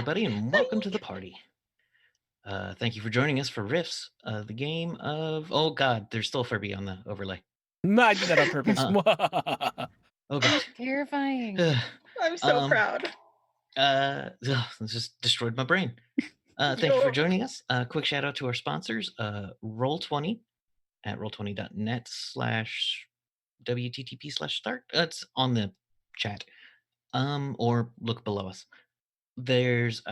everybody, and welcome to the party. Thank you for joining us for Riffs, the game of. Oh God, there's still Furby on the overlay. No, I did that on purpose. Uh, oh God. Terrifying. I'm so proud. This just destroyed my brain. Thank you for joining us. Quick shout out to our sponsors, Roll20 at roll20.net/WTTP/start. It's on the chat, or look below us. There's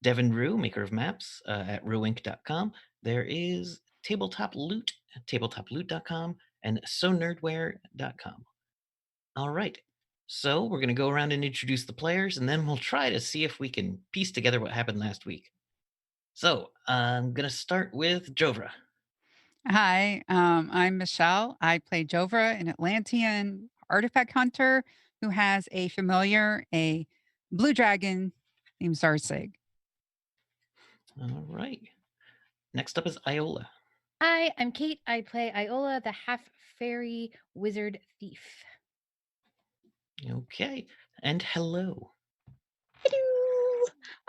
Devin Rue, maker of maps, at ruinc.com. There is Tabletop Loot at tabletoploot.com and sonerdware.com. All right. So we're going to go around and introduce the players, and then we'll try to see if we can piece together what happened last week. So I'm going to start with Jovra. Hi, I'm Michelle. I play Jovra, an Atlantean artifact hunter who has a familiar, a blue dragon named Zarsig. All right. Next up is Iola. Hi, I'm Kate. I play Iola, the half fairy wizard thief. Okay. And hello.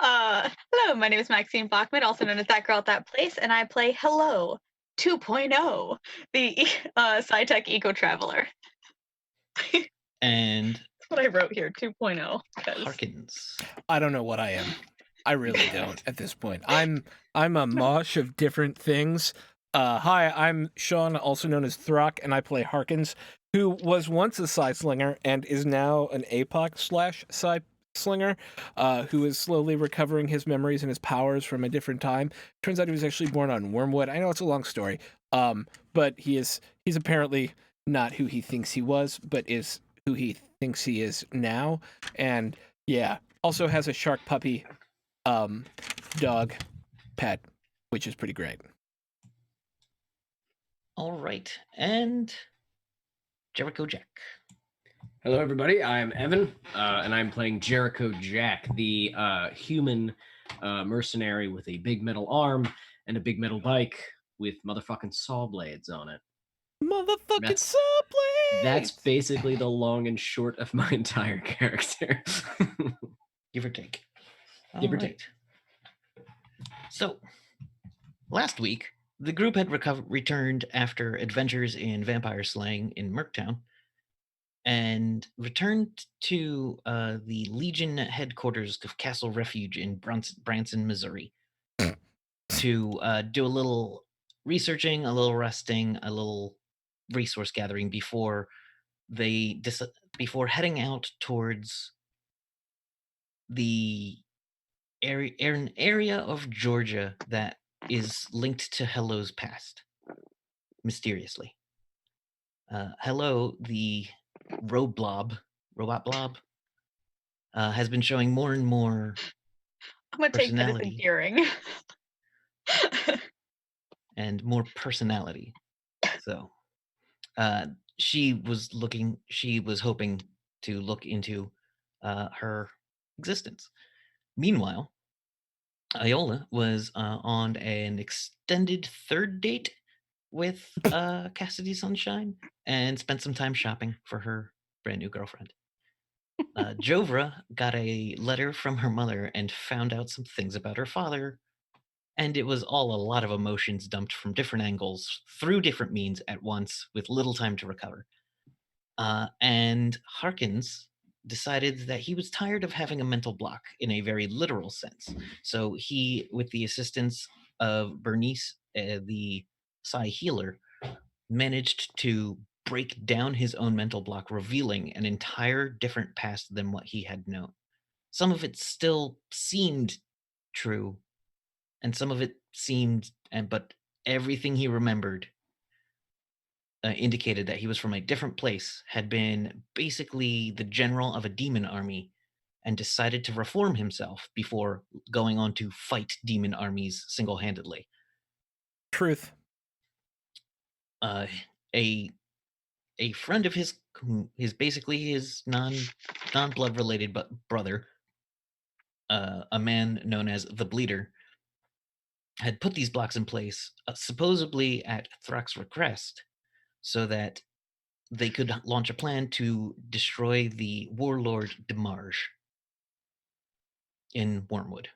Hello, my name is Maxine Bachman, also known as That Girl at That Place, and I play Hello 2.0, the sci-tech eco-traveler. And that's what I wrote here, 2.0. Harkins. I don't know what I am. I really don't at this point. I'm a mosh of different things. Hi, I'm Sean, also known as Throck, and I play Harkins, who was once a side slinger and is now an APOC/side slinger, who is slowly recovering his memories and his powers from a different time. Turns out he was actually born on Wormwood. I know it's a long story, but he's apparently not who he thinks he was, but is who he thinks he is now. And yeah, also has a shark puppy dog pet, which is pretty great. All right. And Jericho Jack. Hello, everybody. I'm Evan, and I'm playing Jericho Jack, the human mercenary with a big metal arm and a big metal bike with motherfucking saw blades on it. Motherfucking saw blades! That's basically the long and short of my entire character. Give or take. Give or take. So, last week, the group had returned after adventures in vampire slaying in Merktown, and returned to the Legion headquarters of Castle Refuge in Branson, Missouri, to do a little researching, a little resting, a little resource gathering before heading out towards the an area of Georgia that is linked to Hello's past, mysteriously. Hello, the robot blob, has been showing more and more I'm going to take that as endearing. and more personality. So she was hoping to look into her existence. Meanwhile, Iola was on an extended third date with Cassidy Sunshine and spent some time shopping for her brand new girlfriend. Jovra got a letter from her mother and found out some things about her father, and it was all a lot of emotions dumped from different angles through different means at once with little time to recover. And Harkins decided that he was tired of having a mental block in a very literal sense. So he, with the assistance of Bernice, the Psi healer, managed to break down his own mental block, revealing an entire different past than what he had known. Some of it still seemed true, and some of it seemed, but everything he remembered indicated that he was from a different place, had been basically the general of a demon army, and decided to reform himself before going on to fight demon armies single-handedly. Truth. A friend of his, who is basically his non-blood related but brother, a man known as the Bleeder, had put these blocks in place, supposedly at Throck's request, so that they could launch a plan to destroy the warlord Demarge. in Wormwood.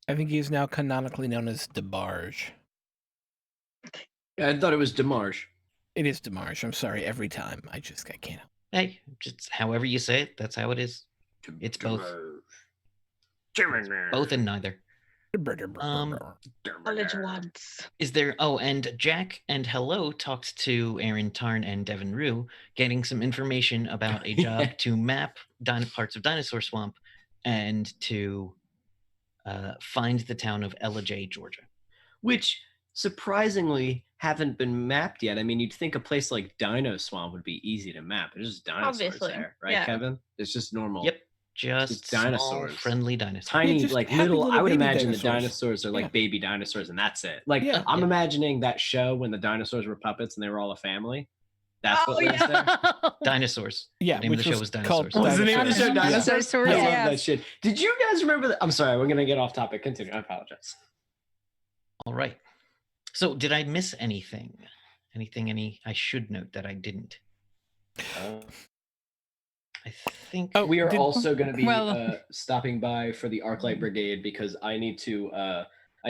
I think he is now canonically known as DeBarge. I thought it was Demarge. It is DeMarge. I'm sorry. Every time, I can't. Hey, just however you say it, that's how it is. It's both. It's both and neither. College once. Is there? Oh, and Jack and Hello talked to Aaron Tarn and Devin Rue, getting some information about a job to map parts of Dinosaur Swamp and to find the town of Ellijay, Georgia. Which surprisingly haven't been mapped yet. I mean, you'd think a place like Dino Swamp would be easy to map. There's just dinosaurs Obviously, there, right, yeah. Kevin? It's just normal. Yep, just dinosaurs. small, friendly dinosaurs. Tiny, just like happy little. I would baby imagine dinosaurs. the dinosaurs are like Yeah. baby dinosaurs, and that's it. Like Yeah. I'm imagining that show when the dinosaurs were puppets and they were all a family. That's Oh, what lives there. Dinosaurs. Yeah, The name of which the show was was called Dinosaurs. Was the name of the show Dinosaurs. Dinosaurs? Dinosaurs, I love yes. that shit. Did you guys remember that? I'm sorry, we're gonna get off topic. Continue. I apologize. All right. So, did I miss anything? Any I should note that I didn't? I think. Oh, We are did- also going to be Well- stopping by for the Arclight Brigade because I need to Oh,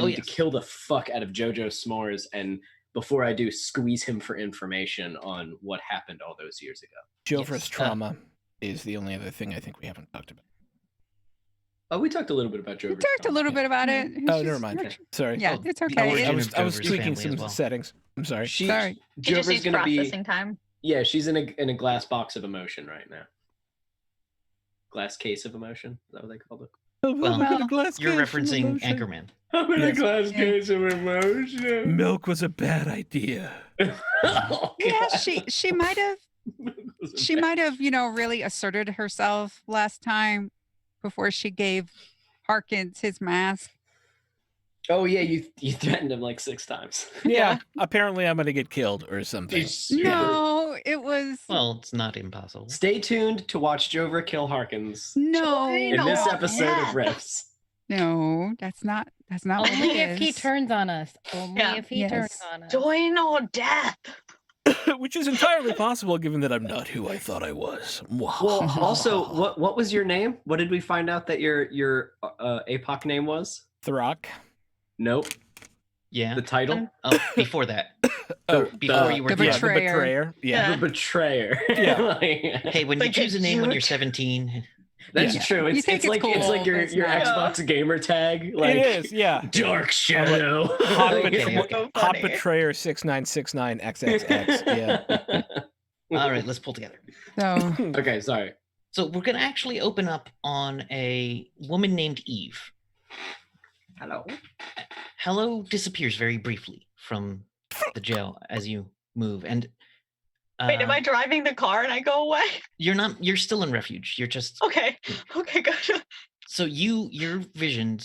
to yes. kill the fuck out of Jojo S'mores, and before I do, squeeze him for information on what happened all those years ago. Jovra's Yes, trauma is the only other thing I think we haven't talked about. Oh, we talked a little bit about Jojo. We talked a little bit about it. It's Oh, just- never mind. Sorry. Yeah, Oh, it's the okay. origin I of was Jover's tweaking family some as well. settings. I'm sorry. Sorry. He just Jover's needs going to be. processing time. Yeah, she's in a glass box of emotion right now. Glass case of emotion. Is that what they called it? Well, I've got a glass You're case of referencing emotion. Anchorman. I'm in Yes. a glass Yeah. case of emotion. Milk was a bad idea. Oh, Yeah, God. she might have really asserted herself last time before she gave Harkins his mask. Oh yeah, you threatened him like 6 times. Yeah. Apparently, I'm gonna get killed or something. No, it was Well, it's not impossible. Stay tuned to watch Jover kill Harkins no, in this No. episode of Riffs. no. That's not what Only it if he is. turns on us. Only Yeah. if he Yes. turns on us. Join or death. Which is entirely possible given that I'm not who I thought I was. Well, also, what was your name? What did we find out that your APOC name was? Throck. Nope. Yeah. The title? Oh, before that. Oh, Before you were the yeah, Throck. the betrayer. betrayer. Yeah. The Betrayer. Yeah. Like- Hey, when you Like a choose a name when you're Jewish- 17, that's Yeah. true. You It's, think it's it's like cool, your but it's not. Xbox gamer tag. Like, It is, yeah. Dark Shadow. Hot, Okay, bet- okay. Hot Funny. Betrayer 6969XXX. Yeah. all right, let's pull together. So Okay, sorry. So we're going to actually open up on a woman named Eve. Hello. Hello disappears very briefly from the jail as you move, and Wait, am I driving the car and I go away? you're still in refuge. You're just Okay. Okay, gotcha. so your vision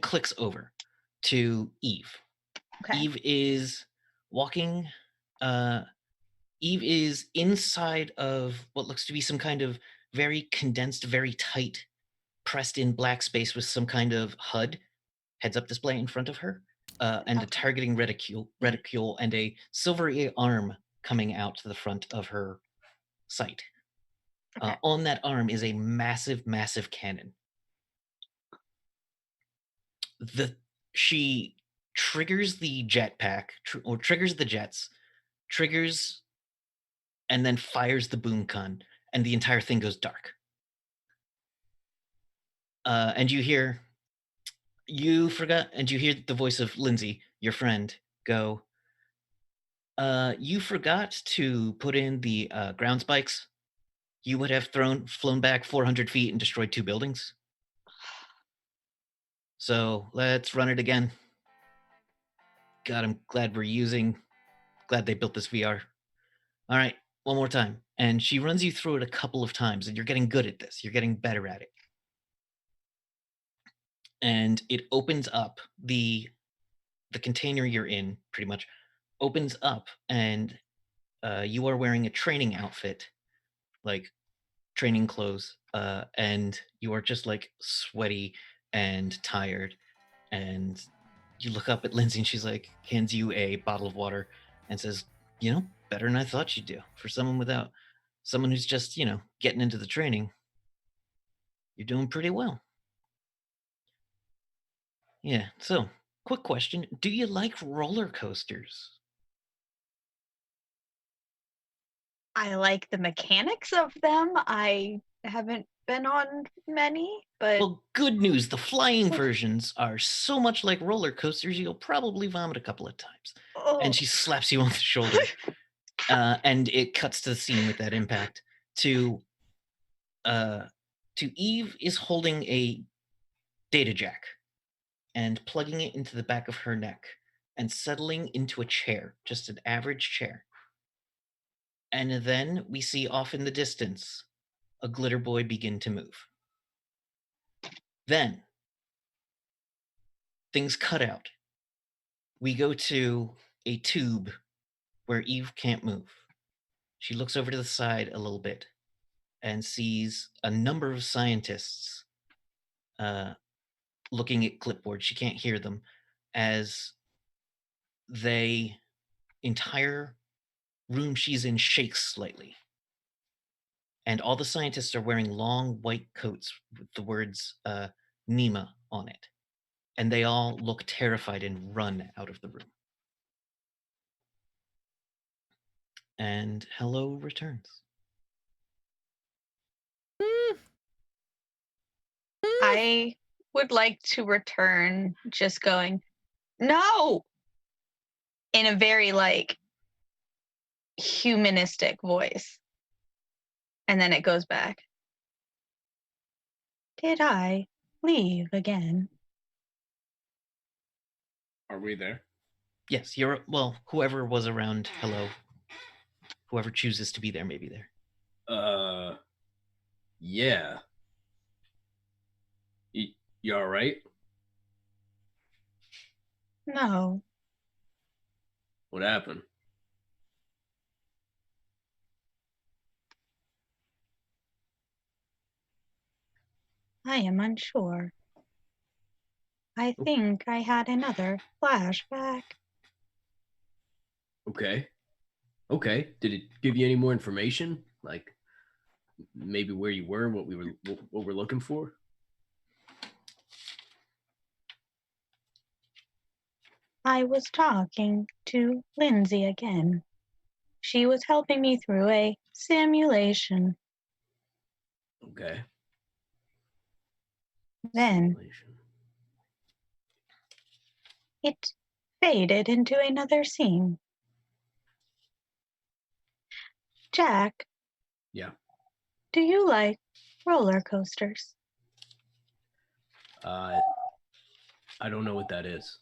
clicks over to Eve. Okay. Eve is walking. Eve is inside of what looks to be some kind of very condensed, very tight, pressed in black space with some kind of HUD, heads up display in front of her, and a Okay. targeting reticule and a silvery arm coming out to the front of her sight. Okay. On that arm is a massive, massive cannon. She triggers the jetpack, or triggers the jets, triggers, and then fires the boom gun, and the entire thing goes dark. And you hear the voice of Lindsay, your friend, go, you forgot to put in the ground spikes. You would have flown back 400 feet and destroyed 2 buildings. So let's run it again. God, I'm glad they built this VR. All right, one more time. And she runs you through it a couple of times, and you're getting good at this. You're getting better at it. And it opens up the container you're in, pretty much, opens up, and you are wearing a training outfit, like training clothes, and you are just like sweaty and tired, and you look up at Lindsay and she's like, hands you a bottle of water and says, better than I thought you'd do for someone who's just, getting into the training. You're doing pretty well. Yeah, so, quick question. Do you like roller coasters? I like the mechanics of them. I haven't been on many, but Well, good news. The flying versions are so much like roller coasters, you'll probably vomit a couple of times. oh, And she slaps you on the shoulder. And it cuts to the scene with that impact. To Eve is holding a data jack and plugging it into the back of her neck and settling into a chair, just an average chair. And then we see off in the distance a glitter boy begin to move. Then things cut out. We go to a tube where Eve can't move. She looks over to the side a little bit and sees a number of scientists looking at clipboards. She can't hear them as they entire room she's in shakes slightly. And all the scientists are wearing long white coats with the words NEMA on it. And they all look terrified and run out of the room. And hello returns. I would like to return just going, no, in a very like humanistic voice. And then it goes back. Did I leave again? Are we there? Yes, well, whoever was around, hello. Whoever chooses to be there may be there. Yeah. You all right? No. What happened? I am unsure. I think I had another flashback. Okay. Did it give you any more information? Like maybe where you were, what we're looking for? I was talking to Lindsay again. She was helping me through a simulation. Okay. Then Simulation. it faded into another scene. Jack. Yeah. Do you like roller coasters? I don't know what that is.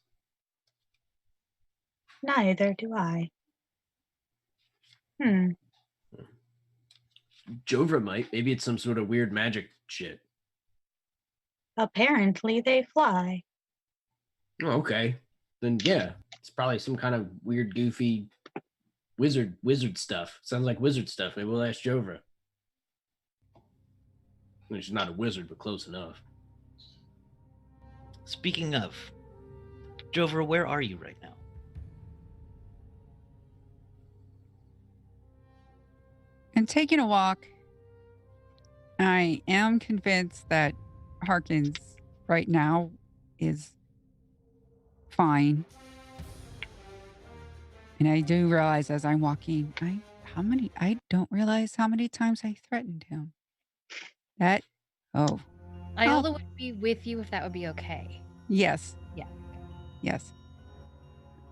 Neither do I. Jovra might. Maybe it's some sort of weird magic shit. Apparently they fly. Oh, okay. Then yeah, it's probably some kind of weird, goofy wizard stuff. Sounds like wizard stuff. Maybe we'll ask Jovra. She's not a wizard, but close enough. Speaking of, Jover, where are you right now? I'm taking a walk. I am convinced that Harkins right now is fine. And I do realize as I'm walking, I don't realize how many times I threatened him. Iola would be with you if that would be okay. Yes. Yeah. Yes.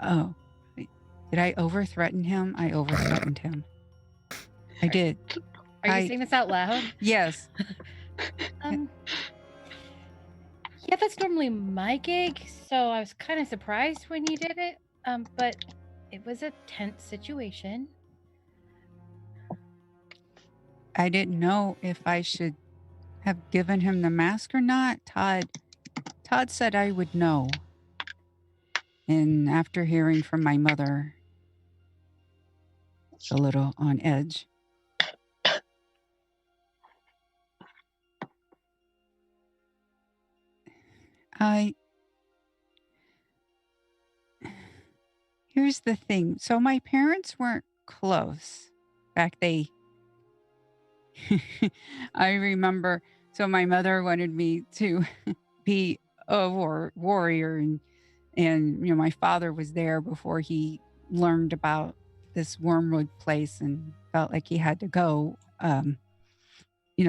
Oh, did I over threaten him? I over threatened him. I did. Are you saying this out loud? Yes. Yeah, that's normally my gig, so I was kind of surprised when you did it. But it was a tense situation. I didn't know if I should have given him the mask or not. Todd said I would know. And after hearing from my mother, it's a little on edge. Here's the thing. So my parents weren't close. In fact, I remember So my mother wanted me to be a warrior, and my father was there before he learned about this wormwood place and felt like he had to go.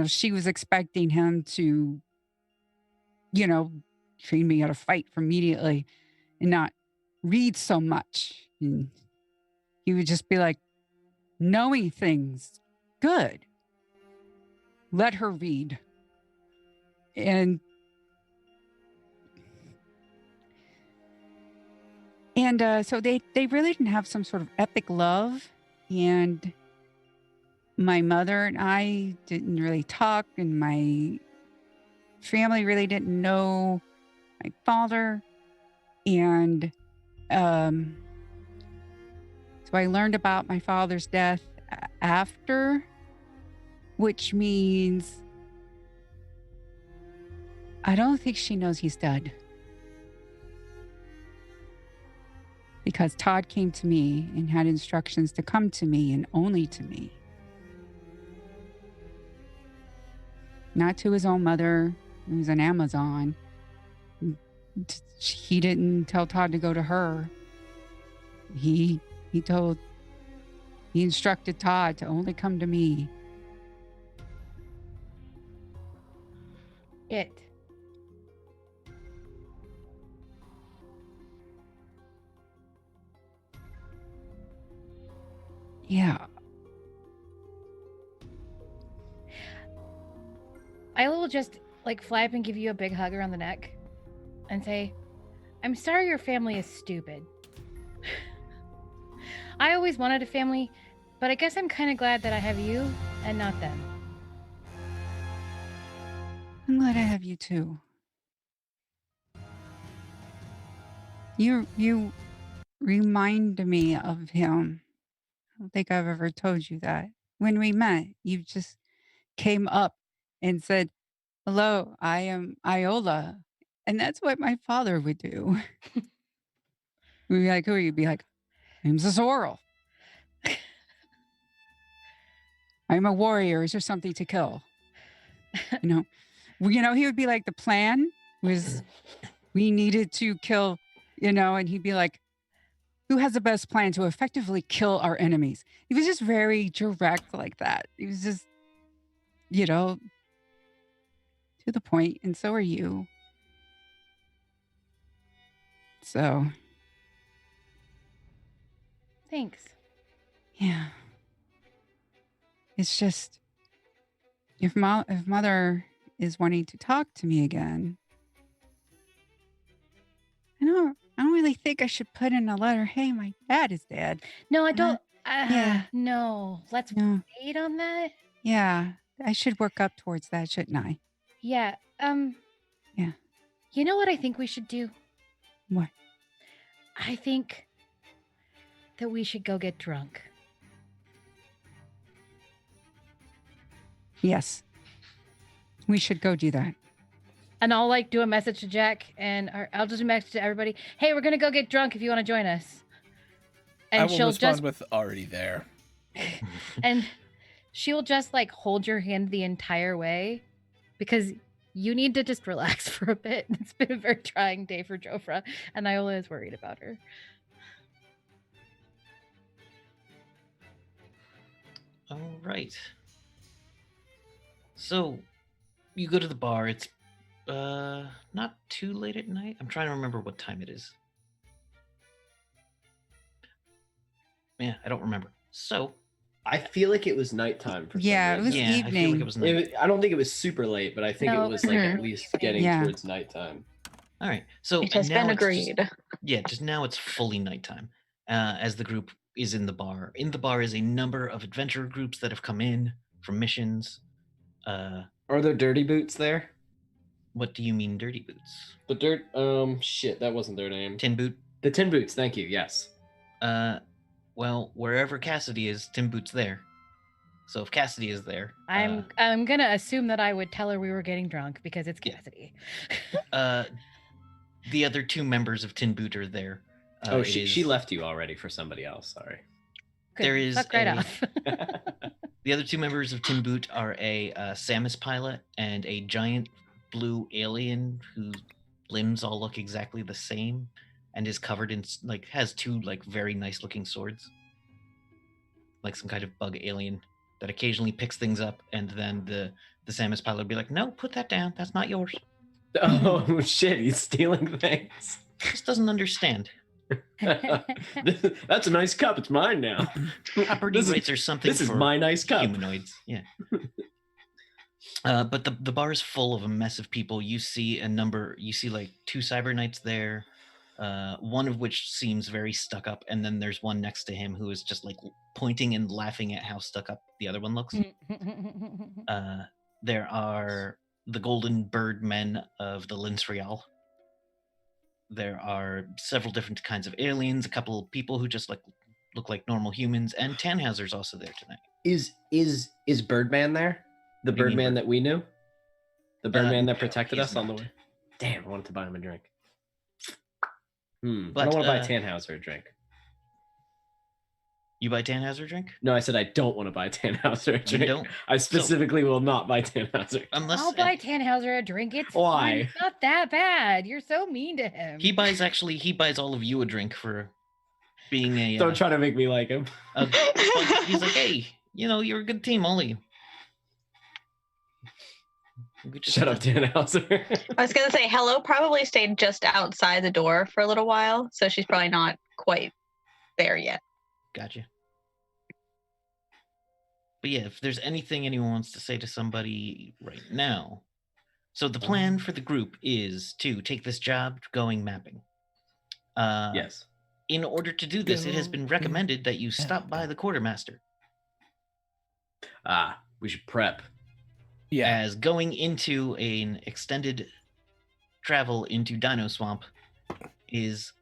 She was expecting him to, train me how to fight immediately and not read so much. And he would just be like, knowing things, good. Let her read. And so they really didn't have some sort of epic love. And my mother and I didn't really talk, and my family really didn't know my father. And so I learned about my father's death after, which means I don't think she knows he's dead. Because Todd came to me and had instructions to come to me and only to me. Not to his own mother, who's an Amazon. He didn't tell Todd to go to her. He instructed Todd to only come to me. Yeah. I will just fly up and give you a big hug around the neck and say, I'm sorry your family is stupid. I always wanted a family, but I guess I'm kind of glad that I have you and not them. I'm glad I have you too. You remind me of him. I don't think I've ever told you that. When we met, you just came up and said, hello, I am Iola. And that's what my father would do. We'd be like, who are you? Be like, I'm Zorro. I'm a warrior. Is there something to kill? He would be like, the plan was we needed to kill, and he'd be like, who has the best plan to effectively kill our enemies? He was just very direct like that. He was just, to the point. And so are you. So. Thanks. Yeah. It's just, if mother is wanting to talk to me again, I don't really think I should put in a letter, hey, my dad is dead. No, I don't. Yeah. No, let's wait on that. Yeah. I should work up towards that, shouldn't I? Yeah. Yeah. You know what I think we should do? What? I think that we should go get drunk. Yes. We should go do that. And I'll do a message to Jack, and I'll just message to everybody. Hey, we're gonna go get drunk if you want to join us. And I will respond with already there. And she'll just hold your hand the entire way, because you need to just relax for a bit. It's been a very trying day for Jofra, and Iola is worried about her. All right. So you go to the bar. It's not too late at night. I'm trying to remember what time it is. Yeah, I don't remember. So I feel like it was nighttime for some it was reason. evening. I feel like it was night. I don't think it was super late, but I think No, it was at least getting Yeah. towards nighttime. All right. So It has now been it's agreed. just now it's fully nighttime. As the group is in the bar. In the bar is a number of adventure groups that have come in from missions. Are there dirty boots there? What do you mean, dirty boots? The dirt. Shit, that wasn't their name. Tin boot. The tin boots. Thank you. Yes. Well, wherever Cassidy is, Tin Boot's there. So if Cassidy is there, I'm gonna assume that I would tell her we were getting drunk because it's Cassidy. The other two members of Tin Boot are there. She left you already for somebody else. Sorry. Good. There is Fuck right off. The other two members of Tin Boot are a Samus pilot and a giant blue alien whose limbs all look exactly the same and is covered in like has two like very nice looking swords, like some kind of bug alien that occasionally picks things up, and then the Samus pilot would be like, "No, put that down. That's not yours." Oh shit, he's stealing things. Just doesn't understand. That's a nice cup. It's mine now. Property This is- rights or something This is for my nice cup. humanoids. Yeah. But the bar is full of a mess of people. You see like two cyber knights there, one of which seems very stuck up, and then there's one next to him who is just like pointing and laughing at how stuck up the other one looks. There are the Golden Bird men of the Lins Real. There are several different kinds of aliens, a couple of people who just like look like normal humans, and Tannhauser's also there tonight. Is Birdman there? The What do you mean, Birdman Bird? that we knew? The Birdman that No, protected he's us on the not. way? Damn, I wanted to buy him a drink. I But, don't want to buy Tannhauser a drink. You buy Tannhauser a drink? No, I said I don't want to buy Tannhauser a You drink. don't? I specifically will not buy Tannhauser. Unless I'll buy Tannhauser a drink. It's Why? fine. It's not that bad. You're so mean to him. he buys all of you a drink for being a. Don't try to make me like him. He's like, hey, you're a good team, all of you. We just- Shut up, Tannhauser. I was gonna say Hello probably stayed just outside the door for a little while, so she's probably not quite there yet. Gotcha. But yeah, if there's anything anyone wants to say to somebody right now. So the plan for the group is to take this job going mapping. Yes. In order to do this, it has been recommended that you stop by the quartermaster, We should prep. Yeah. as going into an extended travel into Dino Swamp is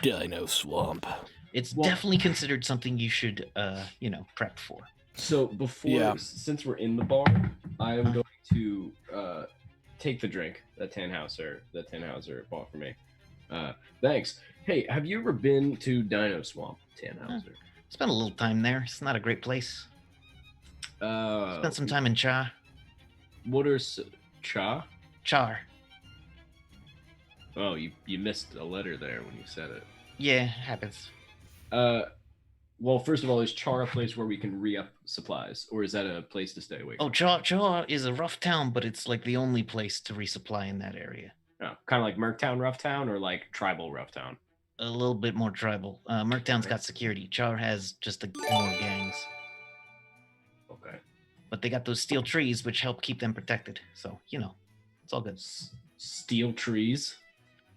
Dino Swamp. it's Well- definitely considered something you should prep for. So before, Yeah. since we're in the bar, I am going to take the drink that Tannhauser bought for me. Thanks. Hey, have you ever been to Dino Swamp, Tannhauser? Spent a little time there. It's not a great place. Spent some time in What are Cha? Char. Oh, you missed a letter there when you said it. Yeah, happens. Well, first of all, is Char a place where we can re-up supplies, or is that a place to stay away Oh, from? Char is a rough town, but it's like the only place to resupply in that area. Oh, kind of like Merktown Rough Town, or like Tribal Rough Town? A little bit more tribal. Merktown's got security. Char has just more gangs. Okay. But they got those steel trees which help keep them protected. So, it's all good. Steel trees.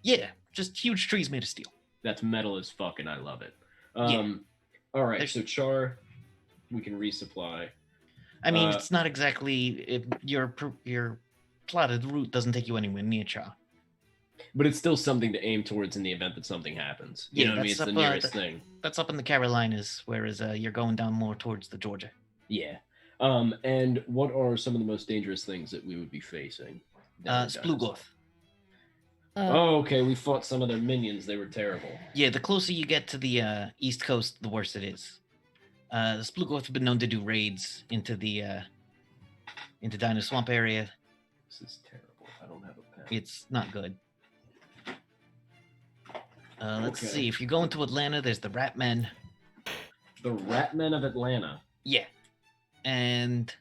Yeah, just huge trees made of steel. That's metal as fuck, and I love it. Yeah. All right, There's- so Char, we can resupply. I mean, Uh, it's not exactly your plotted route doesn't take you anywhere near Char. But it's still something to aim towards in the event that something happens. You Yeah, know what I mean? that's It's the up, nearest thing. That's up in the Carolinas, whereas you're going down more towards the Georgia. Yeah. And what are some of the most dangerous things that we would be facing? down in Dino Swamp? Splugoth. Oh, okay. We fought some of their minions. They were terrible. Yeah, the closer you get to the east coast, the worse it is. The Splugoth have been known to do raids into the into Dino Swamp area. This is terrible. I don't have a pen. It's not good. Let's Okay. see. If you go into Atlanta, there's the Rat Men. The Ratmen of Atlanta. Yeah, and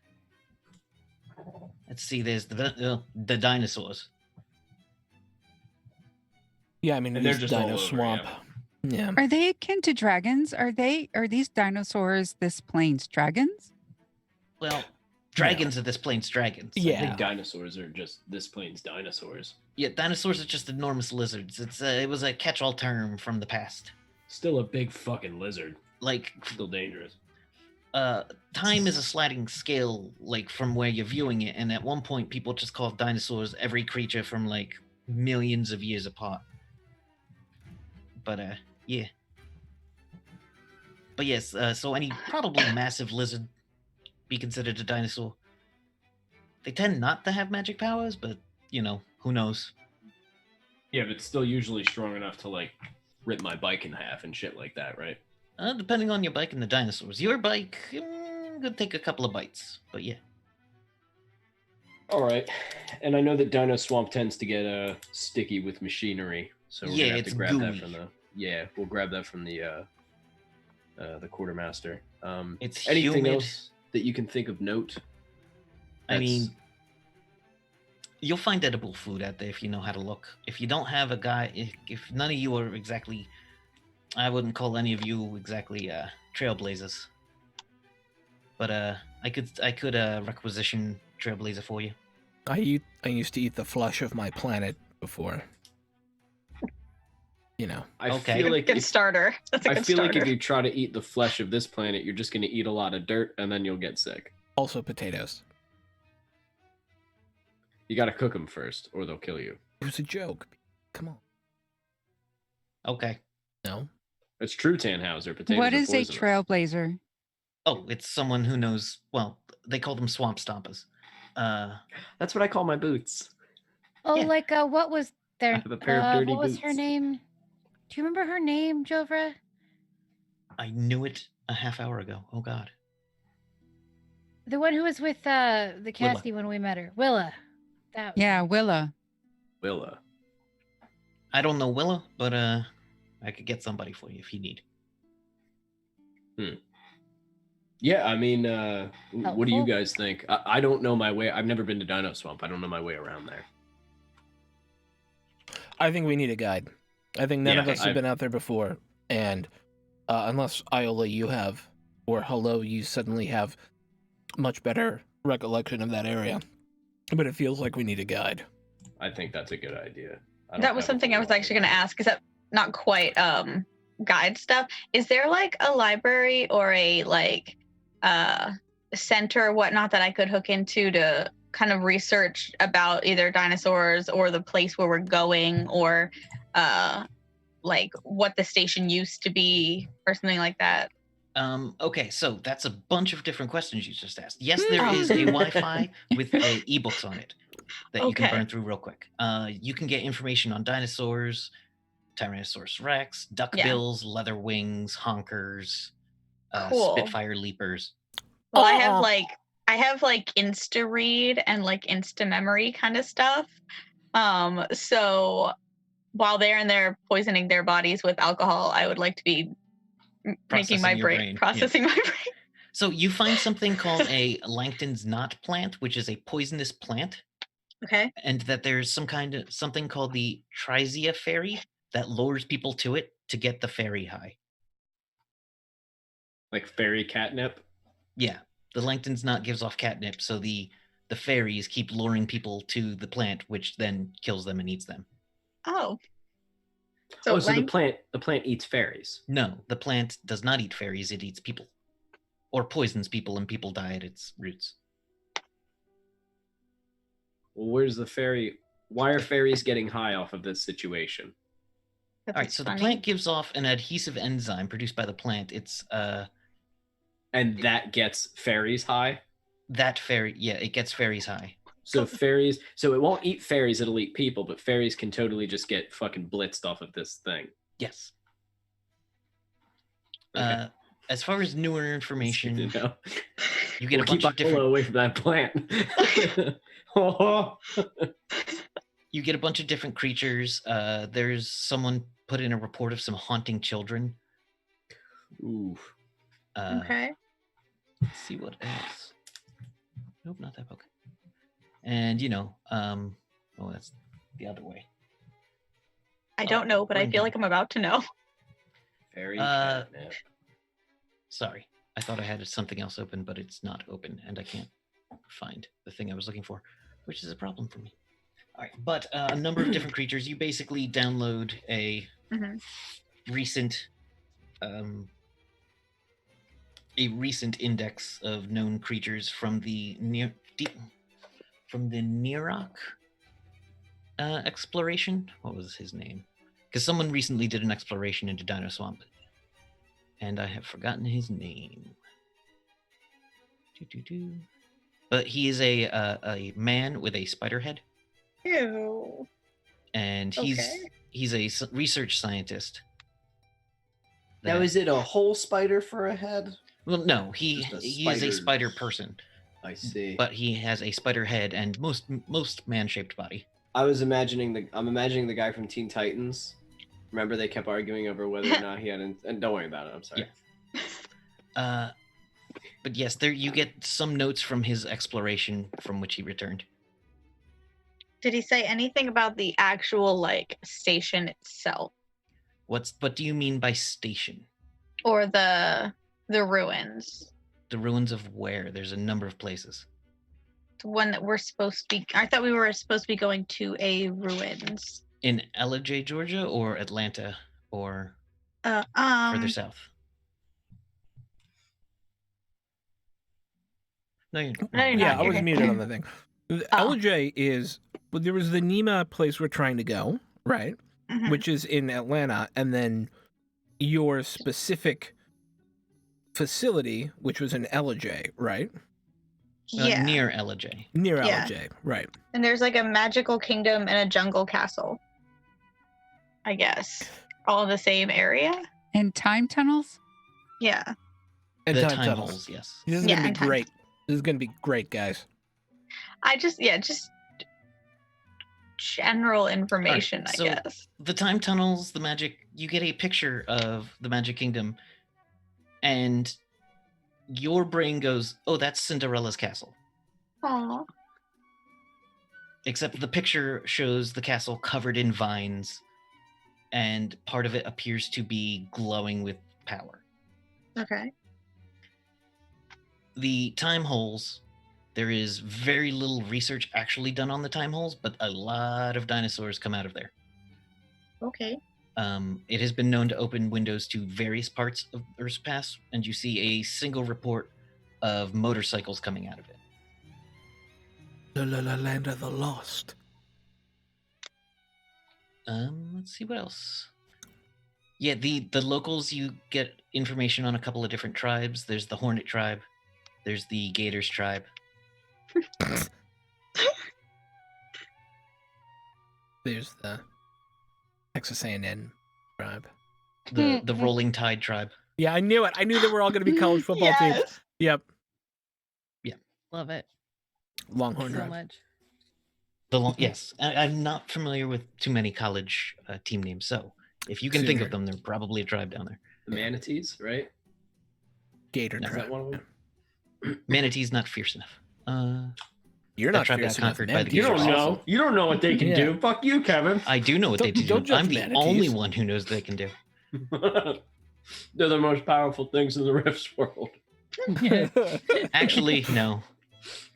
let's see. There's the dinosaurs. Yeah, I mean, And they're it's just all Dino over, Swamp. Yeah. Are they akin to dragons? Are these dinosaurs this plains dragons? Well, dragons are this plains dragons. I Yeah. think dinosaurs are just this plains dinosaurs. Yeah, dinosaurs are just enormous lizards. It was a catch-all term from the past. Still a big fucking lizard. Like, Still dangerous. time is a sliding scale, like from where you're viewing it, and at one point, people just called dinosaurs every creature from like millions of years apart. But yeah. But yes, so any probably massive lizard be considered a dinosaur. They tend not to have magic powers, but who knows? Yeah, but it's still usually strong enough to like rip my bike in half and shit like that, right? Depending on your bike and the dinosaurs. Your bike, Could take a couple of bites, but yeah. All right, and I know that Dino Swamp tends to get sticky with machinery, so we're Yeah, gonna have to it's grab that gooey. from the. Yeah, we'll grab that from the quartermaster. It's Anything humid. else that you can think of note? I mean, That's- you'll find edible food out there if you know how to look. If you don't have a guy, if none of you are exactly, I wouldn't call any of you exactly trailblazers. But I could requisition trailblazer for you. I used to eat the flesh of my planet before. You know. I Okay. feel like Good if, starter. That's a I good feel like starter. if you try to eat the flesh of this planet, you're just gonna eat a lot of dirt, and then you'll get sick. Also potatoes. You gotta cook them first, or they'll kill you. It was a joke. Come on. Okay. No. It's true, Tannhauser. Potatoes What are is a poisonous. trailblazer? Oh, it's someone who knows. Well, they call them swamp stompers. That's what I call my boots. Oh, Yeah. like what was their? I have a pair of dirty what was her boots. name? Do you remember her name, Jovra? I knew it a half hour ago. Oh God. The one who was with the Cassidy when we met her, Willa. That. Yeah, Willa. Willa. I don't know Willa, but I could get somebody for you if you need. Yeah, I mean, what do you Helpful. guys think? I don't know my way. I've never been to Dino Swamp. I don't know my way around there. I think we need a guide. I think none Yeah, of us have been out there before, and unless Iola, you have, or Hello, you suddenly have much better recollection of that area. But it feels like we need a guide. I think that's a good idea. I don't That was have a something whole I was lot actually going to know. ask. Is that not quite guide stuff? Is there like a library or a like center or whatnot that I could hook into to kind of research about either dinosaurs or the place where we're going, or like what the station used to be or something like that? Okay, so that's a bunch of different questions you just asked. Yes, Hmm. there is a Wi-Fi with ebooks on it that you can Okay. burn through real quick. You can get information on dinosaurs, Tyrannosaurus Rex, duckbills, leather wings, honkers, Cool. Spitfire leapers. Well, I have like Insta read and like Insta memory kind of stuff. So while they're in there poisoning their bodies with alcohol, I would like to be making my Processing your brain, brain, yeah. processing my brain. So you find something called a Langton's knot plant, which is a poisonous plant, Okay. and that there's something called the Trizia fairy that lures people to it to get the fairy high. Like fairy catnip. Yeah, the Langton's knot gives off catnip, so the fairies keep luring people to the plant, which then kills them and eats them. Oh. So the Lang- plant eats fairies. No, the plant does not eat fairies; it eats people, or poisons people, and people die at its roots. Well, where's the fairy? Why are fairies getting high off of this situation? All right, so the plant gives off an adhesive enzyme produced by the plant. It's And that gets fairies high. that fairy, yeah, it gets fairies high. So fairies, so it won't eat fairies, it'll eat people, but fairies can totally just get fucking blitzed off of this thing. Yes. Okay. As far as newer It's information, good to know. you get We'll a bunch keep of different. away from that plant. You get a bunch of different creatures. There's someone put in a report of some haunting children. Ooh. Okay. Let's see what else. Nope, not that book. And oh, that's the other way. I don't know, but I bring feel down. like I'm about to know. Fairy Uh, catnip. Sorry, I thought I had something else open, but it's not open, and I can't find the thing I was looking for, which is a problem for me. All right, but a number of different creatures. You basically download a Mhm. recent index of known creatures from the Nirok exploration. What was his name? Because someone recently did an exploration into Dino Swamp, and I have forgotten his name. But he is a man with a spider head, Ew. and Okay. he's a research scientist. Now, that- is it a whole spider for a head? Well, no, he Just a he is a spider spider- person, I see. but he has a spider head and most man-shaped body. I'm imagining the guy from Teen Titans. Remember they kept arguing over whether or not he had and don't worry about it. I'm sorry. But yes, there you get some notes from his exploration from which he returned. Did he say anything about the actual like station itself What do you mean by station? or the ruins? The ruins of where? There's a number of places. The one that we're supposed to be. I thought we were supposed to be going to a ruins. In LJ, Georgia, or Atlanta, or further south? No, you're No, you're Yeah, not. I You're was good. muted on the thing. The Oh. LJ is, well, there was the Nema place we're trying to go, right? Mhm. Which is in Atlanta, and then your specific facility, which was in LJ, right? Yeah. Near LJ. Near Yeah. LJ, right? And there's like a magical kingdom and a jungle castle. I guess all in the same area. And time tunnels? Yeah. And The time time tunnels. holes, yes. This is Yeah, gonna and be time great. This is gonna be great, guys. just general information, so- I guess. The time tunnels, the magic, you get a picture of the Magic Kingdom, and your brain goes, oh, that's Cinderella's castle. Aw. Except the picture shows the castle covered in vines, and part of it appears to be glowing with power. Okay. The time holes, there is very little research actually done on the time holes, but a lot of dinosaurs come out of there. Okay. It has been known to open windows to various parts of Earth's past, and you see a single report of motorcycles coming out of it. The land of the lost. Let's see what else. Yeah, the locals, you get information on a couple of different tribes. There's the Hornet tribe. There's the Gators tribe. There's the Texas A&M tribe. The Rolling Tide tribe. Yeah, I knew it. I knew they were all going to be college football teams. Yes. Yep. Love it Longhorn so tribe. much. Yes, I'm not familiar with too many college team names, so if you can think of them, there's probably a tribe down there. The manatees, right? Gator No. Is tribe. that one of them? Manatee's not fierce enough. You're That not tribe got fierce enough, conquered man. by the You Gators. don't know. Also. You don't know what they can Yeah. do. Fuck you, Kevin. I do know what they Don't do. judge I'm the manatees. only one who knows they can do. They're the most powerful things in the Rifts world. Actually, no.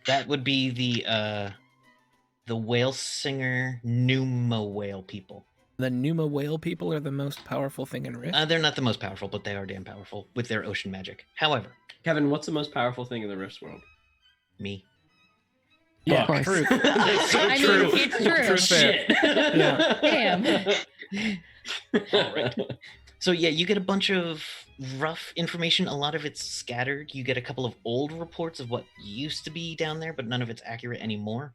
That would be the whale singer Numa whale people. The Numa whale people are the most powerful thing in Rift. They're not the most powerful, but they are damn powerful with their ocean magic. However, Kevin, what's the most powerful thing in the Rifts world? me. Yeah, course. truth. It's so I mean, true. it's true. True fair. Shit. Yeah. Damn. All right. So yeah, you get a bunch of rough information. A lot of it's scattered. You get a couple of old reports of what used to be down there, but none of it's accurate anymore.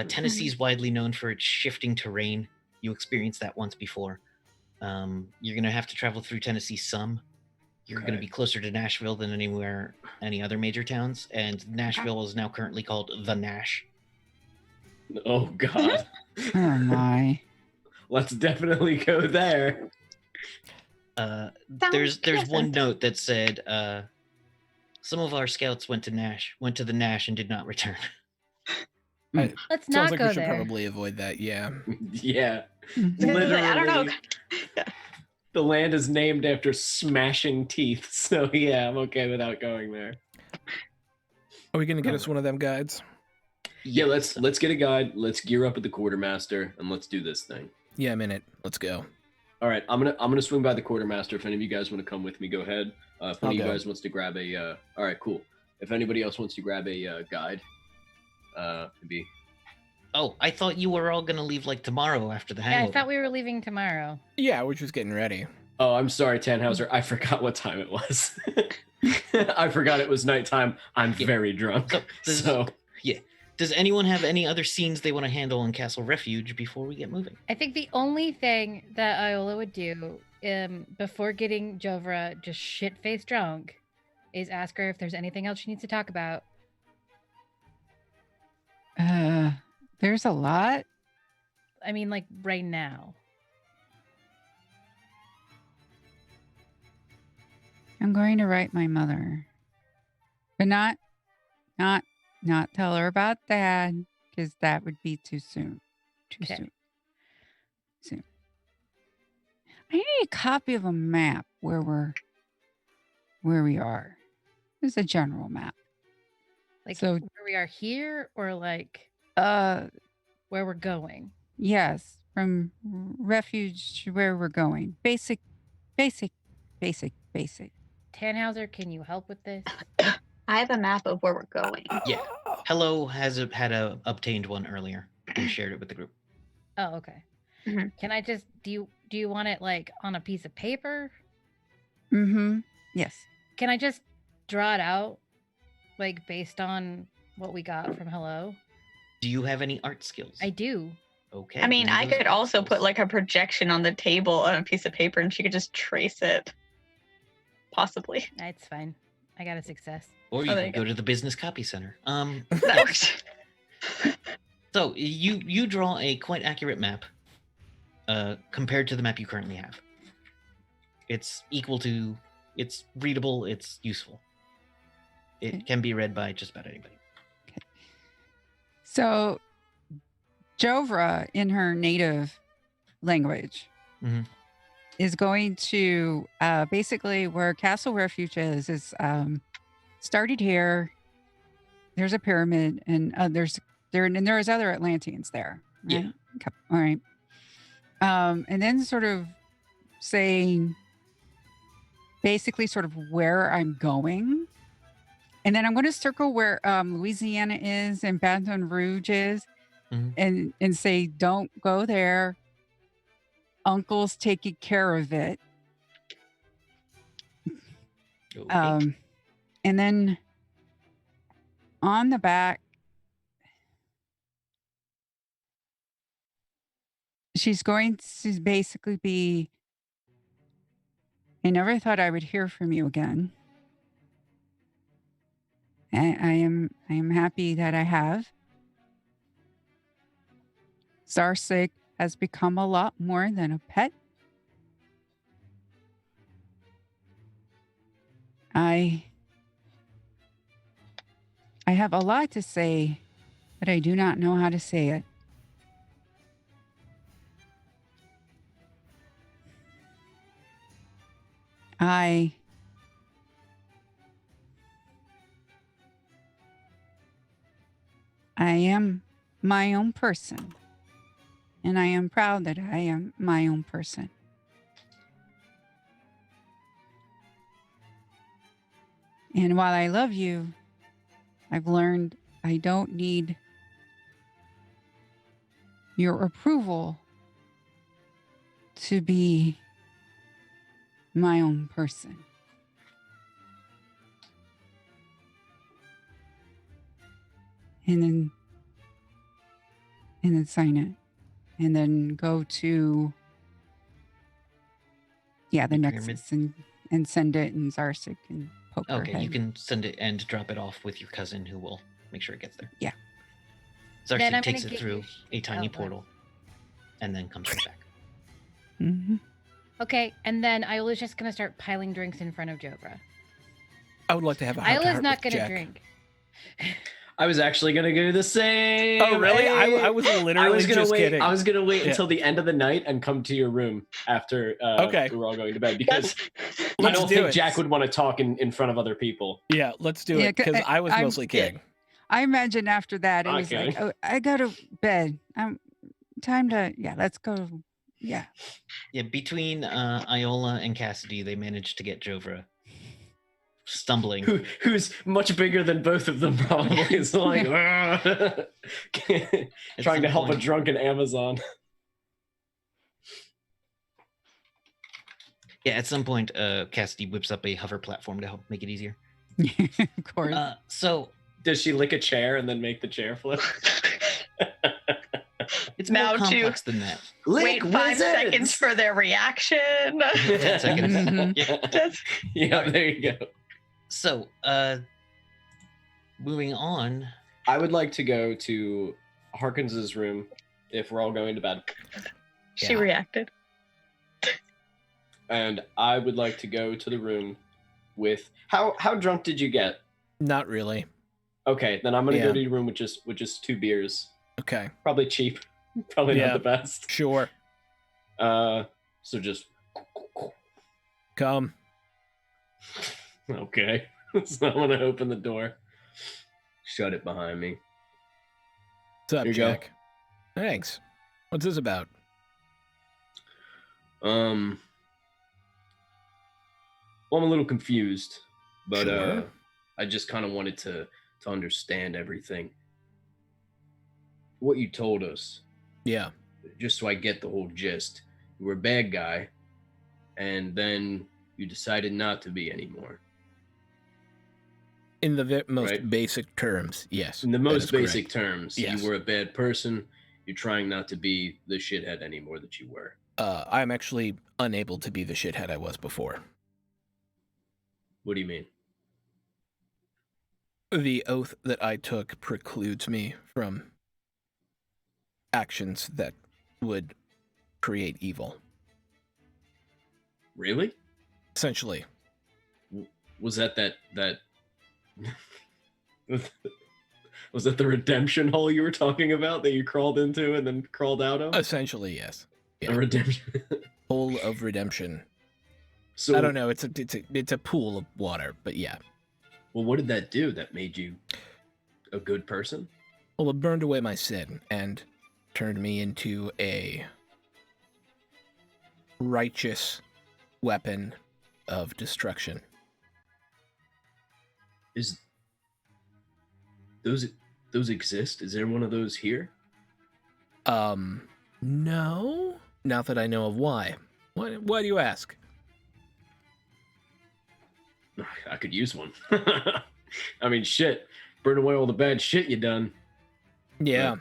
Tennessee is widely known for its shifting terrain. You experienced that once before. You're going to have to travel through Tennessee some. You're going to Okay. be closer to Nashville than any other major towns, and Nashville is now currently called the Nash. Oh God. Oh my. Let's definitely go there. There's pleasant. one note that said some of our scouts went to the Nash and did not return. Let's Sounds not like go we should there. probably avoid that. Yeah. Yeah. Literally, I don't know. The land is named after smashing teeth, so yeah, I'm okay without going there. Are we gonna get us one of them guides? Yeah, let's get a guide. Let's gear up at the quartermaster and let's do this thing. Yeah, I'm in it. Let's go. All right, I'm gonna swing by the quartermaster. If any of you guys want to come with me, go ahead. If any of I'll you go. guys wants to grab a, all right, cool. If anybody else wants to grab a guide, maybe. Oh, I thought you were all gonna leave like tomorrow after the Yeah, hangover. I thought we were leaving tomorrow. Yeah, we're just getting ready. Oh, I'm sorry, Tannhauser. I forgot what time it was. I forgot it was nighttime. I'm Yeah. very drunk. So, does anyone have any other scenes they want to handle in Castle Refuge before we get moving? I think the only thing that Iola would do before getting Jovra just shit-faced drunk is ask her if there's anything else she needs to talk about. There's a lot. I mean, like right now. I'm going to write my mother, but not tell her about Dad, because that would be too soon. Too Okay. soon. I need a copy of a map where we are. It's a general map. Like So- where we are here, or like Uh, where we're going. yes, from refuge to where we're going. Basic. Tannhauser, can you help with this? I have a map of where we're going. Yeah. Hello had obtained one earlier and shared it with the group. Oh, okay. Mhm. Can I just do you want it like on a piece of paper? Mm-hmm. Yes. Can I just draw it out, like based on what we got from Hello? Do you have any art skills? I do. Okay. I mean, give me I those could art also put skills. like a projection on the table on a piece of paper and she could just trace it. Possibly. It's fine. I got a success. Or Oh, you there can you go to the business copy center. That works. So you draw a quite accurate map compared to the map you currently have. It's it's readable, it's useful. It Okay. can be read by just about anybody. So, Jovra, in her native language, Mhm. is going to basically where Castle Refuge is started here. There's a pyramid, and there's other Atlanteans there. Right? Yeah. All right. And then sort of saying basically sort of where I'm going. And then I'm going to circle where Louisiana is and Baton Rouge is, Mhm. and say, don't go there. Uncle's taking care of it. Okay. And then on the back, she's going to basically be, I never thought I would hear from you again. I am happy that I have. Zarsig has become a lot more than a pet. I have a lot to say, but I do not know how to say it. I am my own person, and I am proud that I am my own person. And while I love you, I've learned I don't need your approval to be my own person. And then sign it. And then go to the The Nexus and send it, and Zarsik and poke her Okay, head. you can send it and drop it off with your cousin who will make sure it gets there. Yeah. Then Zarsik I'm takes gonna it give through you a tiny what? portal and then comes right back. Mm-hmm. Okay, and then Iola's just gonna start piling drinks in front of Jovra. I would like to have a heart to Iola's heart not with gonna Jack. drink. I was actually gonna do the same. Oh, really? Hey! I was literally I was gonna just wait. kidding. I was gonna wait Yeah. until the end of the night and come to your room after Okay. we were all going to bed because I Let's don't do think it. Jack would want to talk in front of other people. Yeah, let's do Yeah, it because I was I'm- mostly kidding. I imagine after that it Not was like, kidding. oh, I go to bed. Time to let's go. Yeah. Yeah, between Iola and Cassidy, they managed to get Jovra stumbling. Who's much bigger than both of them probably. It's like At trying to some help a point- drunken Amazon. Yeah, at some point, Cassidy whips up a hover platform to help make it easier. Of course. So Does she lick a chair and then make the chair flip? it's Now more to- complex than that. Wait 5 seconds for their reaction. 10 seconds. Mhm. Yeah. That's- Yeah, there you go. So, moving on. I would like to go to Harkins's room if we're all going to bed. She Yeah. reacted. And I would like to go to the room with how drunk did you get? Not really. Okay, then I'm gonna Yeah. go to your room with just 2 beers. Okay. Probably cheap. Probably Yeah. not the best. Sure. So just Come. okay. So I'm gonna open the door. Shut it behind me. What's up, Here you go. Jack? Thanks. What's this about? Well, I'm a little confused, but Sure. I just kind of wanted to understand everything. What you told us, Yeah. just so I get the whole gist. You were a bad guy, and then you decided not to be anymore. In the most Right. basic terms, yes. In the that most is basic correct. terms, Yes. you were a bad person. You're trying not to be the shithead anymore that you were. I'm actually unable to be the shithead I was before. What do you mean? The oath that I took precludes me from actions that would create evil. Really? Essentially. Was that was that the redemption hole you were talking about that you crawled into and then crawled out of? Essentially, yes. A redemption. Hole of redemption. So I don't know. It's a pool of water, but yeah. Well, what did that do that made you a good person? Well, it burned away my sin and turned me into a righteous weapon of destruction. Is those exist? Is there one of those here? No. Not that I know of. Why? Why do you ask? I could use one. I mean, shit. Burn away all the bad shit you done. Yeah.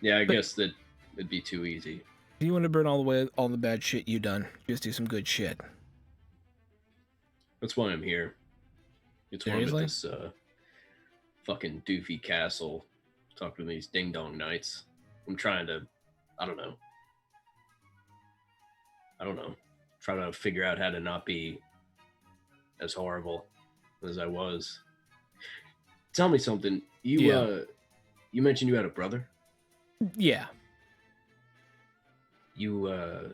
Yeah, I But- guess that it'd be too easy. Do you want to burn all the bad shit you done? Just do some good shit. That's why I'm here. It's why I'm at Seriously? this fucking doofy castle talking to these ding dong knights. I'm trying to, I don't know, trying to figure out how to not be as horrible as I was. Tell me something. You mentioned you had a brother. Yeah. You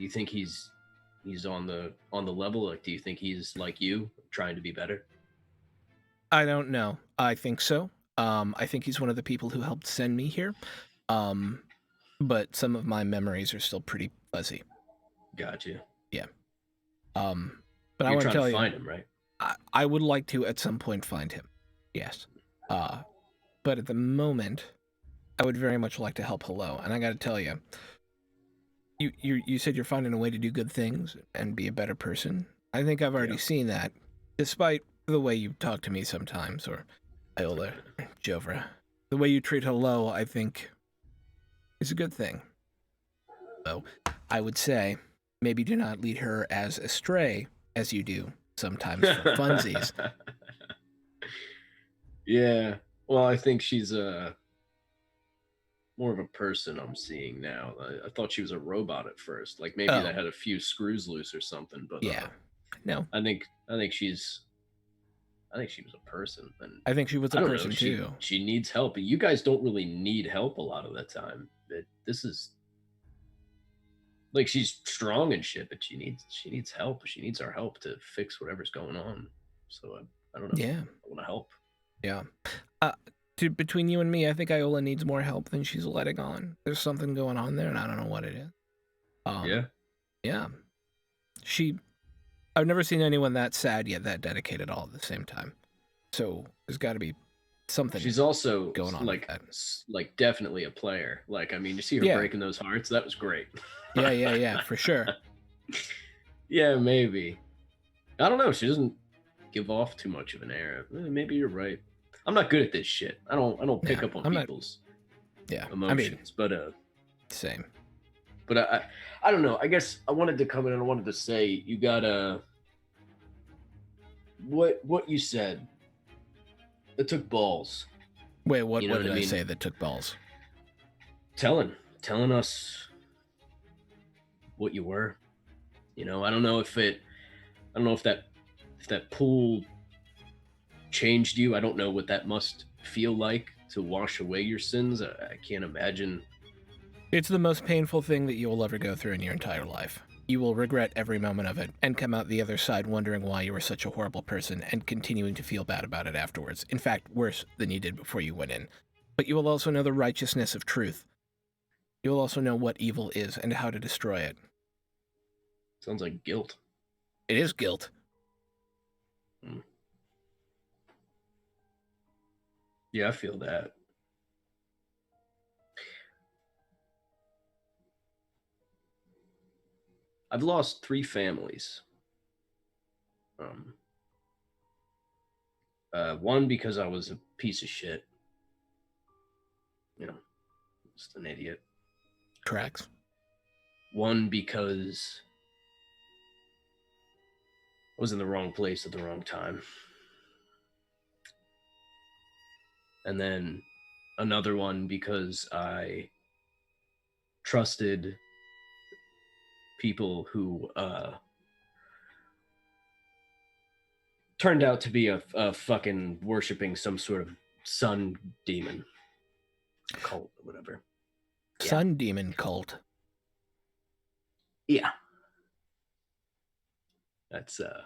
think he's on the level? Like, do you think he's like you, trying to be better? I don't know. I think so. I think he's one of the people who helped send me here. But some of my memories are still pretty fuzzy. Gotcha. But I You're want to trying tell to you, find him, right? I would like to at some point find him. Yes. But at the moment, I would very much like to help Hello. And I got to tell you, you said you're finding a way to do good things and be a better person. I think I've already Yeah. seen that, despite the way you talk to me sometimes, or Iola, Jovra. The way you treat Hello, I think, is a good thing. So, I would say, maybe do not lead her as astray as you do sometimes for funsies. Yeah. Well, I think she's more of a person I'm seeing now. I thought she was a robot at first. Like maybe Oh. that had a few screws loose or something. But Yeah. No, I think she was a person. And I think she was I a don't know, person too. She needs help. You guys don't really need help a lot of the time. This is like she's strong and shit, but she needs help. She needs our help to fix whatever's going on. So I don't know. Yeah. I want to help. Yeah. Between you and me, I think Iola needs more help than she's letting on. There's something going on there, and I don't know what it is. Yeah. Yeah. I've never seen anyone that sad yet that dedicated all at the same time. So there's got to be something. She's also going on with that. like definitely a player. Like, I mean, you see her Yeah. breaking those hearts. That was great. Yeah, for sure. Yeah, maybe. I don't know. She doesn't give off too much of an air. Maybe you're right. I'm not good at this shit. I don't pick Yeah, up on I'm not- people's Yeah. emotions. Same. But I don't know. I guess I wanted to come in and I wanted to say you got what you said, it took balls. Wait, what You know did what I I mean? say that took balls? Telling us what you were. You know, I don't know if that pool changed you. I don't know what that must feel like to wash away your sins. I can't imagine. It's the most painful thing that you will ever go through in your entire life. You will regret every moment of it and come out the other side wondering why you were such a horrible person and continuing to feel bad about it afterwards. In fact, worse than you did before you went in. But you will also know the righteousness of truth. You will also know what evil is and how to destroy it. Sounds like guilt. It is guilt. Yeah, I feel that. I've lost 3 families. One because I was a piece of shit. You know, just an idiot. Tracks. One because I was in the wrong place at the wrong time. And then another one because I trusted people who turned out to be a fucking worshiping some sort of sun demon cult or whatever. Sun demon cult. Yeah. That's a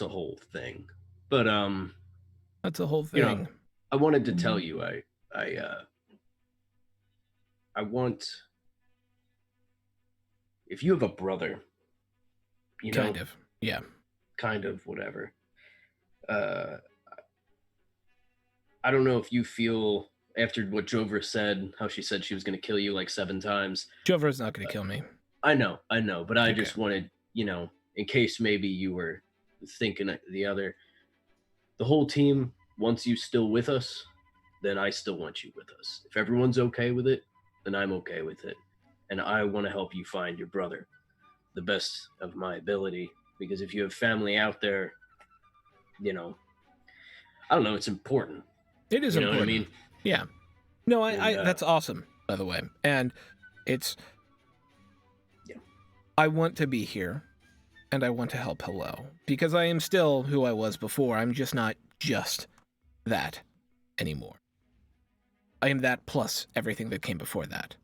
whole thing. But That's a whole thing. you know, I wanted to tell you I want, if you have a brother, you know, kind of. Yeah. kind of whatever. I don't know if you feel after what Jover said, how she said she was going to kill you like 7 times. Jover's not going to kill me. I know, but I Okay. just wanted, you know, in case maybe you were thinking the whole team wants you still with us, then I still want you with us. If everyone's okay with it, then I'm okay with it. And I want to help you find your brother the best of my ability, because if you have family out there, you know, I don't know, it's important. It is You know important. what I mean? Yeah. No, And, that's awesome, by the way. And it's... Yeah. I want to be here, and I want to help Hello, because I am still who I was before. I'm just not just that anymore. I am that plus everything that came before that.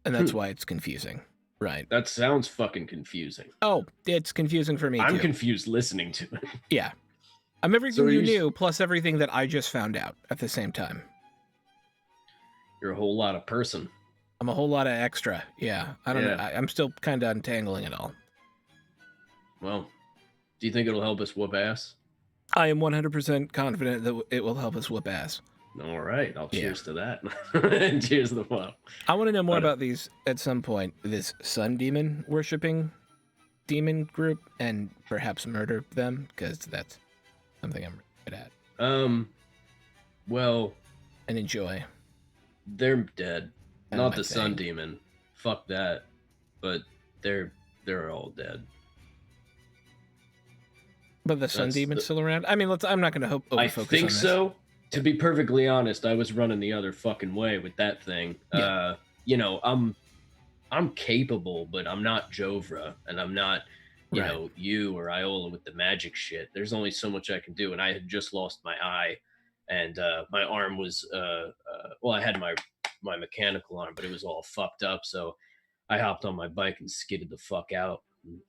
And that's why it's confusing. Right. That sounds fucking confusing. Oh, it's confusing for me, I'm too. confused listening to it. Yeah. I'm everything So you you s- knew, plus everything that I just found out at the same time. You're a whole lot of person. I'm a whole lot of extra. Yeah. I don't know. I'm still kind of untangling it all. Well, do you think it'll help us whoop ass? I am 100% confident that it will help us whoop ass. All right, I'll Yeah. cheers to that. Cheers to the well. I want to know more But- about these at some point. This sun demon worshipping demon group, and perhaps murder them, because that's something I'm really good at Well, and enjoy. they're dead. Kinda Not my the sun thing. demon. Fuck that. But they're all dead. But the sun That's demon's the- still around. I mean, I'm not going to I overfocus think on this. so. To be perfectly honest, I was running the other fucking way with that thing. Yeah. You know, I'm capable, but I'm not Jovra, and I'm not, you Right. know, you or Iola with the magic shit. There's only so much I can do, and I had just lost my eye, and my arm was, well, I had my mechanical arm, but it was all fucked up. So I hopped on my bike and skidded the fuck out. And,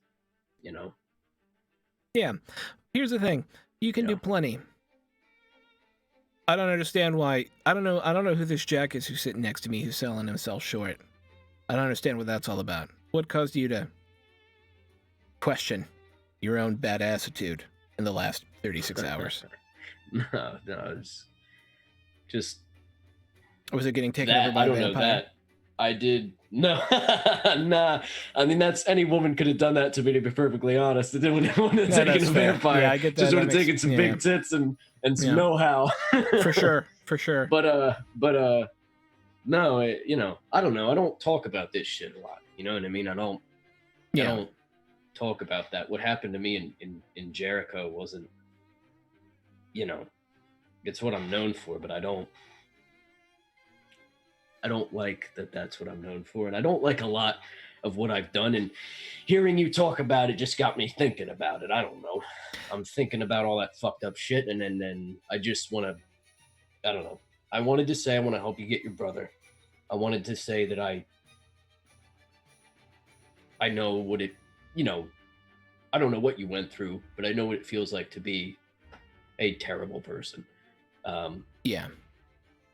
you know, Yeah. Here's the thing. You can do Yeah. plenty. I don't understand why. I don't know who this Jack is who's sitting next to me who's selling himself short. I don't understand what that's all about. What caused you to question your own bad attitude in the last 36 hours? no, it's just Or was it getting taken that. over by I don't a know vampire? that. I did no, nah. I mean, that's any woman could have done that to me. To be perfectly honest, it wouldn't have No, taken that's a fair. vampire. Yeah, I get that. Just would That have makes- taken some yeah. big tits and some Yeah. know-how. For sure. But no, you know, I don't know. I don't talk about this shit a lot. You know what I mean? I don't talk about that. What happened to me in Jericho wasn't, you know, it's what I'm known for, but I don't like that that's what I'm known for. And I don't like a lot of what I've done. And hearing you talk about it just got me thinking about it. I don't know. I'm thinking about all that fucked up shit. And then I just want to, I don't know. I wanted to say I want to help you get your brother. I wanted to say that I know what it, you know, I don't know what you went through, but I know what it feels like to be a terrible person. Yeah.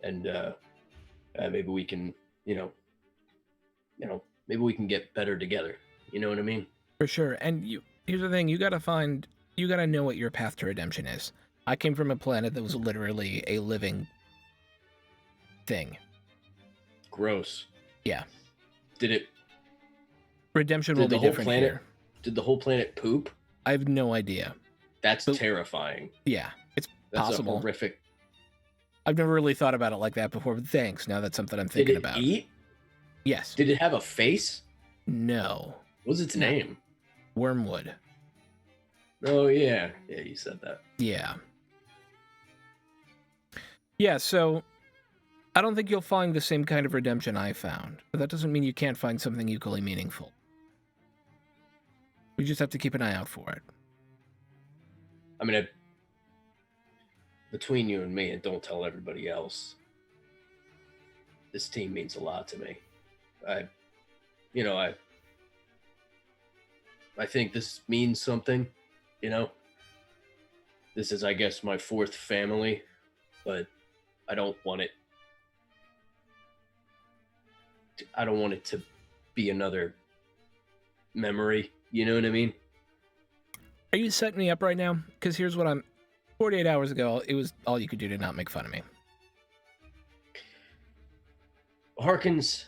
And maybe we can, maybe we can get better together. You know what I mean? For sure. And here's the thing, you gotta know what your path to redemption is. I came from a planet that was literally a living thing. Gross. Yeah. Did Redemption will be the whole different planet here. Did the whole planet poop? I have no idea. That's But- terrifying. Yeah, it's That's possible. a horrific. I've never really thought about it like that before, but thanks. Now that's something I'm Did thinking it about. eat? Yes. Did it have a face? No. What's its No. name? Wormwood. Oh yeah, you said that. Yeah. Yeah, so I don't think you'll find the same kind of redemption I found, but that doesn't mean you can't find something equally meaningful. We just have to keep an eye out for it. I mean, between you and me, and don't tell everybody else, this team means a lot to me. I think this means something, This is, I guess, my fourth family, but I don't want it to be another memory, you know what I mean? Are you setting me up right now? Because here's what 48 hours ago, it was all you could do to not make fun of me. Harkins,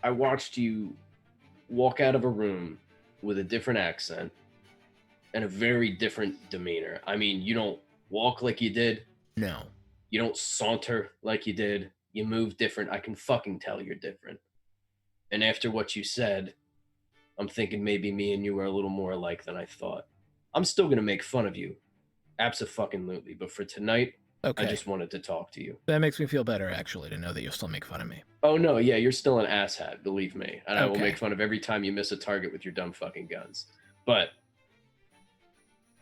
I watched you walk out of a room with a different accent and a very different demeanor. I mean, you don't walk like you did. No. You don't saunter like you did. You move different. I can fucking tell you're different. And after what you said, I'm thinking maybe me and you are a little more alike than I thought. I'm still going to make fun of you. Abso-fucking-lutely. But for tonight, Okay. I just wanted to talk to you. That makes me feel better, actually, to know that you'll still make fun of me. Oh, no, yeah, you're still an asshat, believe me. And I will Okay. make fun of every time you miss a target with your dumb fucking guns. But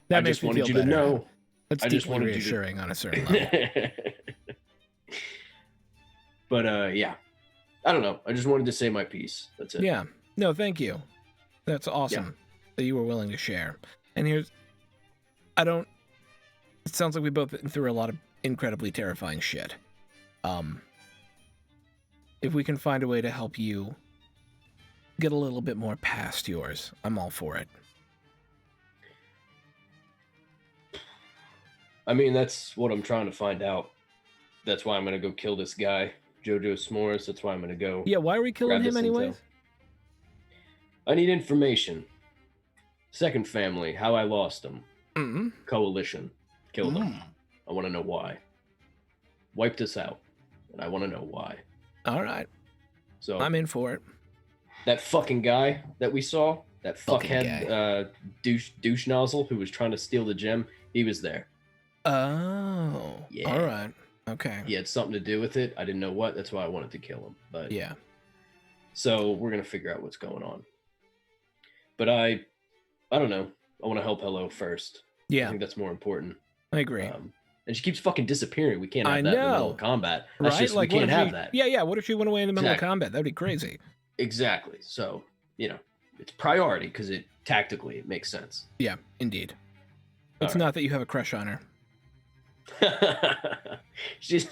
That I makes just me wanted feel you better. to know. That's I just deeply wanted you to- reassuring on a certain level. But, yeah. I don't know. I just wanted to say my piece. That's it. Yeah. No, thank you. That's awesome that you were willing to share. And it sounds like we both been through a lot of incredibly terrifying shit. If we can find a way to help you get a little bit more past yours, I'm all for it. I mean, that's what I'm trying to find out. That's why I'm going to go kill this guy, Jojo S'mores. That's why I'm going to go. Yeah, why are we killing grab him this anyways? intel. I need information. Second family, how I lost them. Mm-hmm. Coalition, killed them. I want to know why. Wiped us out, and I want to know why. All right. So I'm in for it. that fucking guy that we saw, that Fucking fuckhead douche nozzle who was trying to steal the gem, he was there. Oh. Yeah. All right. Okay. He had something to do with it. I didn't know what. That's why I wanted to kill him. But Yeah. so we're gonna figure out what's going on. But I don't know. I want to help Hello first. I Yeah. think that's more important. I agree. And she keeps fucking disappearing. We can't have I that in the middle know. of combat. That's Right? just, Like, we what can't if have she- that. Yeah. What if she went away in the middle Exactly. of combat? That'd be crazy. Exactly. So, it's priority because tactically it makes sense. Yeah, indeed. It's All right. not that you have a crush on her. She's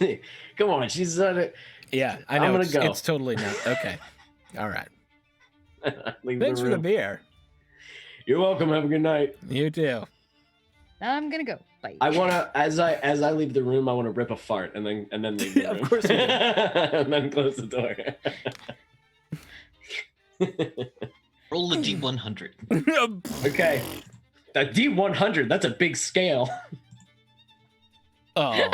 come on, she's Yeah, I I'm know. gonna It's, go. it's totally not. Okay. All right. leave Thanks the for the room. beer. You're welcome. Have a good night. You too. Now I'm gonna go. Bye. I wanna as I leave the room, I wanna rip a fart and then leave the room. Of course you do. And then close the door. Roll a D100. Okay. That D100, that's a big scale. Oh.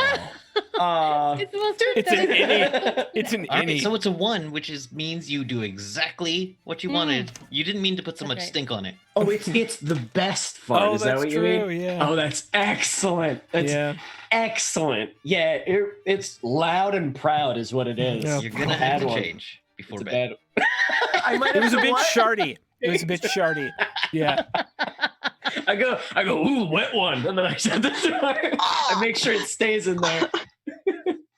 It's the most It's an pathetic- innie. It's an All right, innie. so it's a 1, which means you do exactly what you wanted. You didn't mean to put so That's much right. stink on it. Oh, it's the best fart. Oh, Is that that's what you true. mean? Yeah. Oh, that's excellent. That's Yeah. excellent. Yeah, it's loud and proud, is what it is. Yeah. You're gonna Bad have to one. change before It's a bed. bad. I might It was a have to bit what? shardy. It was a bit shardy. Yeah. I go, ooh, wet one, and then I shut the door. I make sure it stays in there.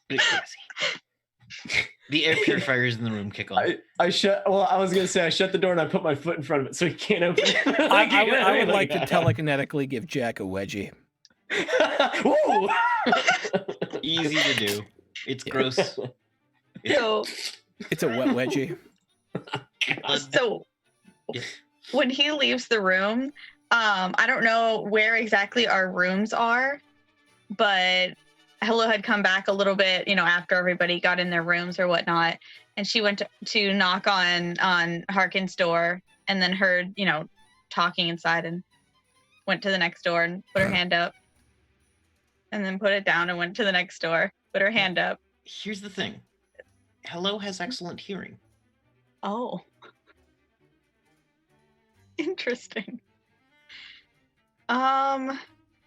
Bit crazy. The air purifiers in the room kick on. I shut. Well, I was gonna say I shut the door and I put my foot in front of it so he can't open it. I would like to telekinetically give Jack a wedgie. Ooh. Easy to do. It's gross. So, It's a wet wedgie. so Yeah. when he leaves the room, I don't know where exactly our rooms are, but Hello had come back a little bit, after everybody got in their rooms or whatnot, and she went to knock on Harkin's door, and then heard, talking inside, and went to the next door and put her hand up, and then put it down and went to the next door, put her hand up. Here's the thing. Hello has excellent hearing. Oh, interesting.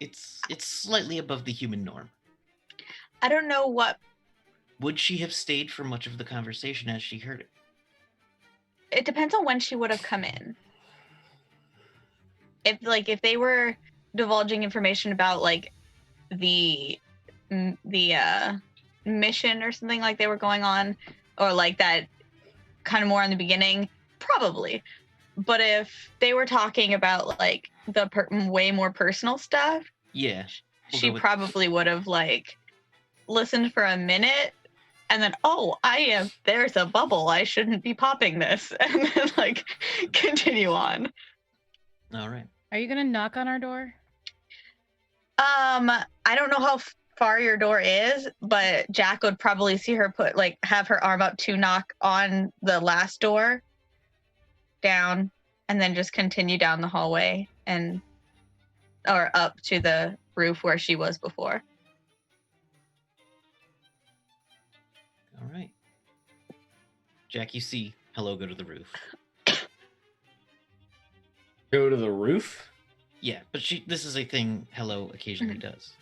It's slightly above the human norm. I don't know what. Would she have stayed for much of the conversation as she heard it? It depends on when she would have come in. If they were divulging information about the mission or something like they were going on, or like that kind of more in the beginning, probably. But if they were talking about the way more personal stuff, Yeah. We'll she go with- probably would have listened for a minute and then, there's a bubble, I shouldn't be popping this, and then continue on. All right. Are you gonna knock on our door? I don't know how far your door is, but Jack would probably see her have her arm up to knock on the last door down, and then just continue down the hallway or up to the roof where she was before. All right. Jack, you see Hello go to the roof. Go to the roof. Yeah, but this is a thing Hello occasionally does.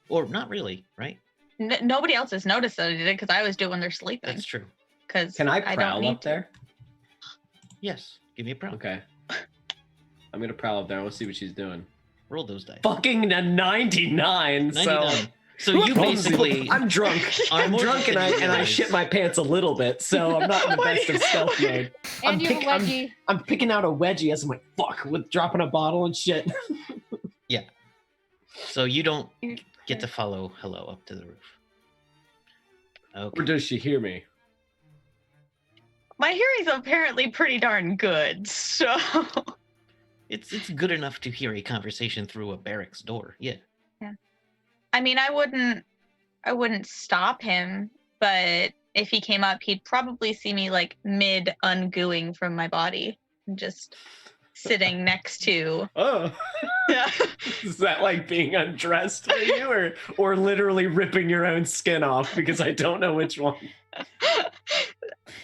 Or not really, right? Nobody else has noticed that I did it because I always do it when they're sleeping. That's true. Because Can I don't prowl need up to. there? Yes. Give me a prowl. Okay. I'm gonna prowl up there. Let's see what she's doing. Roll those dice. Fucking a 99. 99. So you basically I'm drunk. I'm more drunk and I realize. shit my pants a little bit, so I'm not in the best of stealth mode. And you have a wedgie. I'm picking out a wedgie as I'm like, fuck, with dropping a bottle and shit. So you don't get to follow Hello up to the roof. Okay. Or does she hear me? My hearing's apparently pretty darn good, so It's good enough to hear a conversation through a barracks door. Yeah. I mean, I wouldn't stop him, but if he came up, he'd probably see me mid ungooing from my body and just sitting next to. Oh. Yeah. Is that like being undressed for you or literally ripping your own skin off? Because I don't know which one.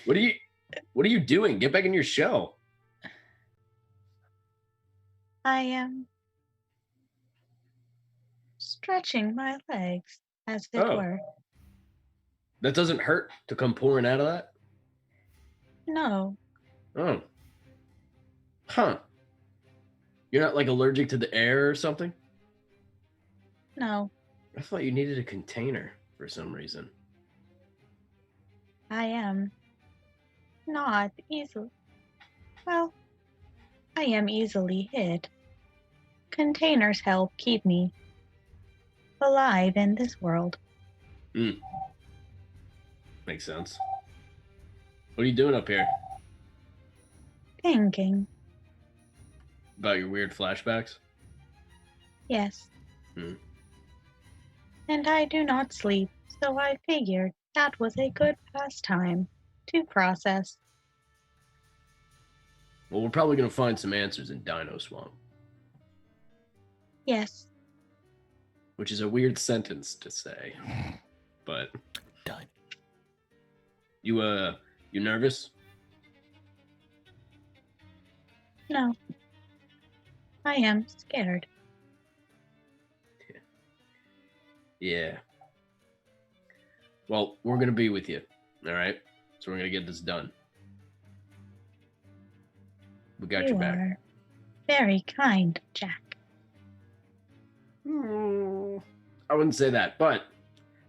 What are you doing? Get back in your show. I am stretching my legs, as it Oh. were. That doesn't hurt to come pouring out of that? No. Oh. Huh. You're not allergic to the air or something? No, I thought you needed a container for some reason. I am not easily. Well, I am easily hid. Containers help keep me alive in this world. Makes sense. What are you doing up here? Thinking, About your weird flashbacks? yes. Hmm. And I do not sleep, so I figured that was a good pastime to process. Well, we're probably going to find some answers in Dino Swamp. Yes. which is a weird sentence to say. But Done. you nervous? No. I am scared. Yeah. Well, we're gonna be with you. All right. So we're gonna get this done. We got You your back. are very kind, Jack. I wouldn't say that, but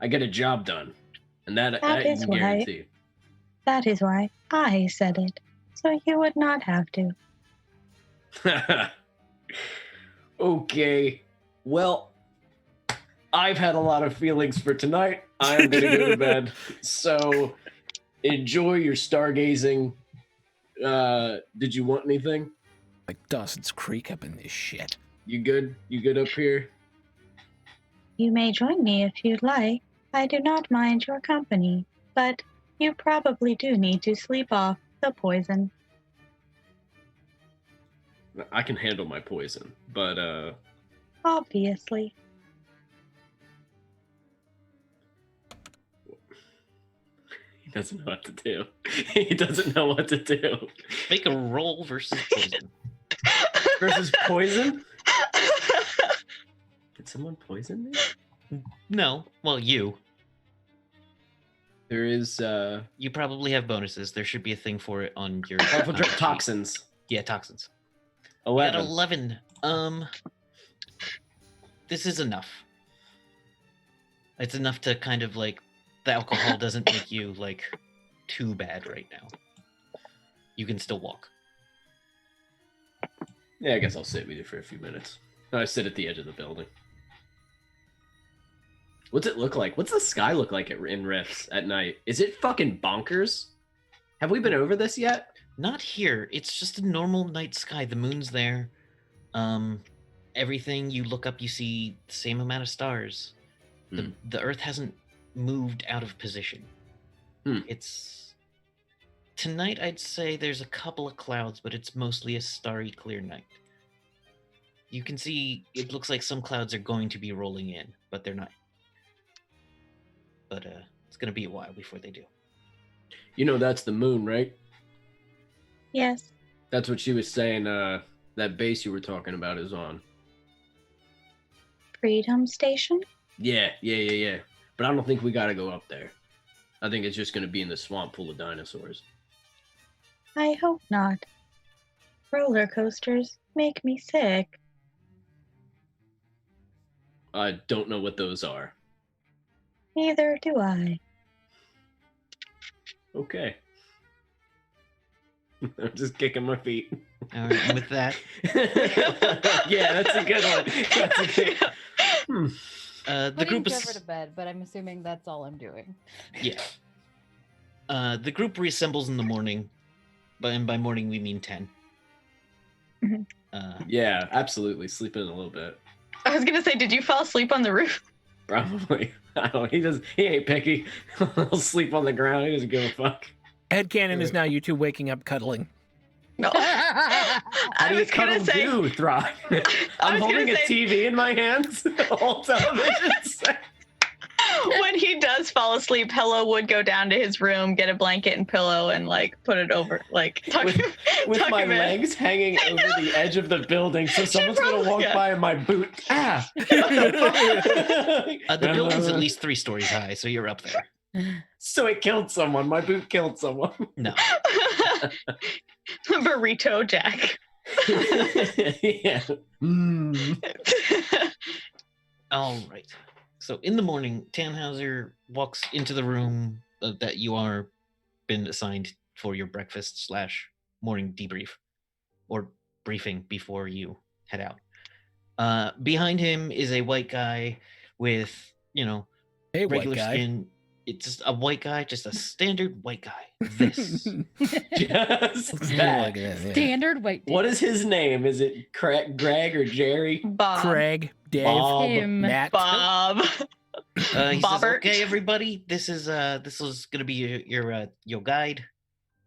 I get a job done, and that I is can why- guarantee. That is why I said it, so you would not have to. Okay. Well, I've had a lot of feelings for tonight. I'm gonna go to bed. So enjoy your stargazing. Did you want anything? Like Dawson's Creek up in this shit. You good? You good up here? You may join me if you'd like. I do not mind your company, but you probably do need to sleep off the poison. I can handle my poison, but Obviously. he doesn't know what to do. He doesn't know what to do. Make a roll versus poison. Versus poison? Did someone poison me? No, well, you. There is You probably have bonuses. There should be a thing for it on your infiltrate sheet. toxins. Yeah, toxins. You got 11. 11. This is enough. It's enough to kind of like the alcohol doesn't make you like too bad right now. You can still walk. Yeah, I guess I'll sit with you for a few minutes. I sit at the edge of the building. What's it look like? What's the sky look like in Rifts at night? Is it fucking bonkers? Have we been over this yet? Not here. It's just a normal night sky. The moon's there. Everything you look up, you see the same amount of stars. The Earth hasn't moved out of position. It's tonight. I'd say there's a couple of clouds, but it's mostly a starry, clear night. You can see it looks like some clouds are going to be rolling in, but they're not. But it's gonna be a while before they do. You know that's the moon, right? Yes. That's what she was saying. That base you were talking about is on. Freedom Station? Yeah. But I don't think we gotta go up there. I think it's just gonna be in the swamp full of dinosaurs. I hope not. Roller coasters make me sick. I don't know what those are. Neither do I. Okay. I'm just kicking my feet. All right, and with that, Yeah, that's a good one. That's a good. the Putting group Trevor is to bed, but I'm assuming that's all I'm doing. yeah. The group reassembles in the morning, and by morning we mean 10. Mhm. Yeah, absolutely. Sleep in a little bit. I was gonna say, did you fall asleep on the roof? Probably. I don't. He ain't picky. He'll sleep on the ground. He doesn't give a fuck. Headcanon is now you two waking up cuddling. No. How I do you was gonna cuddle say, do, Throck? I'm was gonna holding a say- TV in my hands. The whole television set. when he does fall asleep, Hello would go down to his room, get a blanket and pillow, and like put it over, like tuck With tuck my him in. legs hanging over the edge of the building, so someone's gonna probably- walk yeah. by and my boot. Ah! The building's at least 3 stories high, so you're up there. So it killed someone. My boot killed someone. No. Burrito Jack. Yeah. All right. So in the morning, Tannhauser walks into the room that you are been assigned for your breakfast / morning debrief or briefing before you head out. Behind him is a white guy with, Hey, white regular guy. skin. It's just a white guy, just a standard white guy. This. Just Looks that. like that, yeah. Standard white. What is his name? Is it Greg or Jerry? Bob. Craig, Dave, Bob. Him. Matt. Bob. He says, Bobbert. "Okay, everybody, this is gonna be your guide.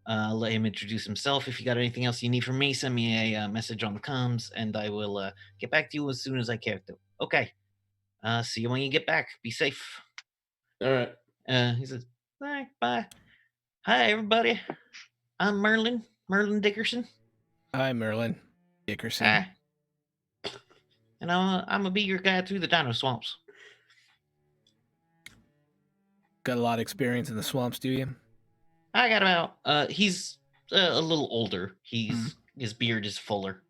Let him introduce himself. If you got anything else you need from me, send me a message on the comms, and I will get back to you as soon as I care to. Okay." See you when you get back. Be safe. All right. He says, bye, bye. Hi, everybody. I'm Merlin Dickerson. Hi, Merlin Dickerson. Hi. And I'm gonna be your guide through the dino swamps. Got a lot of experience in the swamps, do you? I got about. He's a little older. His beard is fuller,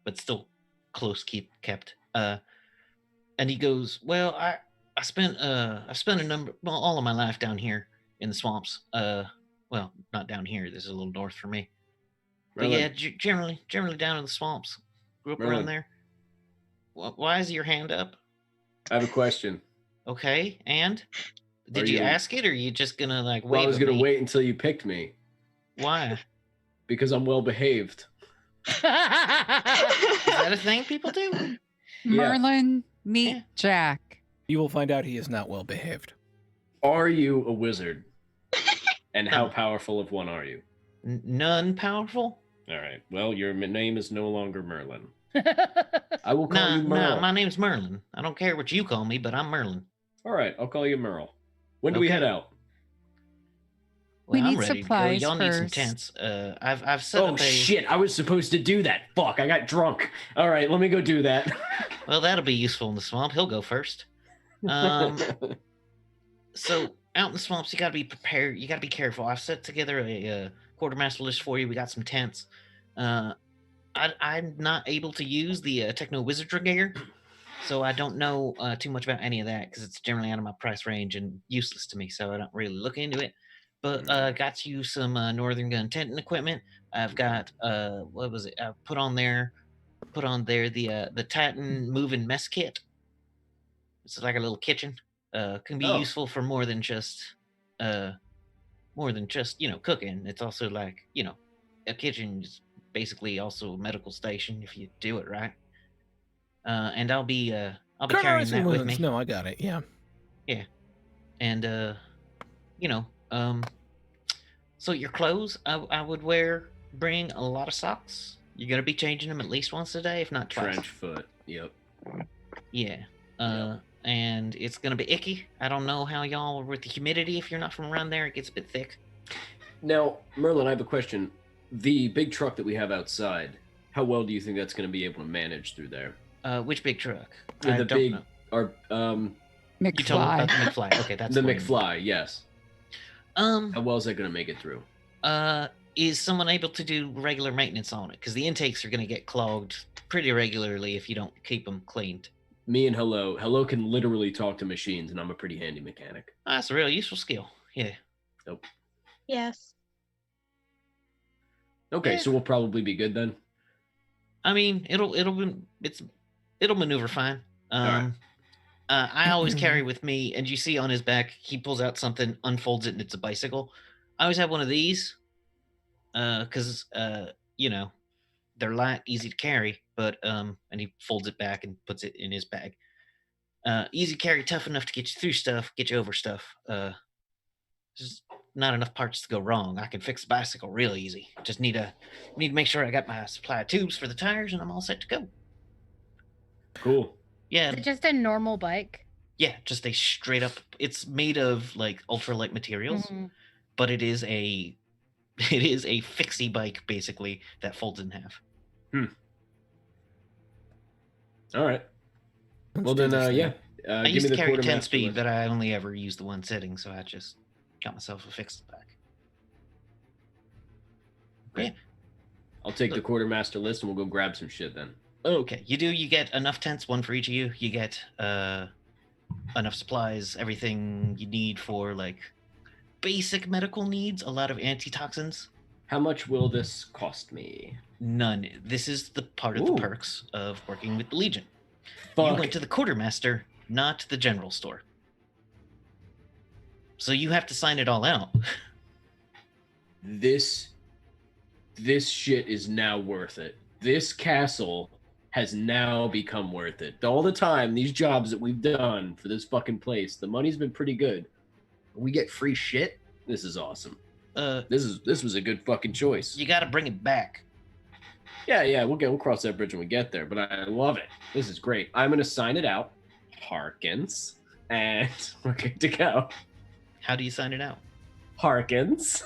but still close kept. And he goes, well, I spent all of my life down here in the swamps. Well, not down here. This is a little north for me. But Merlin, yeah, generally down in the swamps. Grew up Merlin. around there. Why is your hand up? I have a question. Okay, and did Are you you- ask it, or are you just gonna like wait? Well, I was at gonna me? wait until you picked me Why? because I'm well behaved. Is that a thing people do? Yeah. Merlin, meet Yeah. Jack. You will find out he is not well behaved. Are you a wizard? And how No. powerful of one are you? None powerful? All right. Well, your name is no longer Merlin. I will call Nah, you Merle. my name's Merlin. I don't care what you call me, but I'm Merlin. All right, I'll call you Merle. When do we Okay. head out? We I'm need ready supplies to go. Y'all need some first. tents. I've set Oh up a. shit! I was supposed to do that. Fuck! I got drunk. All right, let me go do that. Well, that'll be useful in the swamp. He'll go first. So out in the swamps, you gotta be prepared. You gotta be careful. I've set together a quartermaster list for you. We got some tents. I'm not able to use the techno wizardry gear, so I don't know too much about any of that because it's generally out of my price range and useless to me. So I don't really look into it. But got you some northern gun tenting equipment. I've got what was it? I put on there the Titan moving mess kit. It's like a little kitchen. Can be Oh. useful for more than just cooking. It's also like a kitchen is basically also a medical station if you do it right. And I'll be carrying that with me. No, I got it. Yeah. And so your clothes, I would bring a lot of socks. You're gonna be changing them at least once a day, if not twice. Trench foot. Yep. Yeah. Yep. And it's gonna be icky. I don't know how y'all are with the humidity. If you're not from around there, it gets a bit thick. Now, Merlin, I have a question. The big truck that we have outside, how well do you think that's going to be able to manage through there? Which big truck? The I don't big, know. or You told me about McFly. the McFly. Okay, that's the one. McFly, yes. How well is that going to make it through? Is someone able to do regular maintenance on it? Because the intakes are going to get clogged pretty regularly if you don't keep them cleaned. Me and Hello can literally talk to machines, and I'm a pretty handy mechanic. That's a really useful skill. Yeah. Yes. Okay, Yeah. so we'll probably be good then. I mean, it'll maneuver fine. Alright. I always carry with me, and you see on his back, he pulls out something, unfolds it, and it's a bicycle. I always have one of these, because they're light, easy to carry, but and he folds it back and puts it in his bag. Easy carry, tough enough to get you through stuff, get you over stuff. There's not enough parts to go wrong. I can fix the bicycle real easy. Just need to make sure I got my supply of tubes for the tires, and I'm all set to go. Cool. Yeah, Is it just a normal bike? yeah, just a straight up. It's made of like ultralight materials, Mhm. but it is a fixie bike basically that folds in half. All right. Let's Well do then, this thing. yeah. I Give used me to the carry 10 quartermaster speed, list. but I only ever used the one setting, so I just got myself a fixed bike. Okay. Yeah. I'll take the quartermaster list, and we'll go grab some shit then. Okay, you get enough tents, one for each of you. You get enough supplies, everything you need for like basic medical needs, a lot of antitoxins. How much will this cost me? None. This is the part of Ooh. the perks of working with the Legion. Fuck. You went to the quartermaster, not the general store. So you have to sign it all out. This shit is now worth it. This castle has now become worth it. All the time, these jobs that we've done for this fucking place, the money's been pretty good. We get free shit. This is awesome. This was a good fucking choice. You got to bring it back. Yeah, we'll cross that bridge when we get there. But I love it. This is great. I'm gonna sign it out, Harkins, and we're good to go. How do you sign it out? Harkins.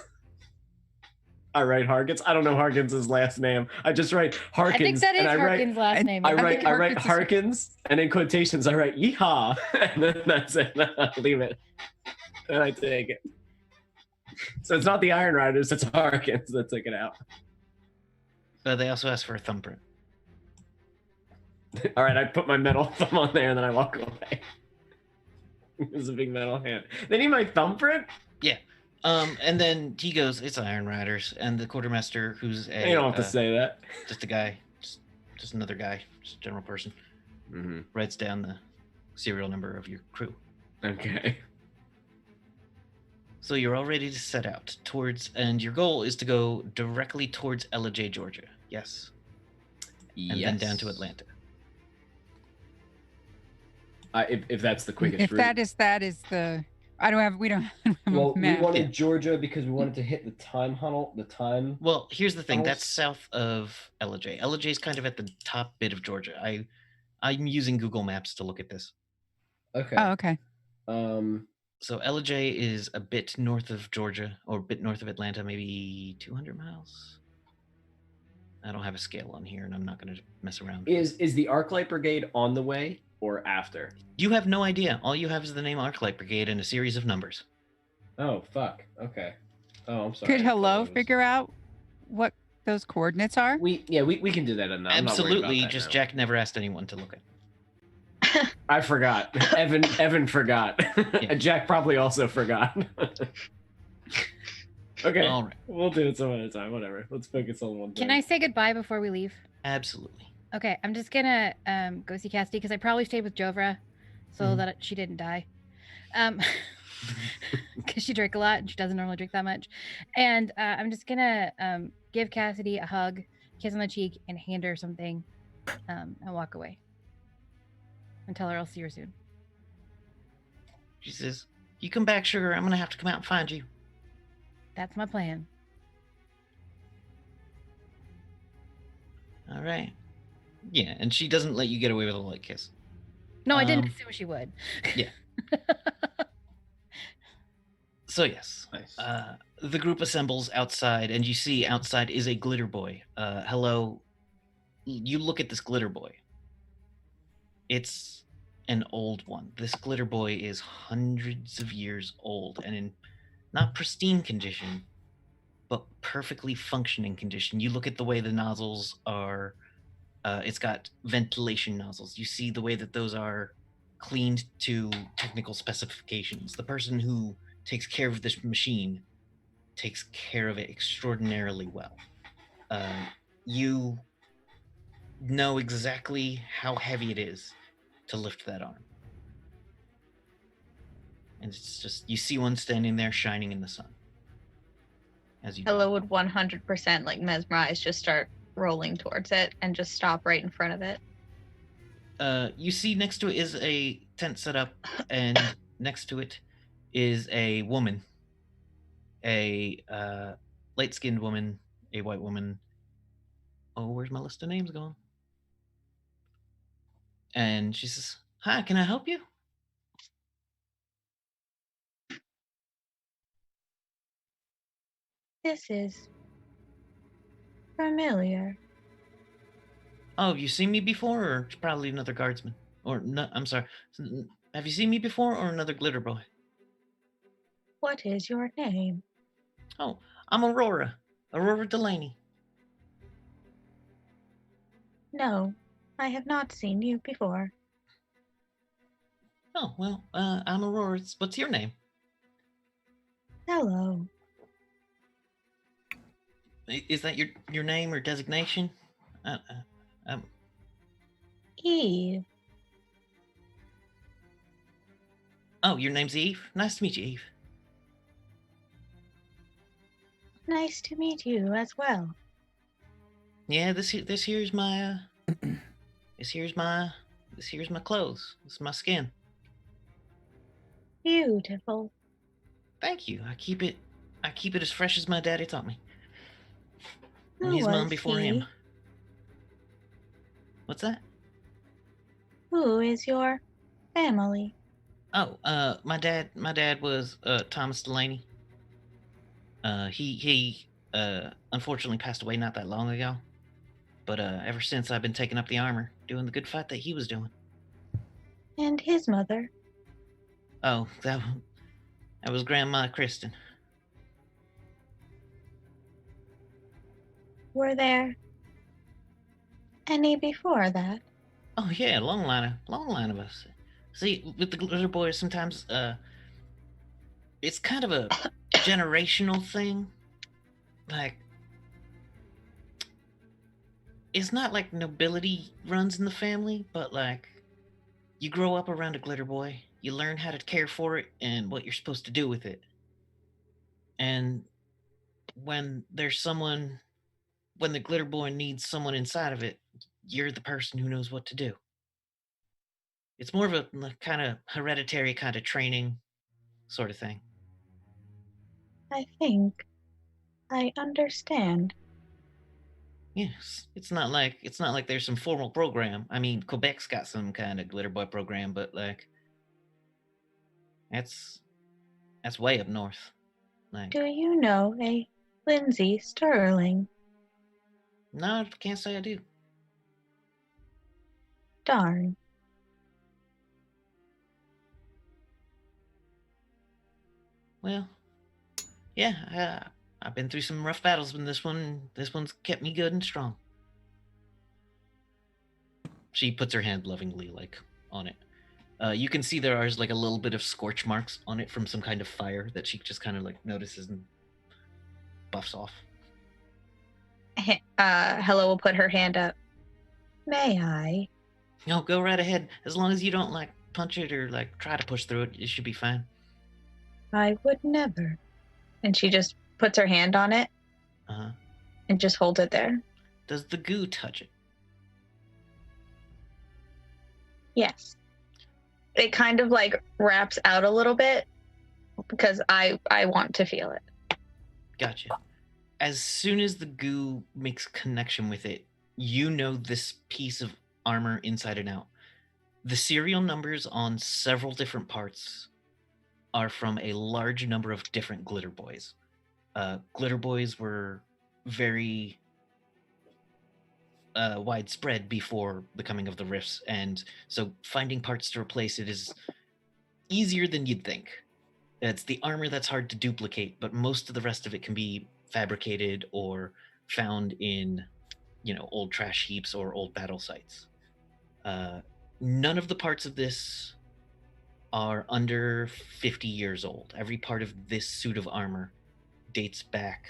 I write Harkins. I don't know Harkins' last name. I just write Harkins. I think that is and I Harkins' write, last name. I think write Harkins is- Harkins, and in quotations I write yeehaw, and then that's it. I leave it, and I take it. So it's not the Iron Riders; it's Harkins that took it out. They also asked for a thumbprint. All right, I put my metal thumb on there, and then I walk away. It's a big metal hand. They need my thumbprint. And then he goes, "It's Iron Riders," and the quartermaster, who's You don't have to say that. just a guy, just another guy, just a general person, Mm-hmm. writes down the serial number of your crew. Okay. So you're all ready to set out towards, and your goal is to go directly towards Ellijay, Georgia. Yes, and then down to Atlanta. If that's the quickest If route. that is the. We don't have Well, a map. we wanted Yeah. Georgia because we wanted to hit the time tunnel. The time. Well, here's the thing. Tunnels? That's south of Ellijay. Ellijay is kind of at the top bit of Georgia. I'm using Google Maps to look at this. Okay. Oh, okay. So Ellijay is a bit north of Georgia, or a bit north of Atlanta, maybe 200 miles. I don't have a scale on here, and I'm not going to mess around. Is the Arclight Brigade on the way or after? You have no idea. All you have is the name Arclight Brigade and a series of numbers. Oh fuck. Okay. Oh, I'm sorry. Could I thought Hello that was- figure out what those coordinates are? We can do that. I'm not worried about Absolutely. that Just now. Jack never asked anyone to look at. I forgot. Evan forgot. Yeah. Jack probably also forgot. Okay. All right. We'll do it some other time. Whatever. Let's focus on one thing. Can I say goodbye before we leave? Absolutely. Okay, I'm just gonna go see Cassidy because I probably stayed with Jovra so Mhm. that she didn't die. Because she drank a lot and she doesn't normally drink that much. And I'm just gonna give Cassidy a hug, kiss on the cheek, and hand her something, and walk away. And tell her I'll see her soon. She says, "You come back, sugar. I'm going to have to come out and find you." That's my plan. All right. Yeah, and she doesn't let you get away with a light kiss. No, I didn't Um, assume she would. yeah. So yes, Nice. the group assembles outside, and you see outside is a glitter boy. Hello. You look at this glitter boy. It's an old one. This glitter boy is hundreds of years old and in not pristine condition, but perfectly functioning condition. You look at the way the nozzles are. It's got ventilation nozzles. You see the way that those are cleaned to technical specifications. The person who takes care of this machine takes care of it extraordinarily well. You know exactly how heavy it is to lift that arm. And it's just, you see one standing there shining in the sun. As you Hello would 100% like mesmerized, just start rolling towards it and just stop right in front of it. You see next to it is a tent set up, and next to it is a woman, a light-skinned woman, a white woman. Oh, where's my list of names going? And she says, "Hi, can I help you?" This is familiar. "Oh, have you seen me before, or it's probably another guardsman? Or no, I'm sorry. Have you seen me before, or another glitter boy?" What is your name? "Oh, I'm Aurora Delaney." No, I have not seen you before. "Oh, well, I'm Aurora. What's your name?" Hello. Is that your name or designation?" Eve. "Oh, your name's Eve. Nice to meet you, Eve." Nice to meet you as well. "Yeah, this here's my this here's my clothes. This is my skin." Beautiful. "Thank you. I keep it as fresh as my daddy taught me. And Who his mom was before he? him." "What's that?" Who is your family? Oh, my dad was Thomas Delaney. He unfortunately passed away not that long ago. But ever since I've been taking up the armor, doing the good fight that he was doing. And his mother? Oh, that was Grandma Kristen. Were there any before that? Oh yeah, long line of us. See, with the glitter boys, sometimes it's kind of a generational thing. Like, it's not like nobility runs in the family, but like, you grow up around a glitter boy, you learn how to care for it and what you're supposed to do with it. And when there's someone, when the glitter boy needs someone inside of it, you're the person who knows what to do. It's more of a kind of hereditary kind of training sort of thing. I think I understand. Yes, it's not like there's some formal program. I mean, Quebec's got some kind of glitter boy program, but like that's that's way up north. Like, Do you know a Lindsay Sterling? no, I can't say I do. Darn. Well, yeah, I've been through some rough battles, but this one's kept me good and strong. She puts her hand lovingly like on it. You can see there is like a little bit of scorch marks on it from some kind of fire that she just kind of like notices and buffs off. Hella will put her hand up. May I? No, go right ahead. As long as you don't like punch it or like try to push through it, it should be fine. I would never. And she just puts her hand on it Uh-huh. and just holds it there. Does the goo touch it? Yes. It kind of like wraps out a little bit because I want to feel it. Gotcha. As soon as the goo makes connection with it, you know this piece of armor inside and out. The serial numbers on several different parts are from a large number of different glitter boys. Glitter boys were very widespread before the coming of the rifts, and so finding parts to replace it is easier than you'd think. It's the armor that's hard to duplicate, but most of the rest of it can be fabricated or found in, old trash heaps or old battle sites. None of the parts of this are under 50 years old. Every part of this suit of armor dates back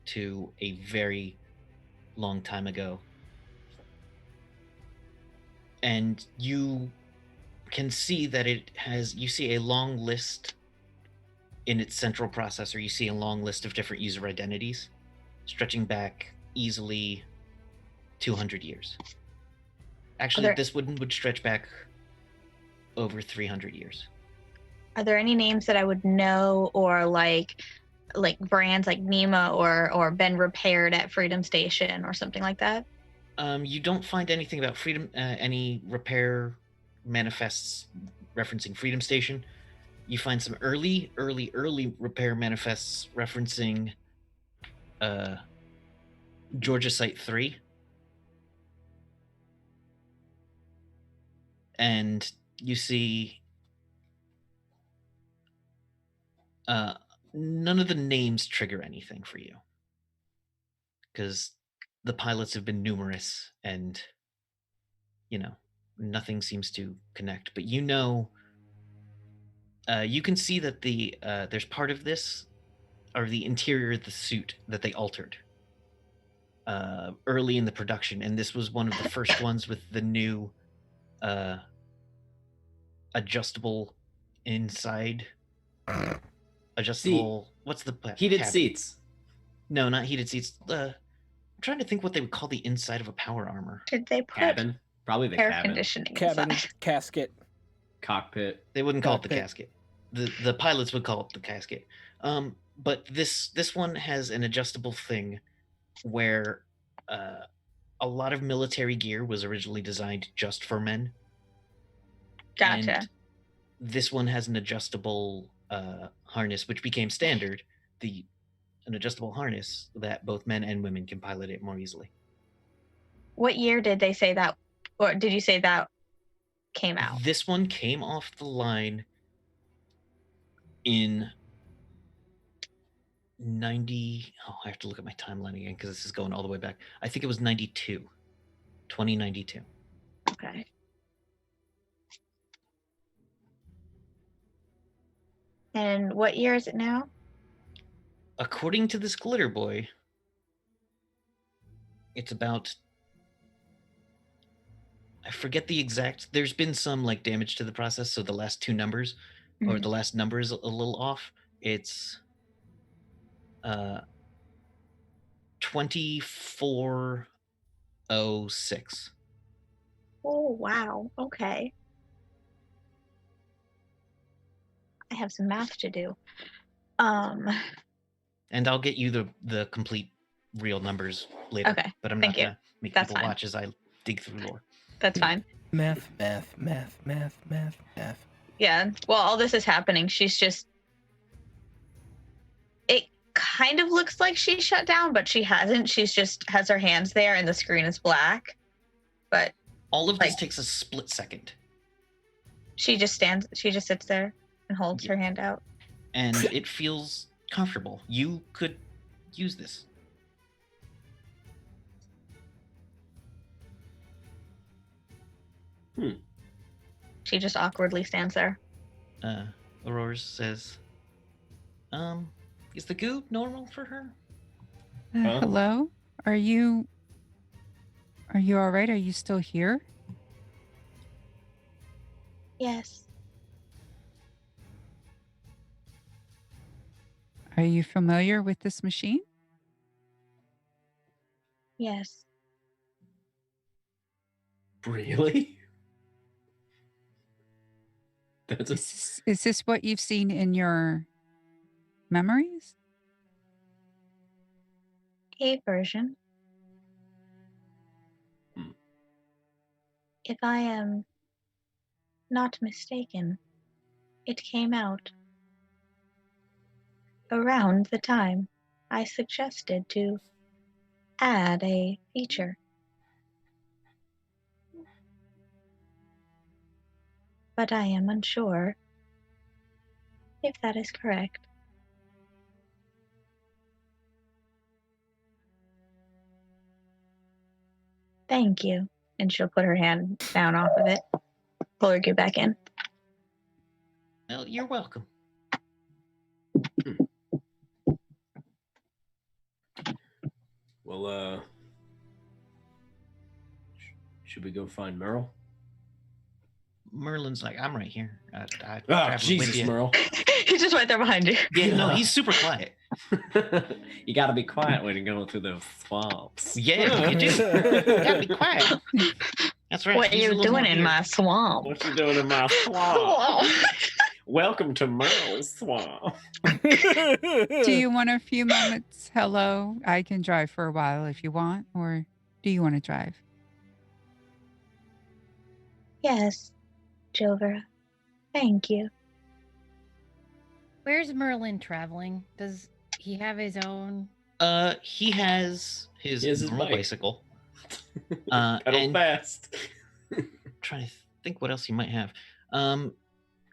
to a very long time ago. And you can see that you see a long list in its central processor. You see a long list of different user identities stretching back easily 200 years. Actually, this one would stretch back over 300 years. Are there any names that I would know, or like brands like Nema or been repaired at Freedom Station or something like that? You don't find anything about Freedom, any repair manifests referencing Freedom Station. You find some early repair manifests referencing Georgia Site 3. And you see none of the names trigger anything for you, because the pilots have been numerous and nothing seems to connect. But you can see that there's part of this, or the interior of the suit, that they altered early in the production, and this was one of the first ones with the new adjustable inside. What's the heated cabin? seats? No, not heated seats. I'm trying to think what they would call the inside of a power armor. Did they put Cabin? Probably the air cabin. conditioning Cabin, inside? casket. Cockpit. They wouldn't call it the Cockpit. casket. The pilots would call it the casket. But this one has an adjustable thing where a lot of military gear was originally designed just for men. Gotcha. And this one has an adjustable harness, which became standard. An adjustable harness that both men and women can pilot it more easily. What year did they say that, or did you say that came out? This one came off the line in 90. Oh, I have to look at my timeline again because this is going all the way back. I think it was 92. 2092. Okay. And what year is it now? According to this glitter boy, it's about, I forget the exact, there's been some like damage to the process, so the last two numbers or the last number is a little off. It's 2406. Oh, wow. Okay. I have some math to do. And I'll get you the complete real numbers later. Okay, But I'm thank not you. gonna make That's people fine. watch as I dig through lore. That's fine. Math. Yeah. While all this is happening, she's just. It kind of looks like she's shut down, but she hasn't. She's just has her hands there, and the screen is black. But All of this Like- takes a split second. she just stands. She just sits there and holds her hand out. And it feels comfortable. You could use this. She just awkwardly stands there. Aurora says, is the goo normal for her? Huh? Hello? Are you all right? Are you still here? Yes. Are you familiar with this machine? Yes. Really? That's a Is this what you've seen in your memories? A version. Hmm. If I am not mistaken, it came out around the time I suggested to add a feature. But I am unsure if that is correct. Thank you. And she'll put her hand down off of it. Pull her gear back in. Well, you're welcome. Well, should we go find Merle? Merlin's like, I'm right here. I Ah, traveled with Jesus, you. Merle. He's just right there behind you. Yeah, no, he's super quiet. You gotta be quiet when you go through those swamps. Yeah, you do. You gotta be quiet. That's right. What are he's a you little more doing in weird. my swamp? What you doing in my swamp? Welcome to Merle's swamp. Do you want a few moments? Hello? I can drive for a while if you want, or do you want to drive? Yes, Jovera. Thank you. Where's Merlin traveling? Does he have his own? He has his He has his normal bike. bicycle. Pedal And fast. trying to think what else he might have.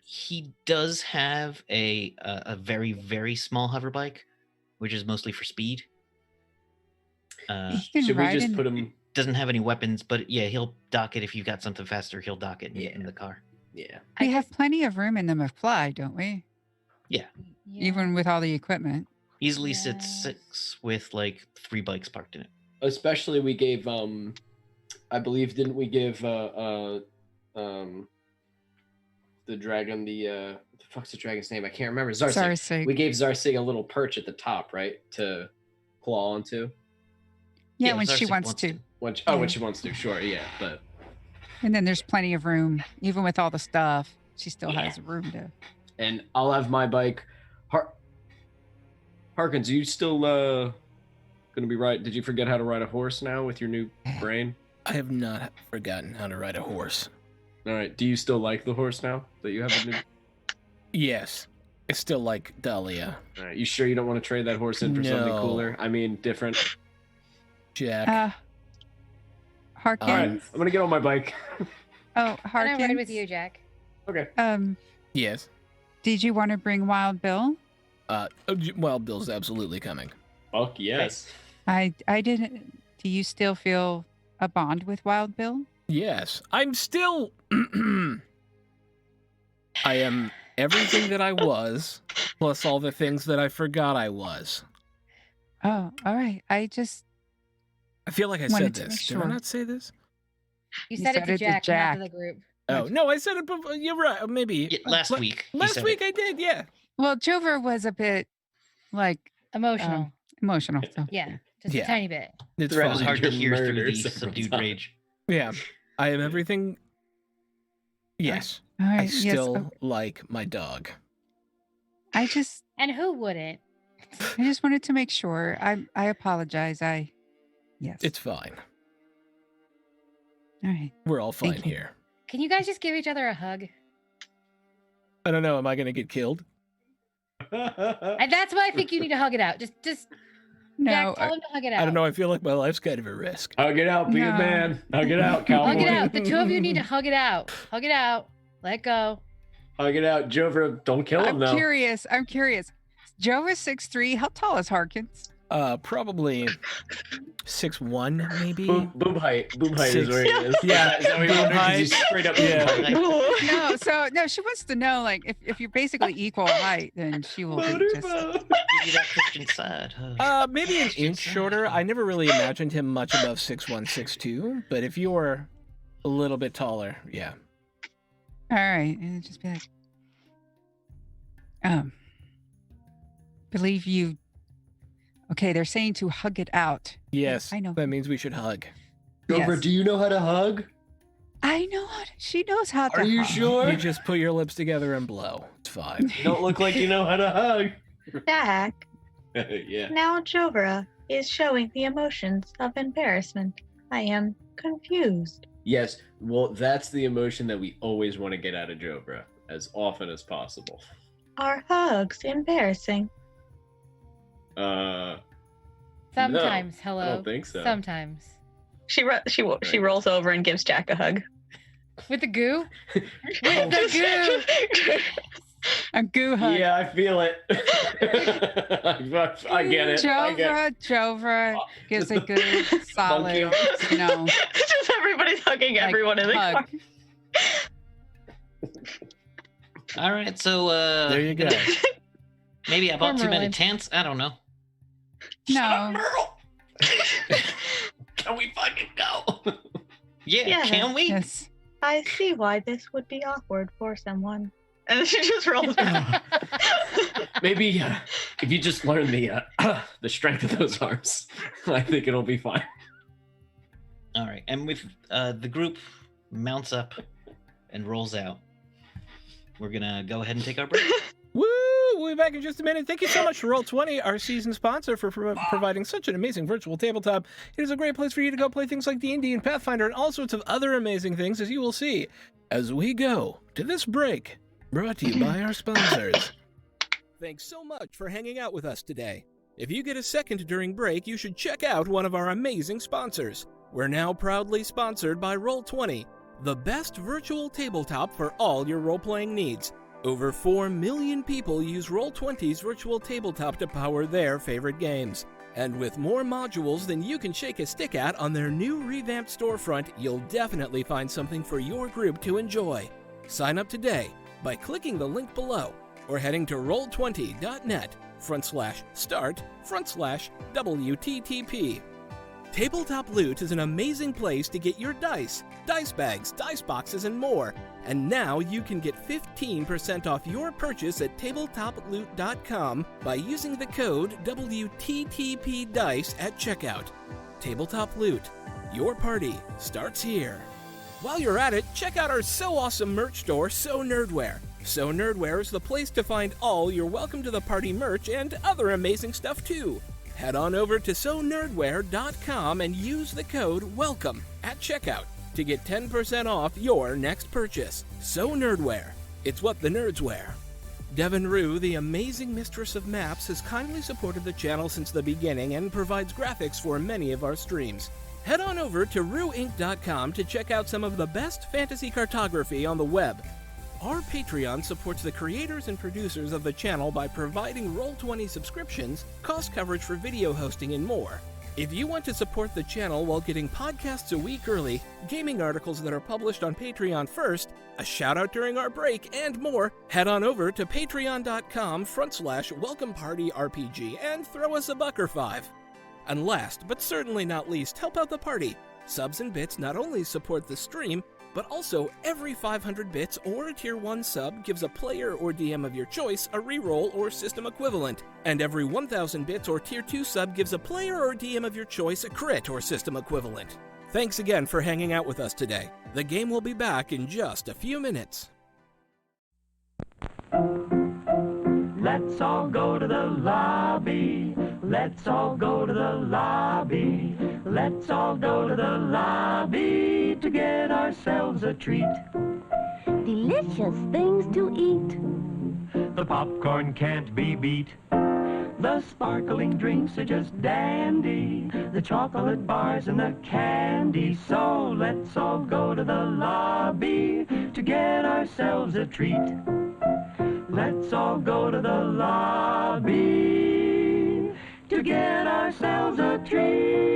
He does have a very, very small hover bike, which is mostly for speed. He can Should we ride just in- put him? Doesn't have any weapons, but yeah, he'll dock it if you got something faster. He'll dock it Yeah. in the car. Yeah. I We have guess- plenty of room in the McFly, don't we? Yeah. Even with all the equipment. Easily sits Yes. 6 with like 3 bikes parked in it. Especially we gave I believe didn't we give the dragon what the fuck's the dragon's name? I can't remember. Zarsig. Zarsig. We gave Zarsig a little perch at the top, right? To claw onto. Yeah, when she Zarsik wants to. When Yeah. she wants to, sure, yeah. But And then there's plenty of room. Even with all the stuff, she still Yeah. has room to. and I'll have my bike. Harkins, are you still gonna be right? Did you forget how to ride a horse now with your new brain? I have not forgotten how to ride a horse. All right. Do you still like the horse now that you have a new? Yes. I still like Dahlia. All right. You sure you don't want to trade that horse in for something No. cooler? I mean, different. Jack. Harkins. All right. I'm gonna get on my bike. Oh, I'm Harkins. gonna ride with you, Jack. Okay. Yes. Did you want to bring Wild Bill? Wild Bill's absolutely coming. Fuck yes. I didn't. Do you still feel a bond with Wild Bill? Yes. I'm still... I am everything that I was, plus all the things that I forgot I was. Oh, all right. I feel like I wanted said to this. make Did I sure. not say this? You You said it said to it to Jack, not Jack. to the group. Oh, no, I said it before. You're right. Maybe. Yeah, last week. he Last said week it. I did, yeah. Well, Jover was a bit like Emotional. emotional. So. Yeah, just Yeah. a tiny bit. It's It was fine. hard to Your hear through murder the several subdued times. rage. Yeah. I am everything. Yes. All right. I yes. still okay. like my dog. I just And who wouldn't? wanted to make sure. I apologize. Yes. It's fine. all right. We're all fine Thank you. here. Can you guys just give each other a hug? I don't know. Am I going to get killed? And that's why I think you need to hug it out. Just No. Jack, tell him to hug it out. I don't know. I feel like my life's kind of a risk. Hug it out, be a No. man. Hug it out, cowboy. Hug it out. The two of you need to hug it out. Hug it out. Let go. Hug it out, Jover. Don't kill him I'm though. curious. Jover 6'3". How tall is Harkins? Probably 6'1", maybe. Boob height. Boob height is Six. where he is. Yeah, Is that what you boob wondered? 'Cause height. he's straight up Yeah. boob height. No. She wants to know, like, if you're basically equal height, then she will be just. Give you that Christian side. Hug. Maybe an inch shorter. I never really imagined him much above 6'1", 6'2", but if you were a little bit taller, yeah. All right, and it'd just be like, believe you. Okay, they're saying to hug it out. Yes, I know. that means we should hug. Jover, Yes. do you know how to hug? I know how to, she knows how to. Are you hug. sure? You just put your lips together and blow. It's fine. You don't look like you know how to hug. Jack, Yeah. now Jovera is showing the emotions of embarrassment. I am confused. Yes. Well, that's the emotion that we always want to get out of Jovra as often as possible. Are hugs embarrassing? Sometimes, I hello. don't think so. Sometimes. She rolls over and gives Jack a hug. With the goo? With the goo! A goo hug. Yeah, I feel it. I get it. I get it. Jover gives a good solid, Monkey Just everybody's hugging like, everyone in the car. hug. All right, so There you go. maybe I bought Poor too many Merlin. tents. I don't know. No. Can we fucking go? Yeah, Yeah. can we? Yes. I see why this would be awkward for someone. And she just rolls back. Maybe if you just learn the strength of those arms, I think it'll be fine. All right, and with the group mounts up and rolls out, we're gonna go ahead and take our break. Woo! We'll be back in just a minute. Thank you so much to Roll20, our season sponsor, for providing such an amazing virtual tabletop. It is a great place for you to go play things like D&D and Pathfinder and all sorts of other amazing things, as you will see as we go to this break, brought to you by our sponsors. Thanks so much for hanging out with us today. If you get a second during break, you should check out one of our amazing sponsors. We're now proudly sponsored by Roll20, the best virtual tabletop for all your role-playing needs. Over 4 million people use Roll20's virtual tabletop to power their favorite games. And with more modules than you can shake a stick at on their new revamped storefront, you'll definitely find something for your group to enjoy. Sign up today by clicking the link below or heading to roll20.net/start/WTTP. Tabletop Loot is an amazing place to get your dice bags, dice boxes, and more. And now you can get 15% off your purchase at tabletoploot.com by using the code WTTPDICE at checkout. Tabletop Loot. Your party starts here. While you're at it, check out our so awesome merch store, So Nerdware. So Nerdware is the place to find all your Welcome to the Party merch and other amazing stuff too. Head on over to sonerdware.com and use the code WELCOME at checkout. to get 10% off your next purchase. So Nerdwear, it's what the nerds wear. Devin Rue, the amazing mistress of maps, has kindly supported the channel since the beginning and provides graphics for many of our streams. Head on over to rueinc.com to check out some of the best fantasy cartography on the web. Our Patreon supports the creators and producers of the channel by providing Roll20 subscriptions, cost coverage for video hosting, and more. If you want to support the channel while getting podcasts a week early, gaming articles that are published on Patreon first, a shout out during our break, and more, head on over to patreon.com/welcomepartyrpg and throw us a buck or $5. And last, but certainly not least, help out the party. Subs and bits not only support the stream, but also every 500 bits or a tier 1 sub gives a player or DM of your choice a reroll or system equivalent, and every 1000 bits or tier 2 sub gives a player or DM of your choice a crit or system equivalent. Thanks again for hanging out with us today. The game will be back in just a few minutes. Let's all go to the lobby. Let's all go to the lobby. Let's all go to the lobby to get ourselves a treat. Delicious things to eat. The popcorn can't be beat. The sparkling drinks are just dandy. The chocolate bars and the candy. So let's all go to the lobby to get ourselves a treat. Let's all go to the lobby to get ourselves a treat.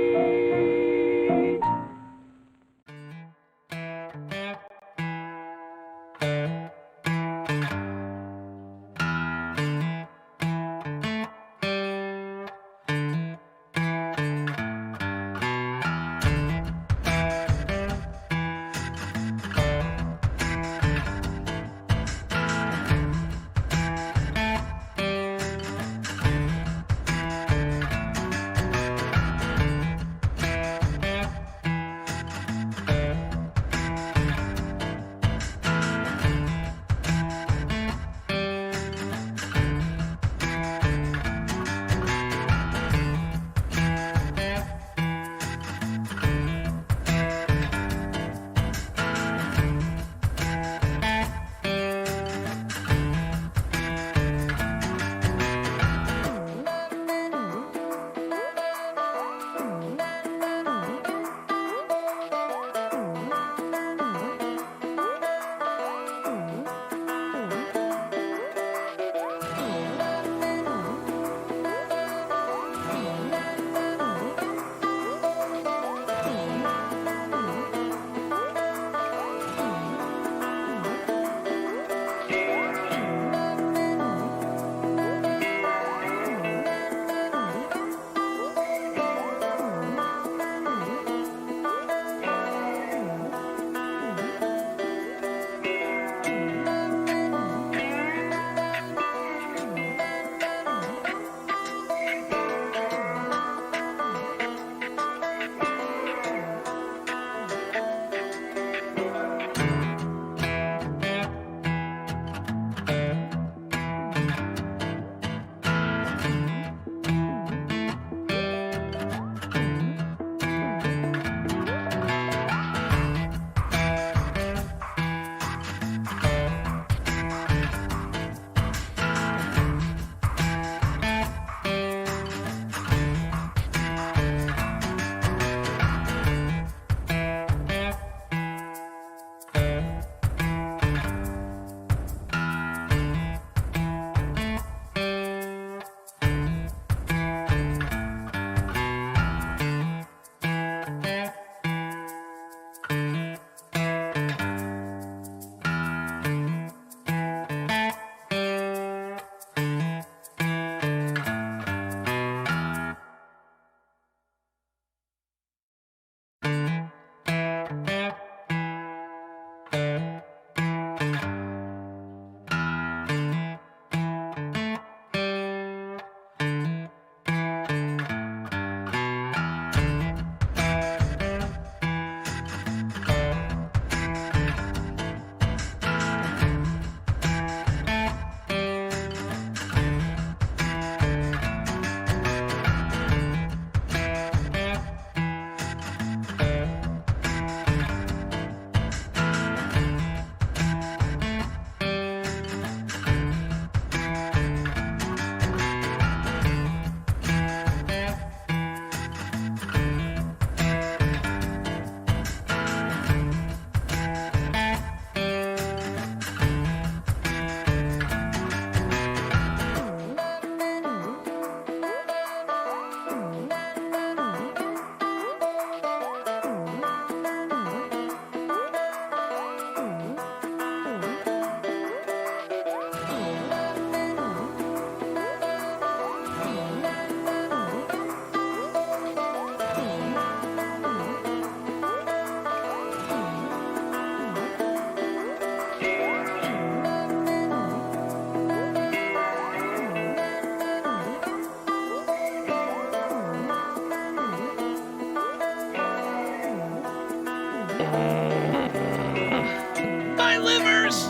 My livers!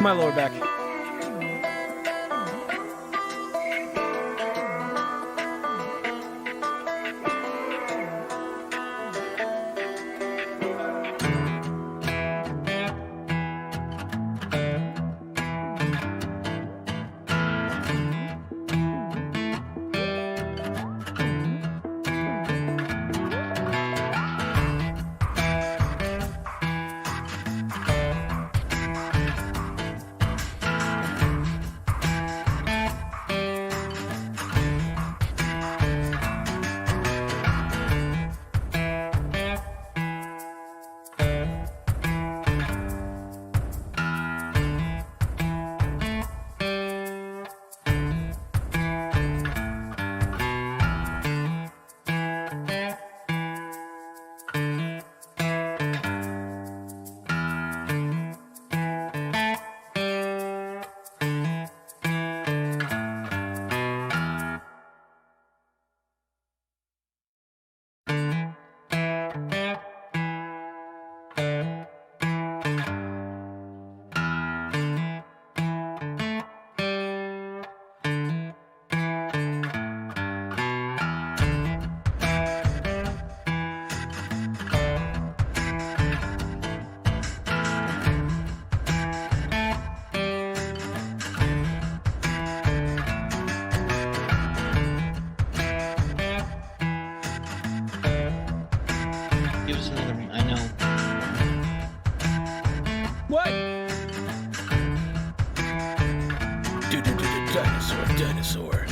My lower back. Give us another one. I know. What? Dinosaur.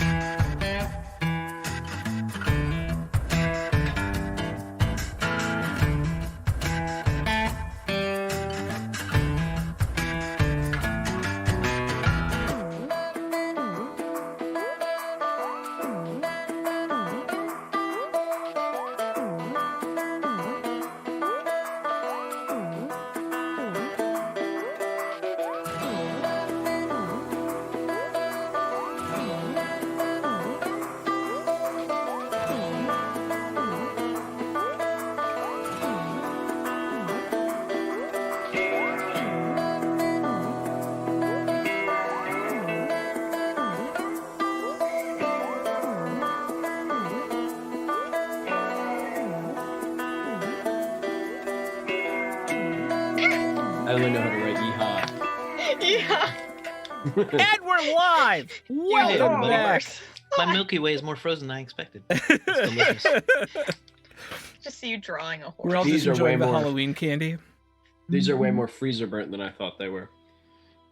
I only know how to write yeehaw. Yeah. And we're live! Welcome everybody. back! My Milky Way is more frozen than I expected. It's delicious. Just see you drawing a horse. We're all These just are way enjoying the more- Halloween candy. These are way more freezer burnt than I thought they were.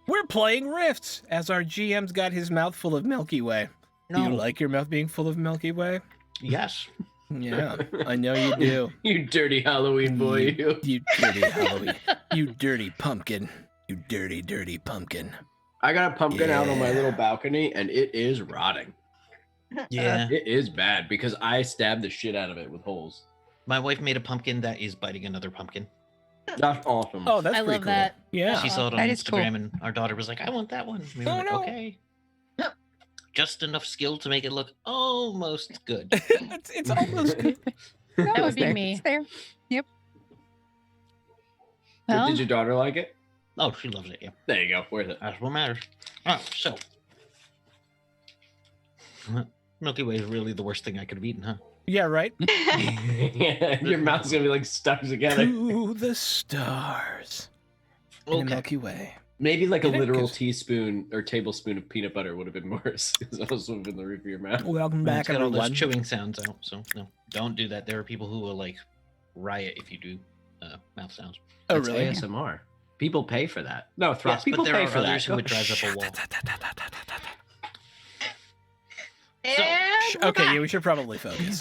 We're playing Rifts, as our GM's got his mouth full of Milky Way. Do you No. like your mouth being full of Milky Way? Yes. Yeah, I know you do. You dirty Halloween boy. You. You dirty Halloween. You dirty pumpkin. You dirty, dirty pumpkin. I got a pumpkin out on my Yeah. little balcony, and it is rotting. Yeah. It is bad because I stabbed the shit out of it with holes. My wife made a pumpkin that is biting another pumpkin. That's awesome. Oh, that's I pretty love cool. that. Yeah. She saw it on That is cool. Instagram, and our daughter was like, "I want that one." We were Oh, like, no. okay. Just enough skill to make it look almost good. it's almost good. That would be there. me. It's there. Well, Did your daughter like it? Oh, she loves it. Yeah, There you go. Worth it. that's what matters. Oh, so Milky Way is really the worst thing I could have eaten, huh? Yeah, right? Yeah, your mouth's gonna be like stuck together. To the stars. In the Okay. Milky Way. Maybe like a Get it? literal 'Cause- teaspoon or tablespoon of peanut butter would have been worse. Because that was in the roof of your mouth. Welcome And back, it's got all everyone. those chewing sounds out, so no, don't do that. There are people who will like riot if you do mouth sounds. Oh, That's really? ASMR. People pay for that. No, Throck, Yes, people but there pay are for others that. who would drive up a wall. And we're Okay, back. yeah, we should probably focus.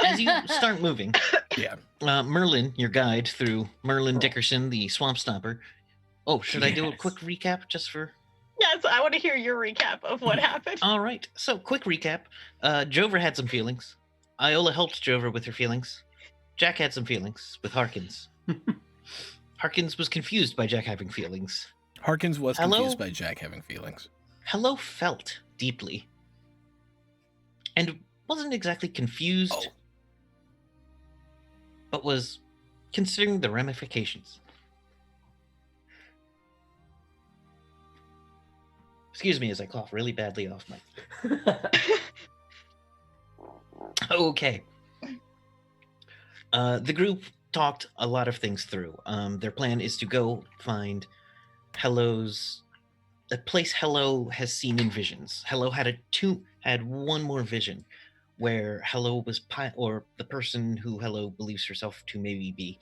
As you start moving, Yeah. Merlin, your guide through Merlin Dickerson, the Swamp Stomper. Oh, should I do a Yes. quick recap just for? Yes, I want to hear your recap of what happened. All right. So, quick recap. Jover had some feelings. Iola helped Jover with her feelings. Jack had some feelings with Harkins. Harkins was confused by Jack having feelings. Harkins was Hello? confused by Jack having feelings. Hello felt deeply. And wasn't exactly confused, Oh. but was considering the ramifications. Excuse me as I cough really badly off mic. Okay. The group talked a lot of things through. Their plan is to go find Hello's a place Hello has seen in visions. Hello had one more vision where Hello was or the person who Hello believes herself to maybe be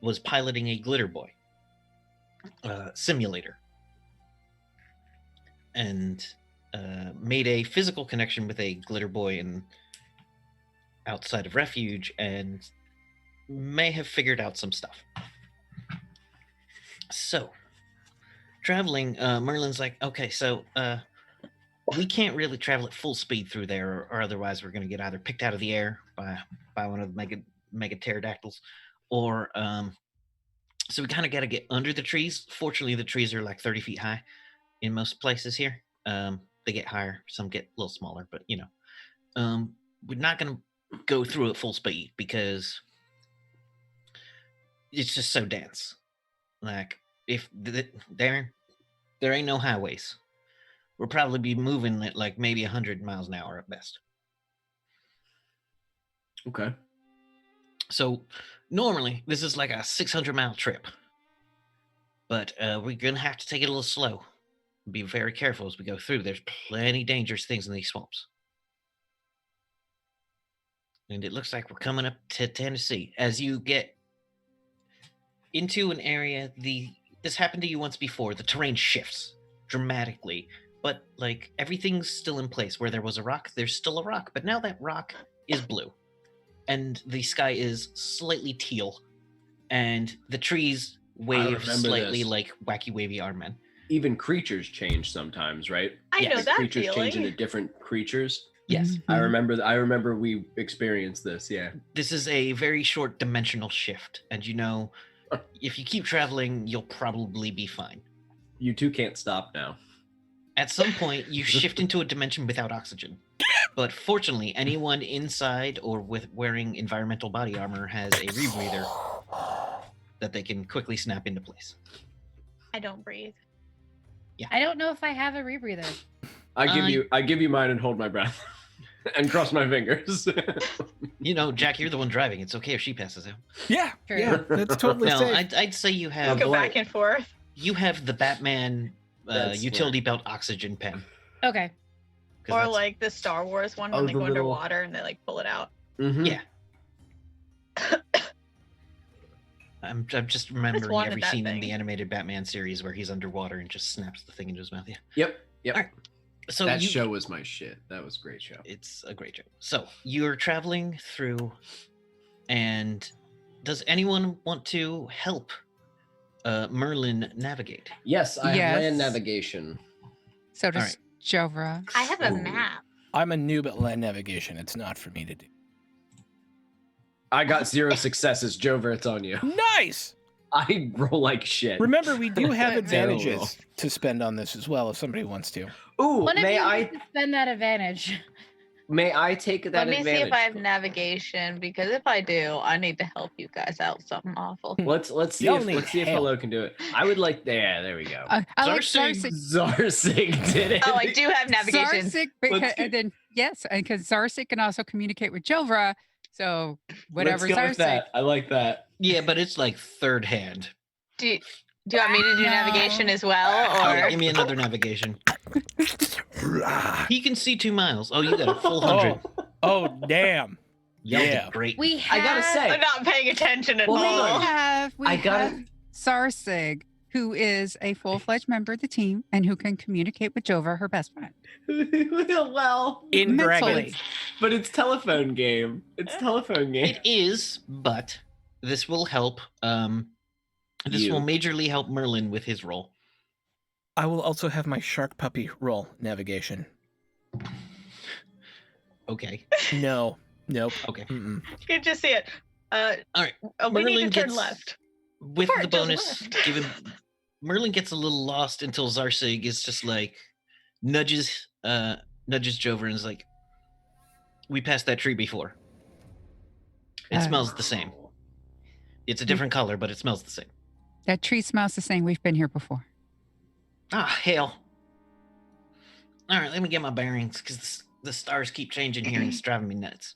was piloting a glitter boy simulator and made a physical connection with a glitter boy outside of refuge and may have figured out some stuff. So traveling, Merlin's like, okay, so we can't really travel at full speed through there, or otherwise we're going to get either picked out of the air by one of the mega pterodactyls, or so we kind of got to get under the trees. Fortunately, the trees are like 30 feet high in most places here. They get higher, some get a little smaller, but we're not going to go through at full speed because it's just so dense. Like if there ain't no highways, we'll probably be moving at like maybe 100 miles an hour at best. Okay. So normally this is like a 600-mile trip, but we're gonna have to take it a little slow. Be very careful as we go through. There's plenty dangerous things in these swamps. And it looks like we're coming up to Tennessee. As you get into an area, this happened to you once before. The terrain shifts dramatically, but like everything's still in place. Where there was a rock, there's still a rock, but now that rock is blue, and the sky is slightly teal, and the trees wave slightly this. like wacky wavy arm men. Even creatures change sometimes, right? I know Like that creatures feeling. change into different creatures. Yes. I remember we experienced this, yeah. This is a very short dimensional shift, and if you keep traveling, you'll probably be fine. You two can't stop now. At some point, you shift into a dimension without oxygen. But fortunately, anyone inside or with wearing environmental body armor has a rebreather that they can quickly snap into place. I don't breathe. I don't know if I have a rebreather. I give you mine and hold my breath. And cross my fingers. Jack, you're the one driving. It's okay if she passes out. Yeah, True. yeah, that's totally No, safe. I'd say you have Go back and forth. you have the Batman That's utility belt oxygen pen. Okay. 'Cause Or that's- like the Star Wars one when Oh, they the go little- underwater and they like pull it out. Mhm. Yeah. I'm just remembering wanted every that scene in thing. the animated Batman series where he's underwater and just snaps the thing into his mouth. Yeah. Yep. All right. So That show was my shit. That was a great show. It's a great show. So you're traveling through, and does anyone want to help Merlin navigate? Yes, I have land Yes. navigation. So does right. Jovra. I have a Ooh. map. I'm a noob at land navigation. It's not for me to do. I got 0 successes. Jover, it's on you. Nice. I roll like shit. Remember, we do have Terrible. advantages to spend on this as well if somebody wants to. Ooh, One of may you I needs to spend that advantage. may I take that Let me advantage? see if I have navigation, because if I do, I need to help you guys out with something awful. Let's see Y'all if need let's see if help. Hello can do it. I would like there we go. I like Zarsig. Zarsig. Zarsig did it. Oh, I do have navigation. Zarsig, because, Let's go- and then yes, because Zarsig can also communicate with Jovra. So whatever Let's go with Zarsig. that. I like that. Yeah, but it's like third hand. Do you want me to do No. navigation as well, Yeah, or give me another navigation. He can see 2 miles. Oh, you got a full 100. Oh, damn. Y'all did yeah. great. We have, I gotta say, I'm not paying attention at Well, We hang all? on. have I gotta- have Zarsig, who is a full-fledged member of the team and who can communicate with Jovra, her best friend. well, In Mentally. bragging. but it's telephone game. It's telephone game. It is, but this will help. This You. will majorly help Merlin with his role. I will also have my shark puppy roll navigation. Okay. No. Nope. Okay. Mm-mm. You can just see it. All right. We need Merlin to turn gets- left. With Before the it goes bonus left. given, Merlin gets a little lost until Zarsig is just like nudges Jover and is like, "We passed that tree before. It Oh. smells the same." It's a different color, but it smells the same. That tree smells the same. We've been here before. Ah, hell. All right, let me get my bearings because the stars keep changing here and it's driving me nuts.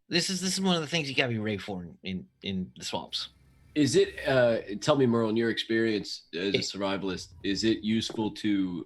This is one of the things you gotta be ready for in the swamps. Is it? Tell me, Merle, in your experience as a survivalist, is it useful to?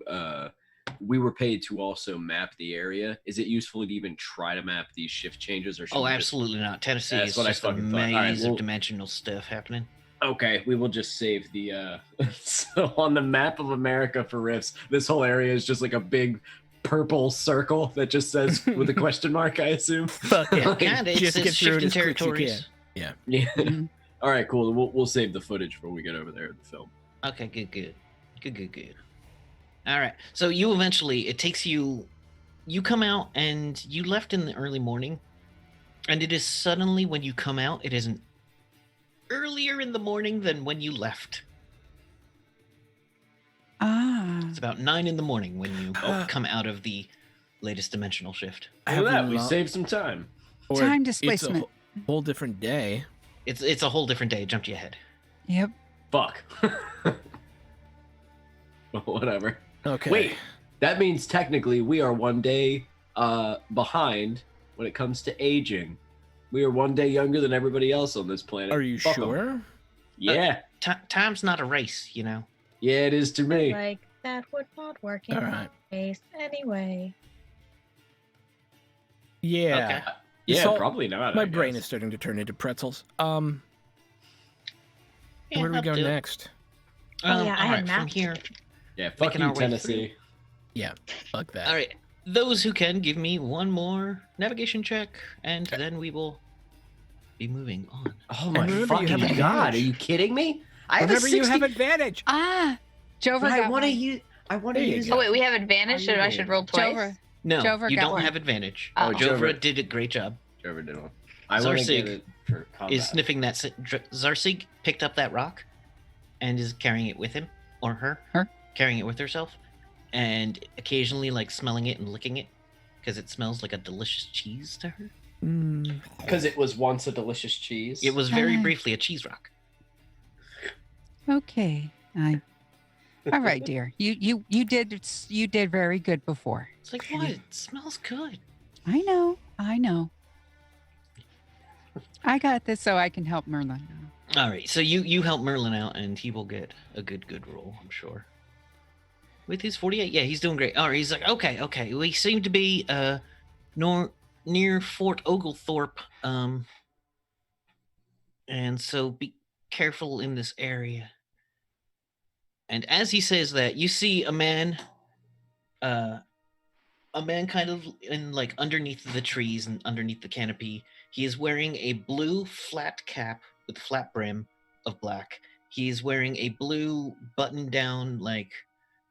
We were paid to also map the area. Is it useful to even try to map these shift changes, or should Oh, we absolutely not. Tennessee That's is what I just a fucking thought. All right, maze well- of dimensional stuff happening. Okay, we will just save the. So on the map of America for Rifts, this whole area is just like a big purple circle that just says with a question mark. I assume. Fuck it. Kinda, it Just says get through it shifting as quick as you territories. can. Yeah. Mhm. All right, cool. We'll save the footage when we get over there in the film. Okay, good. All right. So you eventually, it takes you come out and you left in the early morning. And it is suddenly when you come out, it isn't earlier in the morning than when you left. Ah. It's about 9 in the morning when you come out of the latest dimensional shift. I Look at have that. a We lot- saved some time. or Time It's displacement. a whole different day. It's a whole different day. It jumped you ahead. Yep. Fuck. Whatever. Okay. Wait, that means technically we are one day behind when it comes to aging. We are one day younger than everybody else on this planet. Are you Fuck 'em. sure? Yeah. Time's not a race, you know. Yeah, it is to me. Like that would not work in All my right. case anyway. Yeah. Yeah, So, probably not. My I brain guess. is starting to turn into pretzels. Yeah, Where do we I'll go do it. next? Oh, yeah, I all had right, from mapped here. Yeah, fuck making you, our way Tennessee. Yeah, fuck that. All right. Those who can give me one more navigation check, and then we will be moving on. Oh my remember, you fucking have god! advantage. Are you kidding me? I have Remember, a you 60. have advantage. Ah. Jover But I got want to one. use. I want to There you use. go. Oh wait, we have advantage, so I should roll twice. Jover. No, Jover you got don't one. have advantage. Oh. Jovra Jover. did a great job. Trevor did one. I want to Zarsig get it for combat. Is sniffing that. Zarsig picked up that rock and is carrying it with him, or her. Her. Carrying it with herself, and occasionally like smelling it and licking it because it smells like a delicious cheese to her. Because it was once a delicious cheese. It was very Ah. briefly a cheese rock. Okay. All right, dear. You did very good before. It's like, what? It smells good. I know. I got this so I can help Merlin now. All right, so you help Merlin out, and he will get a good roll, I'm sure. With his 48, yeah, he's doing great. All right, he's like, okay. We seem to be near Fort Oglethorpe, and so be careful in this area. And as he says that, you see a man kind of in like underneath the trees and underneath the canopy. He is wearing a blue flat cap with flat brim of black. He is wearing a blue button-down like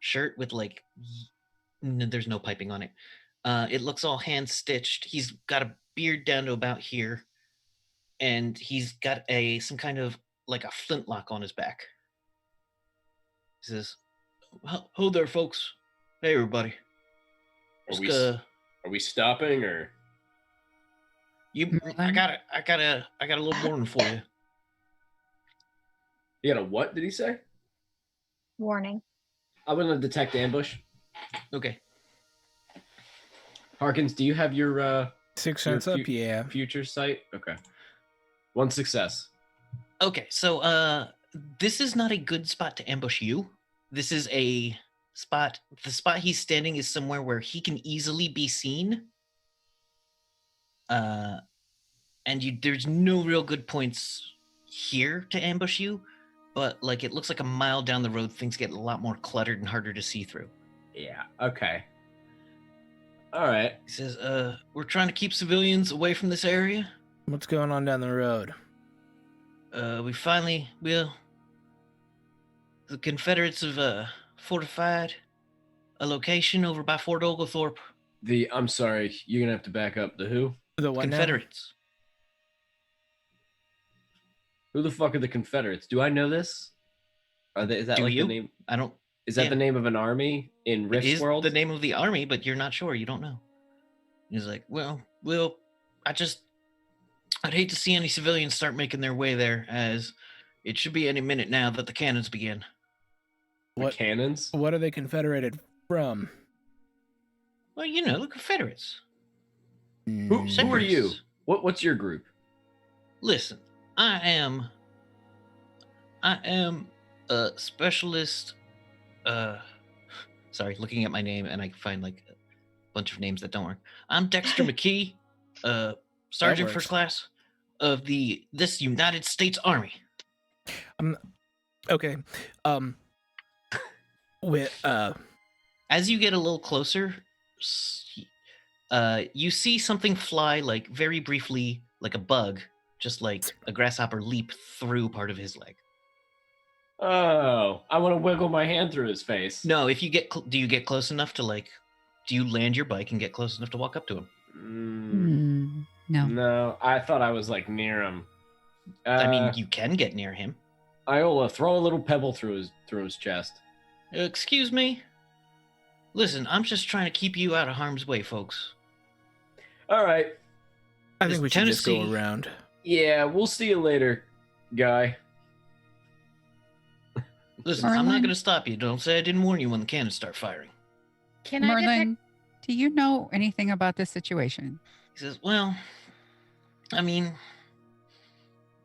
shirt with like there's no piping on it. It looks all hand stitched. He's got a beard down to about here, and he's got some kind of like a flintlock on his back. He says, "Ho there, folks. Hey, everybody. Are we stopping or? I got a little warning for you." You got a what? Did he say? Warning. I'm gonna detect ambush. Okay. Harkins, do you have your 6 Your cents up, yeah. future sight? Okay. One success. Okay, so this is not a good spot to ambush you. This is the spot he's standing is somewhere where he can easily be seen. And there's no real good points here to ambush you, but like it looks like a mile down the road things get a lot more cluttered and harder to see through. Yeah. Okay. All right. He says, we're trying to keep civilians away from this area. What's going on down the road? The Confederates have fortified a location over by Fort Oglethorpe. I'm sorry. You're gonna have to back up. The who? The what now? Confederates. Who the fuck are the Confederates? Do I know this? Is that Do like you? the name? I don't. Is that Yeah. the name of an army in It Rift is World? the name of the army, but you're not sure. You don't know. He's like, well, I just I'd hate to see any civilians start making their way there, as it should be any minute now that the cannons begin. The What cannons? what are they confederated from? Well, you know, the Confederates. Who are you? Separatists. What's your group? Listen, I am a specialist. Sorry, looking at my name and I find like a bunch of names that don't work. I'm Dexter McKee, Sergeant works. First Class of this United States Army. Okay. With As you get a little closer, you see something fly like very briefly, like a bug, just like a grasshopper leap through part of his leg. Oh, I want to wiggle my hand through his face. No, if you get, do you get close enough to like, do you land your bike and get close enough to walk up to him? No. No, I thought I was like near him. I mean, you can get near him. Iola, throw a little pebble through his chest. Excuse me? Listen, I'm just trying to keep you out of harm's way, folks. All right. I think we should just go Tennessee- around. Yeah, we'll see you later, guy. Listen, I'm Merlin? not going to stop you. Don't say I didn't warn you when the cannons start firing. Can I detect? Merlin, do you know anything about this situation? He says, well, I mean,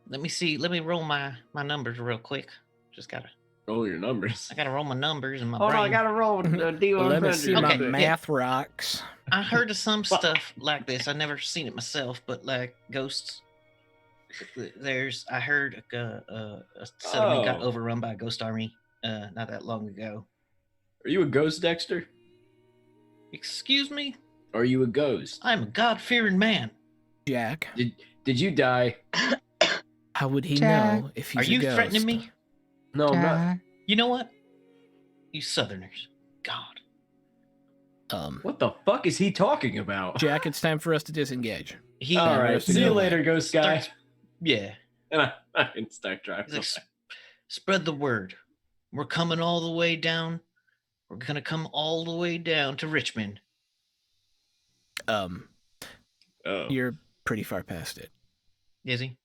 let me see. Let me roll my numbers real quick. Just gotta, Roll your numbers. I gotta roll my numbers in my Hold brain. on, I gotta roll a D100. Let me see my Okay, yeah. math rocks. I heard of some stuff like this. I never seen it myself, but like ghosts. I heard a settlement got Oh. overrun by a ghost army not that long ago. Are you a ghost, Dexter? Excuse me? Are you a ghost? I'm a God-fearing man. Jack, Did you die? how would he Jack. know if he's Are you a ghost? threatening me? No, I'm not. Jack? You know what? You Southerners. God. What the fuck is he talking about? Jack, it's time for us to disengage. He All right, rest of see the you way. later, ghost guy. starts- Yeah. And I can start driving. He's like, spread the word. We're coming all the way down. We're gonna come all the way down to Richmond. Oh. You're pretty far past it. Is he?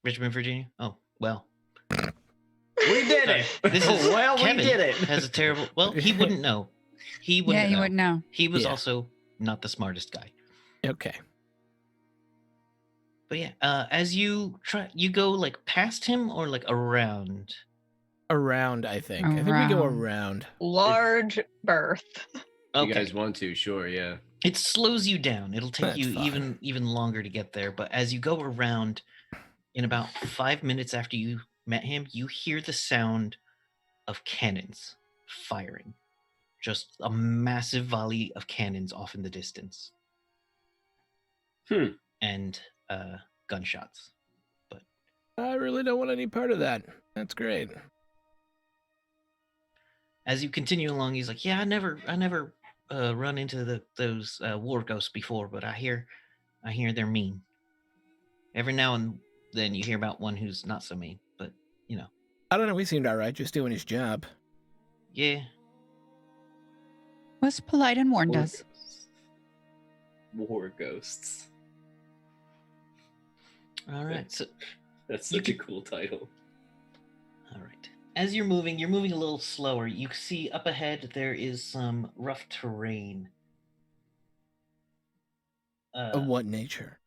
Richmond, Virginia? Oh, well. We did it. This is well, Kevin we did it. has a terrible. Well, he wouldn't know. He wouldn't. Yeah, you know. wouldn't know. He was Yeah. also not the smartest guy. Okay. But yeah, as you go like past him or like around. Around, I think. I think we go Around. around. Large berth. You Okay, guys want to? Sure, yeah. it slows you down. It'll take That's you fine. even longer to get there. But as you go around, in about 5 minutes after you met him, you hear the sound of cannons firing. Just a massive volley of cannons off in the distance. And gunshots. I really don't want any part of that. That's great. As you continue along, he's like, "Yeah, I never run into those war ghosts before, but I hear they're mean. Every now and then you hear about one who's not so mean, but you know, I don't know. He seemed all right, just doing his job. yeah." Was polite and warned War us. ghosts. War ghosts. All right, so That's You such a cool title. all right. As you're moving a little slower. You see up ahead there is some rough terrain. Of what nature?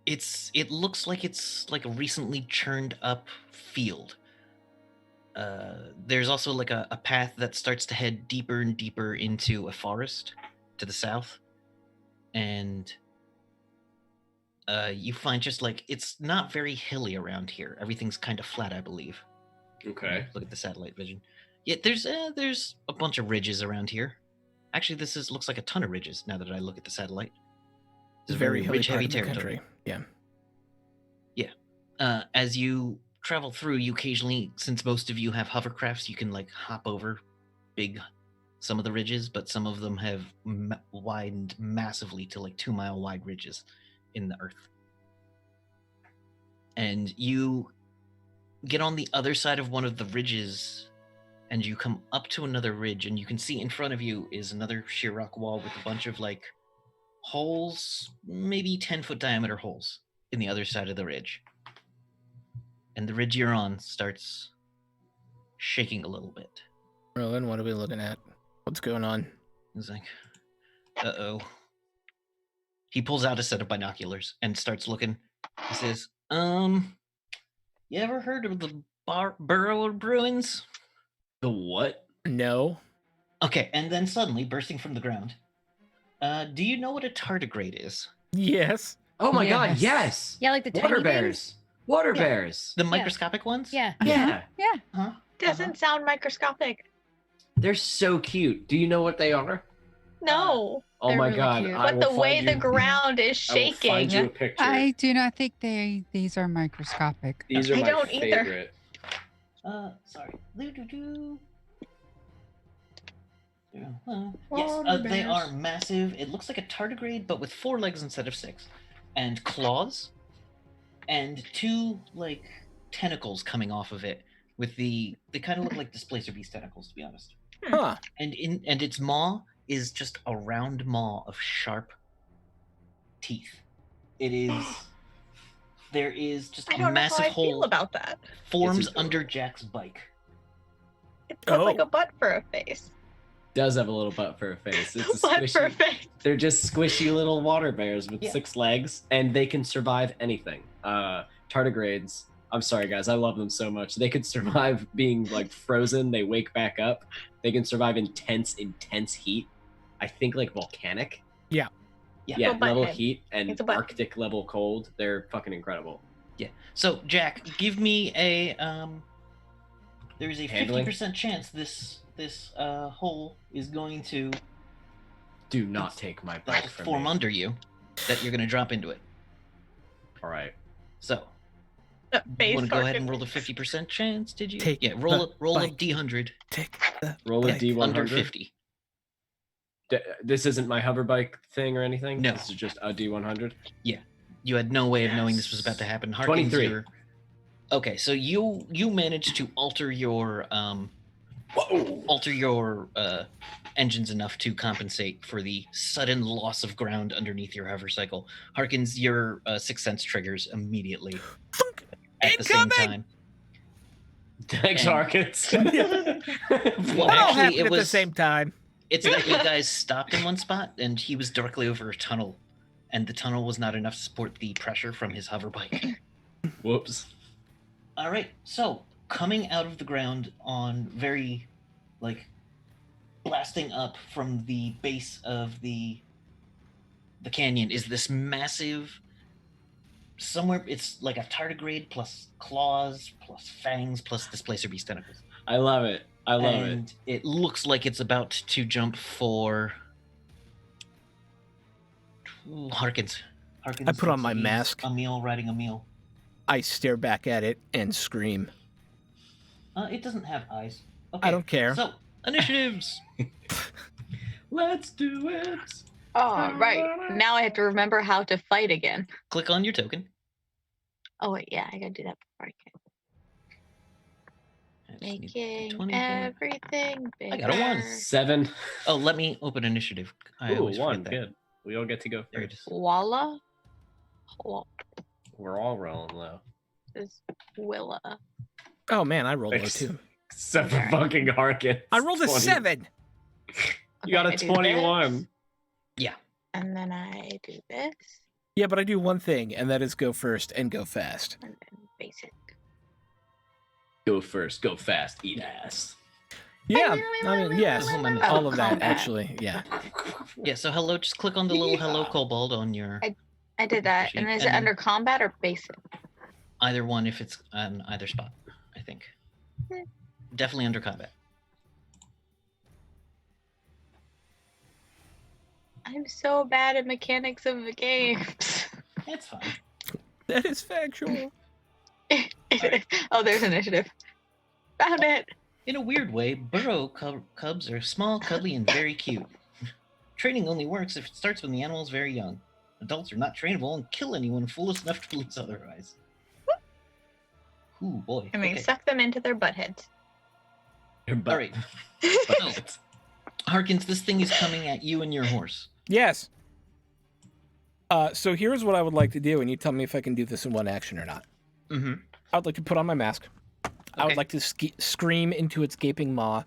It looks like it's like a recently churned up field. There's also like a path that starts to head deeper and deeper into a forest to the south, and you find just like it's not very hilly around here. Everything's kind of flat, I believe. Okay. Look at the satellite vision. Yeah, there's a bunch of ridges around here. Actually, looks like a ton of ridges now that I look at the satellite. It's a very hilly ridge part heavy of the territory. country. Yeah. As you travel through, you occasionally, since most of you have hovercrafts, you can like hop over some of the ridges, but some of them have widened massively to like 2-mile wide ridges in the earth. And you get on the other side of one of the ridges, and you come up to another ridge, and you can see in front of you is another sheer rock wall with a bunch of like holes, maybe 10-foot diameter holes in the other side of the ridge. And the ridge you're on starts shaking a little bit. Rowan, what are we looking at? What's going on? He's like, uh-oh. He pulls out a set of binoculars and starts looking. He says, you ever heard of the Burrowed Ruins? The what? No. Okay, and then suddenly, bursting from the ground, do you know what a tardigrade is? Yes. Oh my god, Yes. yes! Yeah, like the Water tiny bears. things? Water Yeah. bears. The microscopic ones? Yeah. Yeah. Yeah. Huh? Doesn't sound microscopic. They're so cute. Do you know what they are? No. Oh They're my really god. cute. I But will the way find the you- ground is I will find you a shaking. picture. I do not think these are microscopic. These are I my don't either. favorite. Sorry. Doo-doo-doo. Yes, Water they are bears. massive. It looks like a tardigrade, but with 4 legs instead of 6, and claws, and 2 like tentacles coming off of it. With they kind of look like displacer beast tentacles, to be honest. Huh. And its maw is just a round maw of sharp teeth. It is. There is just I a don't know how massive I feel hole about that. forms adorable. under Jack's bike. It's got like Oh. a butt for a face. Does have a little butt for a face. It's a Butt for a squishy. face. They're just squishy little water bears with Yeah. 6 legs, and they can survive anything. Tardigrades. I'm sorry, guys. I love them so much. They could survive being like frozen. They wake back up. They can survive intense heat. I think like volcanic. Yeah. Yeah, Well, level butthead. heat and It's a butt. Arctic level cold. They're fucking incredible. Yeah. So Jack, give me a there is a Handling? 50% chance this hole is going to Do not take my bike from form me. under you, that you're going to drop into it. All right. So, Face want to go ahead fucking- and roll the 50% chance? Did you? Take Yeah, roll a bike. D100 Take the Roll a bike. D100. under 50. This isn't my hover bike thing or anything. No. This is just a D100. You had no way of knowing this was Yes. about to happen. Harkins, 23. you're- Okay, so you managed to alter your engines enough to compensate for the sudden loss of ground underneath your hover cycle. Harkins, your sixth sense triggers immediately at the same Incoming! time. Thanks, And- Harkins. Well, It all actually, happened it at the was same time. It's that you guys stopped in one spot, and he was directly over a tunnel, and the tunnel was not enough to support the pressure from his hover bike. Whoops. All right, so coming out of the ground on very, blasting up from the base of the canyon is this massive. Somewhere it's like a tardigrade plus claws plus fangs plus displacer beast tentacles. I love it. I love it. And it looks like it's about to jump for Harkins. I put on my sees mask. Emil riding Emil. I stare back at it and scream. It doesn't have eyes. Okay, I don't care. So, initiatives. Let's do it. Oh, right. Now I have to remember how to fight again. Click on your token. Oh, wait, yeah, I gotta do that before I can. I just need Making 20 there. everything bigger. I got a 1. 7. Oh, let me open initiative. I Ooh, always 1. forget that. Good. We all get to go There it first. is. Walla? Walla We're all rolling low. is Willa. Oh man, I rolled low Thanks. too. Except for Okay. fucking Harkins. I rolled a 20. 7. You got a I do 21. this, Yeah. and then I do this, Yeah, but I do one thing, and that is go first and go fast. and then basic. Go first. Go fast. Eat ass. Yeah, I mean, yes, Oh, my all of that combat. actually. Yeah. Yeah, so hello, just click on the little hello Yeah. kobold on your I did that, sheet, and is and it then- under combat or basic? either one if it's on either spot, I think. Hmm. Definitely under combat. I'm so bad at mechanics of the games. It's fine. That is factual. Oh, there's initiative. Found it. In a weird way, burrow cubs are small, cuddly, and very cute. Training only works if it starts when the animal is very young. Adults are not trainable and kill anyone foolish enough to believe otherwise. Ooh, boy. I mean, Okay. suck them into their butt heads. All right. Oh. Harkins, this thing is coming at you and your horse. Yes. So here's what I would like to do, and you tell me if I can do this in one action or not. Mm-hmm. I would like to put on my mask. I would Okay. like to scream into its gaping maw,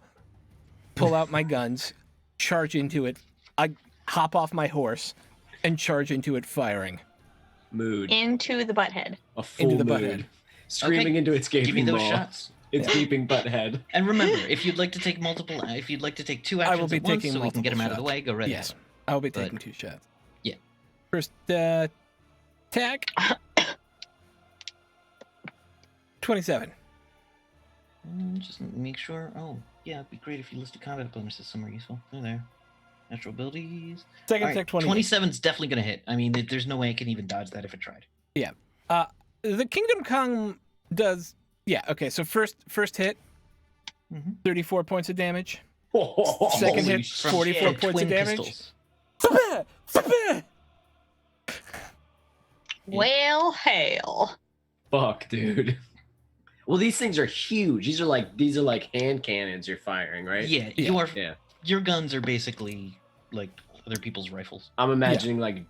pull out my guns, charge into it. I hop off my horse, and charge into it, firing. Mood. Into the butthead. A full Into the mood. butthead. Screaming Okay. into its Give gaping me those maw. shots. Its gaping butthead. And remember, if you'd like to take two I will actions be at once, taking so we can get them out of the multiple way, go right Yes, ahead. I will be But- taking 2 shots. Yeah. First attack. 27. Just make sure. Oh, yeah, it'd be great if you listed combat bonuses somewhere useful. They're there. Natural abilities. Second All right, attack, 20. 27's definitely going to hit. I mean, there's no way I can even dodge that if it tried. The Kingdom Come does. Yeah. Okay. So first hit, Mhm. 34 points of damage. Holy Second hit, shit. 44 From points of twin damage. pistols. Well, hail. Fuck, dude. Well, these things are huge. These are like hand cannons you're firing, right? Yeah, Yeah. Yeah. your guns are basically like other people's rifles. I'm imagining like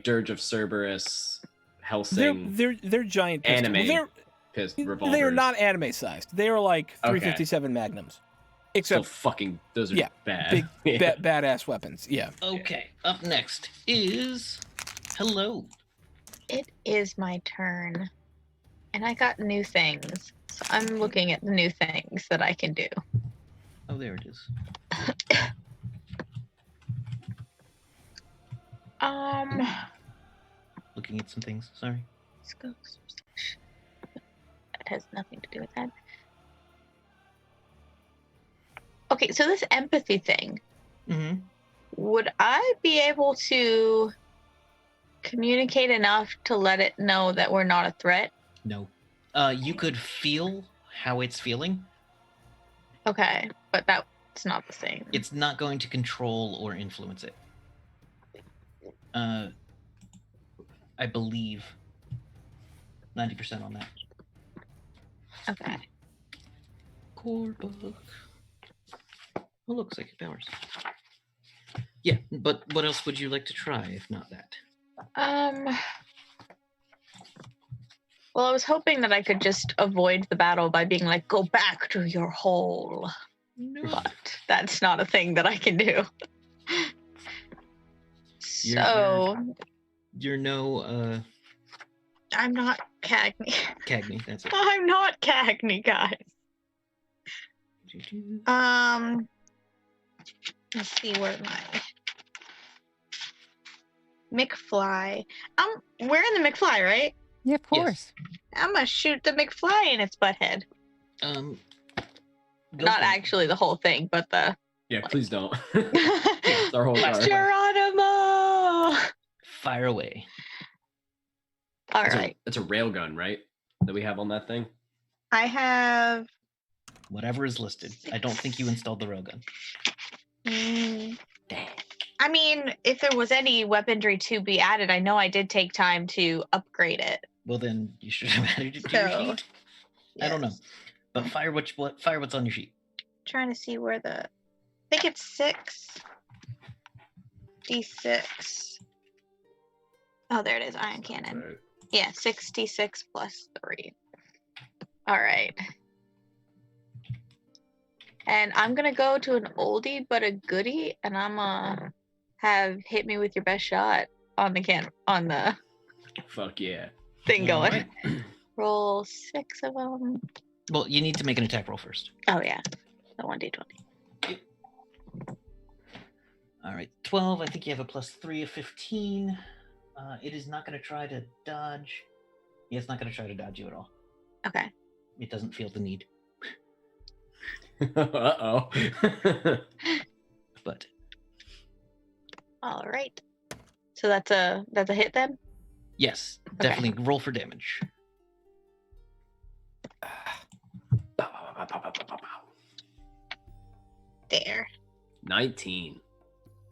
Dirge of Cerberus, Helsing, They're giant pistols. Anime revolvers. They are not anime sized. They are like 357 Magnums, Still except fucking. Those are Yeah, bad. big badass weapons. Yeah. Okay, up next is hello. It is my turn. And I got new things. So I'm looking at the new things that I can do. Oh, there it is. Looking at some things. Sorry. That has nothing to do with that. Okay, so this empathy thing, Mm-hmm. would I be able to communicate enough to let it know that we're not a threat? No. You could feel how it's feeling. Okay, but that's not the same. It's not going to control or influence it. I believe 90% on that. Okay. Core book. Oh, look, psychic powers. Yeah, but what else would you like to try if not that? Well, I was hoping that I could just avoid the battle by being like, go back to your hole. No. But that's not a thing that I can do. You're- So You're no I'm not Cagney. Cagney, that's it. I'm not Cagney, guys. Let's see where my McFly. We're in the McFly, right? Yeah, of Yes. course. I'm gonna shoot the McFly in its butthead. Go Not for it. actually the whole thing, but the Yeah, please don't. It's our whole card. Geronimo. Fire away. All That's right, that's a railgun, right? That we have on that thing. I have. Whatever is listed. I don't think you installed the railgun. I mean, if there was any weaponry to be added, I know I did take time to upgrade it. Well, then you should have added it to your So, sheet. I don't know, yes. but fire what's on your sheet. Trying to see where I think it's 6d6. Oh, there it is. Iron cannon. Right. Yeah, 66 plus 3. All right. And I'm gonna go to an oldie but a goodie, and I'm gonna have hit me with your best shot on the Fuck yeah. thing going. Alright. Roll 6 of them. Well, you need to make an attack roll first. Oh yeah, the 1d20. All right, 12. I think you have a +3 of 15. It is not going to try to dodge. Yeah, it's not going to try to dodge you at all. Okay. It doesn't feel the need. Uh-oh. But All right. So that's a hit then. yes, Okay. definitely roll for damage. There. 19.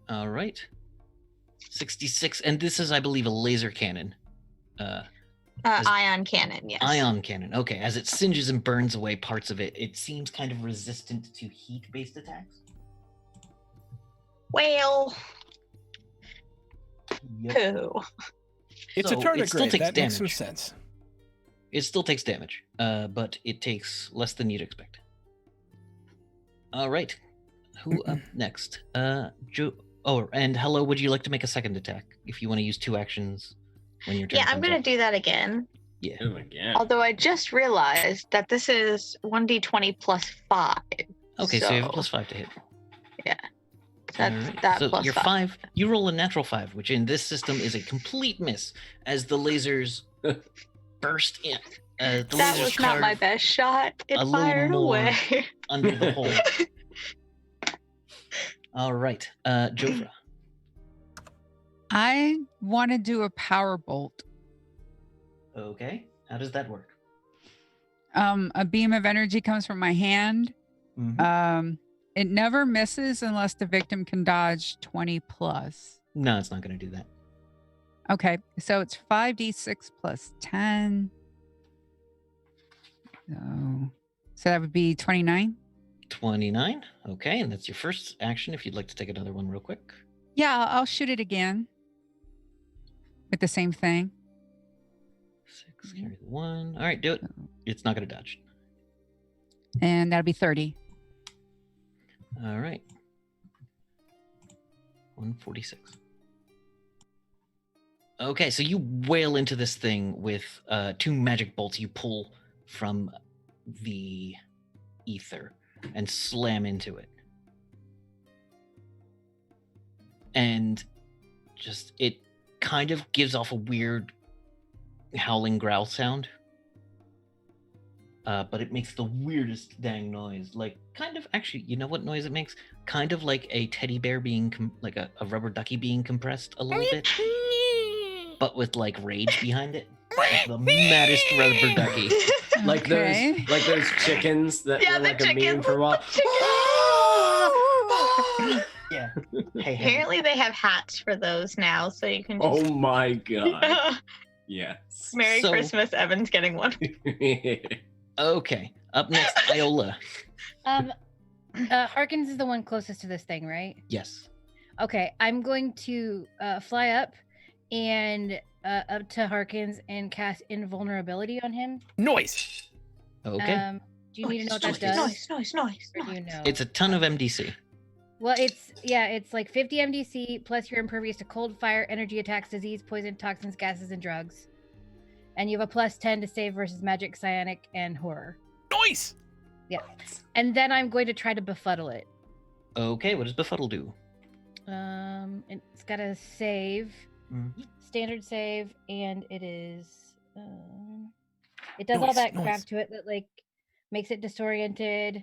All right. 66, and this is, I believe, a laser cannon. As- Ion cannon. Yes. Ion cannon. Okay, as it singes and burns away parts of it, it seems kind of resistant to heat-based attacks. Well. Yep. Poo. It's So a it still tardigrade. takes That makes some damage. sense. It still takes damage, but it takes less than you'd expect. All right. Who up next? Joe. Oh, and hello. Would you like to make a second attack if you want to use 2 actions when your turn Yeah, I'm comes gonna up? do that again. Yeah. Oh my god. Although I just realized that this is 1d20 plus 5. Okay, so you have a so- +5 to hit. Yeah. That's Alright, that so plus your 5. you roll a natural 5, which in this system is a complete miss as the lasers burst in. The That lasers was not my carve best shot. It a little fired more. away. under the hole. All right, Jofra. I want to do a power bolt. Okay, how does that work? A beam of energy comes from my hand. Mhm. It never misses unless the victim can dodge 20 plus. No, it's not going to do that. Okay, so it's 5d6 plus 10. So that would be 29. 29. Okay, and that's your first action. If you'd like to take another one real quick. Yeah, I'll shoot it again with the same thing. 6, carry the 1. All right, do it. It's not going to dodge. And that'll be 30. All right. 146. Okay, so you wail into this thing with 2 magic bolts you pull from the ether and slam into it. And just, it kind of gives off a weird howling growl sound. But it makes the weirdest dang noise. Like, kind of, actually, you know what noise it makes? Kind of like a teddy bear being, like a rubber ducky being compressed a little bit. But with, like, rage behind it. Like the maddest rubber ducky. Like Okay. those chickens that Yeah, were the like a meme chickens. for a while. Yeah. Hey, hey. Apparently they have hats for those now, so you can just... Oh my god. Yes. Merry So- Christmas, Evan's getting one. Okay. Up next, Iola. Harkins is the one closest to this thing, right? Yes. Okay, I'm going to fly up and up to Harkins and cast invulnerability on him. Noise. Okay. Do you need to know what that Noise, does? noise. Or do you know? It's a ton of MDC. Well, it's like 50 MDC plus you're impervious to cold, fire, energy attacks, disease, poison, toxins, gases, and drugs. And you have a +10 to save versus magic, psionic, and horror. Noise. Yeah. And then I'm going to try to befuddle it. Okay, what does Befuddle do? It's got a save, Mhm. standard save, and it is it does all Noise, that crap noise. to it that like makes it disoriented,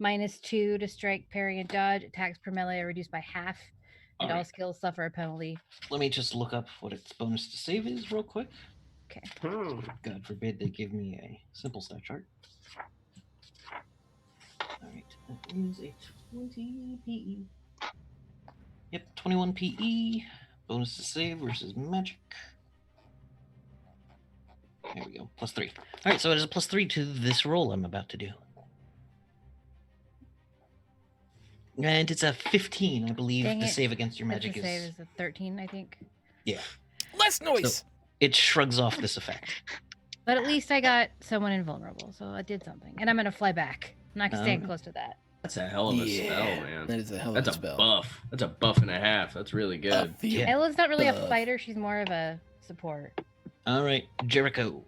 -2 to strike, parry, and dodge. Attacks per melee are reduced by half, and all Alright. skills suffer a penalty. Let me just look up what its bonus to save is real quick. Okay. God forbid they give me a simple stat chart. Alright, that is a 20 PE. Yep, 21 PE. Bonus to save versus magic. There we go, +3. Alright, so it is a +3 to this roll I'm about to do. And it's a 15, I believe. Dang The it. save against your That's magic a save is. is a 13, I think. Yeah. Less noise. It shrugs off this effect. But at least I got someone invulnerable, so I did something. And I'm gonna fly back. I'm not gonna stand Okay. close to that. That's a hell of a spell, man. That is a hell That's of a a spell. buff. That's a buff and a half. That's really good. Yeah. Ella's not really a Buff. fighter, she's more of a support. All right, Jericho.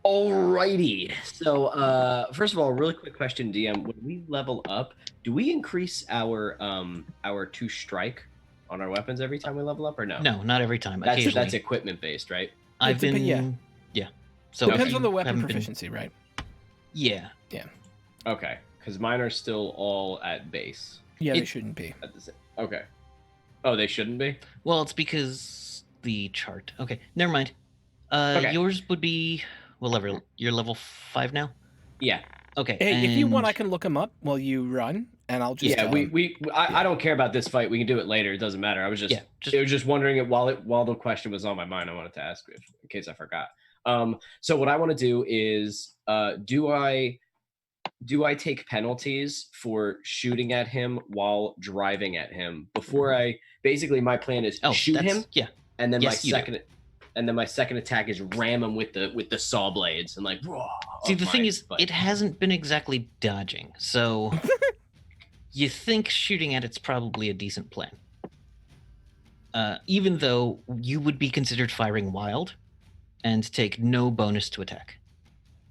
Alrighty. So, first of all, really quick question, DM. When we level up, do we increase our 2 strike on our weapons every time we level up, or no? No, not every time. That's Occasionally. equipment based, right? I've It's a been. bit- Yeah. So Depends if on the you weapon haven't been- proficiency, right? Yeah. Okay, because mine are still all at base. Yeah, they It- shouldn't be. At the okay. Oh, they shouldn't be. Well, it's because the chart. Okay, never mind. Okay. Yours would be you're level 5 now. Yeah. Okay. Hey, if you want, and- I can look them up while you run, and I'll just. Yeah, I don't care about this fight. We can do it later. It doesn't matter. I was just, Yeah, just- I was just wondering it while the question was on my mind. I wanted to ask in case I forgot. So what I want to do is, do I take penalties for shooting at him while driving at him before I? Basically, my plan is shoot that's- him, Yeah. and then Yes, my you do. second. and then my second attack is ram him with the saw blades and like. See, the thing is, it hasn't been exactly dodging, so you think shooting at it's probably a decent plan. Even though you would be considered firing wild and take no bonus to attack.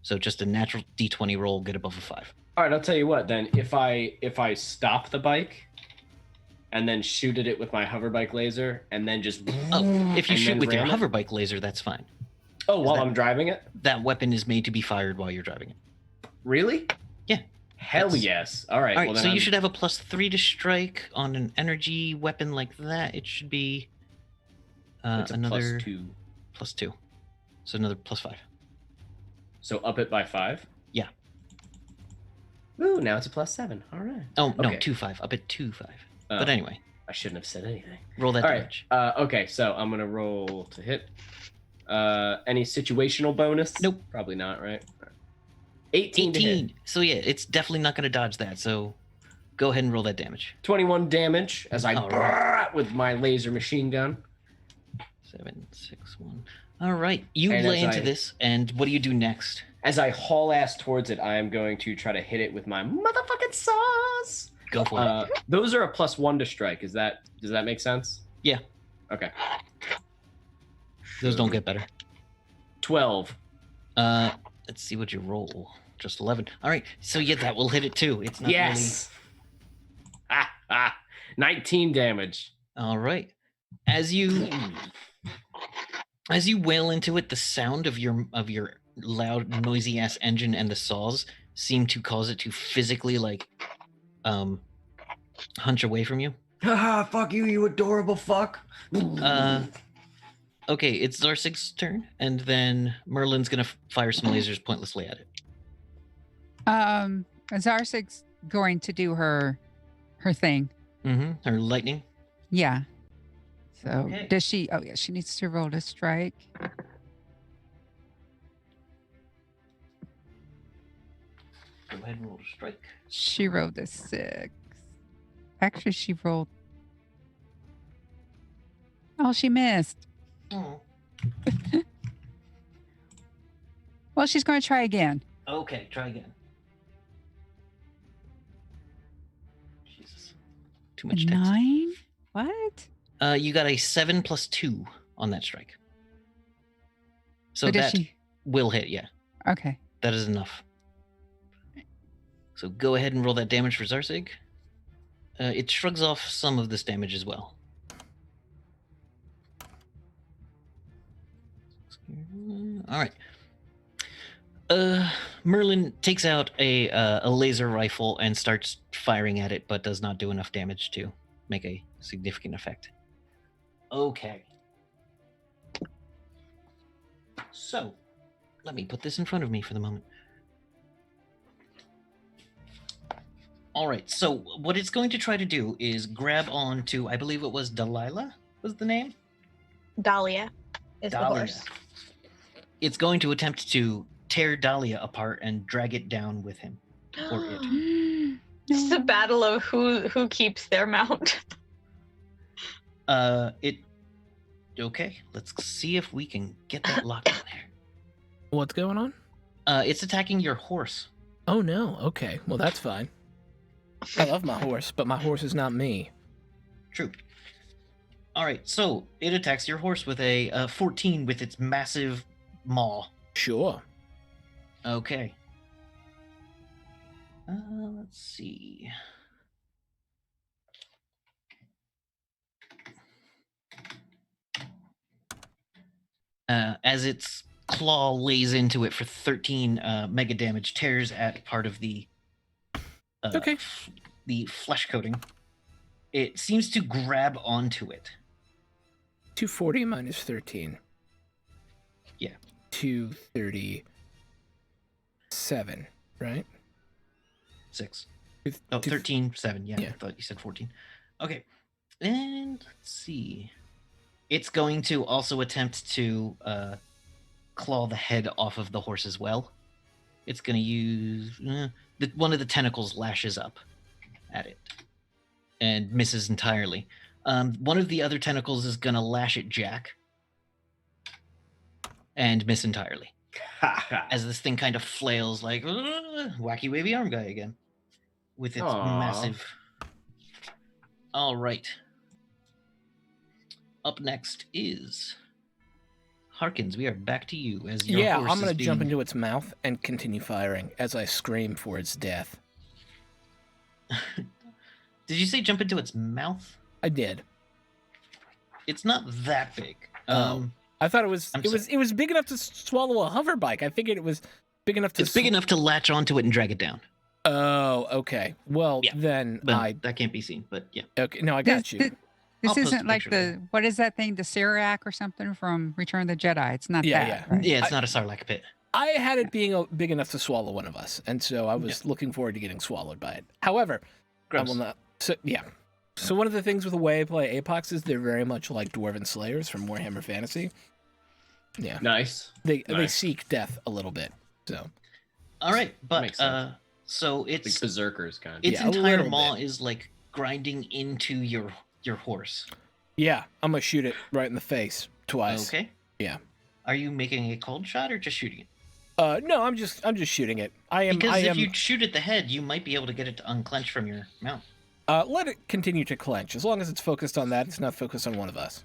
So just a natural d20 roll, get above a 5. All right, I'll tell you what then. If I stop the bike and then shoot at it with my hover bike laser and then just... Oh, if you shoot with your ram it? hover bike laser, that's fine. Oh, while I'm driving it? That weapon is made to be fired while you're driving it. Really? Yeah. Hell yes. All right. All right, well, then so you I'm- should have a +3 to strike on an energy weapon like that. It should be It's a another +2. +2. So another +5. So up it by 5? Yeah. Ooh, now it's a +7. All right. Oh, no, Okay. 2-5. Up at 2-5. Oh, But anyway, I shouldn't have said anything. roll that All damage. right. Okay, so I'm going to roll to hit. Any situational bonus? Nope. Probably not, right? 18 to hit. 18. So yeah, it's definitely not going to dodge that. So go ahead and roll that damage. 21 damage as I All right. with my laser machine gun. 7, 6, 1. All right, you And lay as into I- this, and what do you do next? As I haul ass towards it, I am going to try to hit it with my motherfucking saws. Go for it. Those are a +1 to strike. Does that make sense? Yeah. Okay. Those don't get better. 12. Let's see what you roll. Just 11. All right, so yeah, that will hit it too. It's not Yes. 19 damage. really. All right. As you wail into it, the sound of your loud, noisy ass engine and the saws seem to cause it to physically hunch away from you. Haha, fuck you, you adorable fuck. Okay, it's Zarsig's turn, and then Merlin's gonna fire some lasers pointlessly at it. Zarsig's going to do her thing. Mm-hmm. Her lightning. Yeah. So Okay. does she? Oh yeah, she needs to roll to strike. Go ahead and roll to strike. She rolled a 6. Actually, she rolled. Oh, she missed. Oh. Well, she's going to try again. Okay, try again. Jesus. Too A much text. 9? What? You got a 7 + 2 on that strike. So But does that she? will hit, yeah. Okay. That is enough. So go ahead and roll that damage for Zarsig. It shrugs off some of this damage as well. All right. Merlin takes out a laser rifle and starts firing at it, but does not do enough damage to make a significant effect. Okay. So, let me put this in front of me for the moment. All right, so what it's going to try to do is grab on to, I believe it was Delilah was the name? Dahlia is the Dahlia. horse. It's going to attempt to tear Dahlia apart and drag it down with him. Or it. It's a battle of who keeps their mount. Okay, let's see if we can get that locked in there. What's going on? It's attacking your horse. Oh no. Okay. Well, that's fine. I love my horse, but my horse is not me. True. All right, so it attacks your horse with a 14 with its massive maw. Sure. Okay. Let's see. As its claw lays into it for 13 mega damage, tears at part of the Okay. The flesh coating. It seems to grab onto it. 240 minus 13. Yeah. 237, right? 6. Two- Oh, two- 13, 7. Yeah, Yeah. I thought you said 14. Okay. And let's see. It's going to also attempt to claw the head off of the horse as well. It's going to use... one of the tentacles lashes up at it and misses entirely. One of the other tentacles is going to lash at Jack. and miss entirely. As this thing kind of flails like wacky wavy arm guy again with its Aw. massive. All right. Up next is Harkins. We are back to you as your Yeah, horse I'm gonna is jump being- into its mouth and continue firing as I scream for its death. Did you say jump into its mouth? I did. It's not that big. Oh. I thought it was. I'm It was big enough to swallow a hover bike. I figured it was big enough to. It's big enough to latch onto it and drag it down. Oh, okay. Well, Yeah, then But that can't be seen. But yeah. Okay, no, I got you. This I'll post isn't a like picture the what is that thing, the Syrac or something from Return of the Jedi? It's not Yeah, that. yeah. Right? Yeah, it's not a Sarlacc pit. I had it being big enough to swallow one of us, and so I was looking forward to getting swallowed by it. However, Gross. I will not. So yeah. So one of the things with the way I play Apox is they're very much like Dwarven Slayers from Warhammer Fantasy. Yeah. Nice. They Nice. seek death a little bit. So All right, but Makes sense. so Like it's berserkers kind of. its Yeah, a entire little maw bit. is like grinding into your horse. yeah, I'm gonna shoot it right in the face twice. Okay. Yeah. Are you making a cold shot or just shooting it? No, I'm just shooting it. Because I if am. you shoot at the head, you might be able to get it to unclench from your mount. Let it continue to clench. As long as it's focused on that, it's not focused on one of us.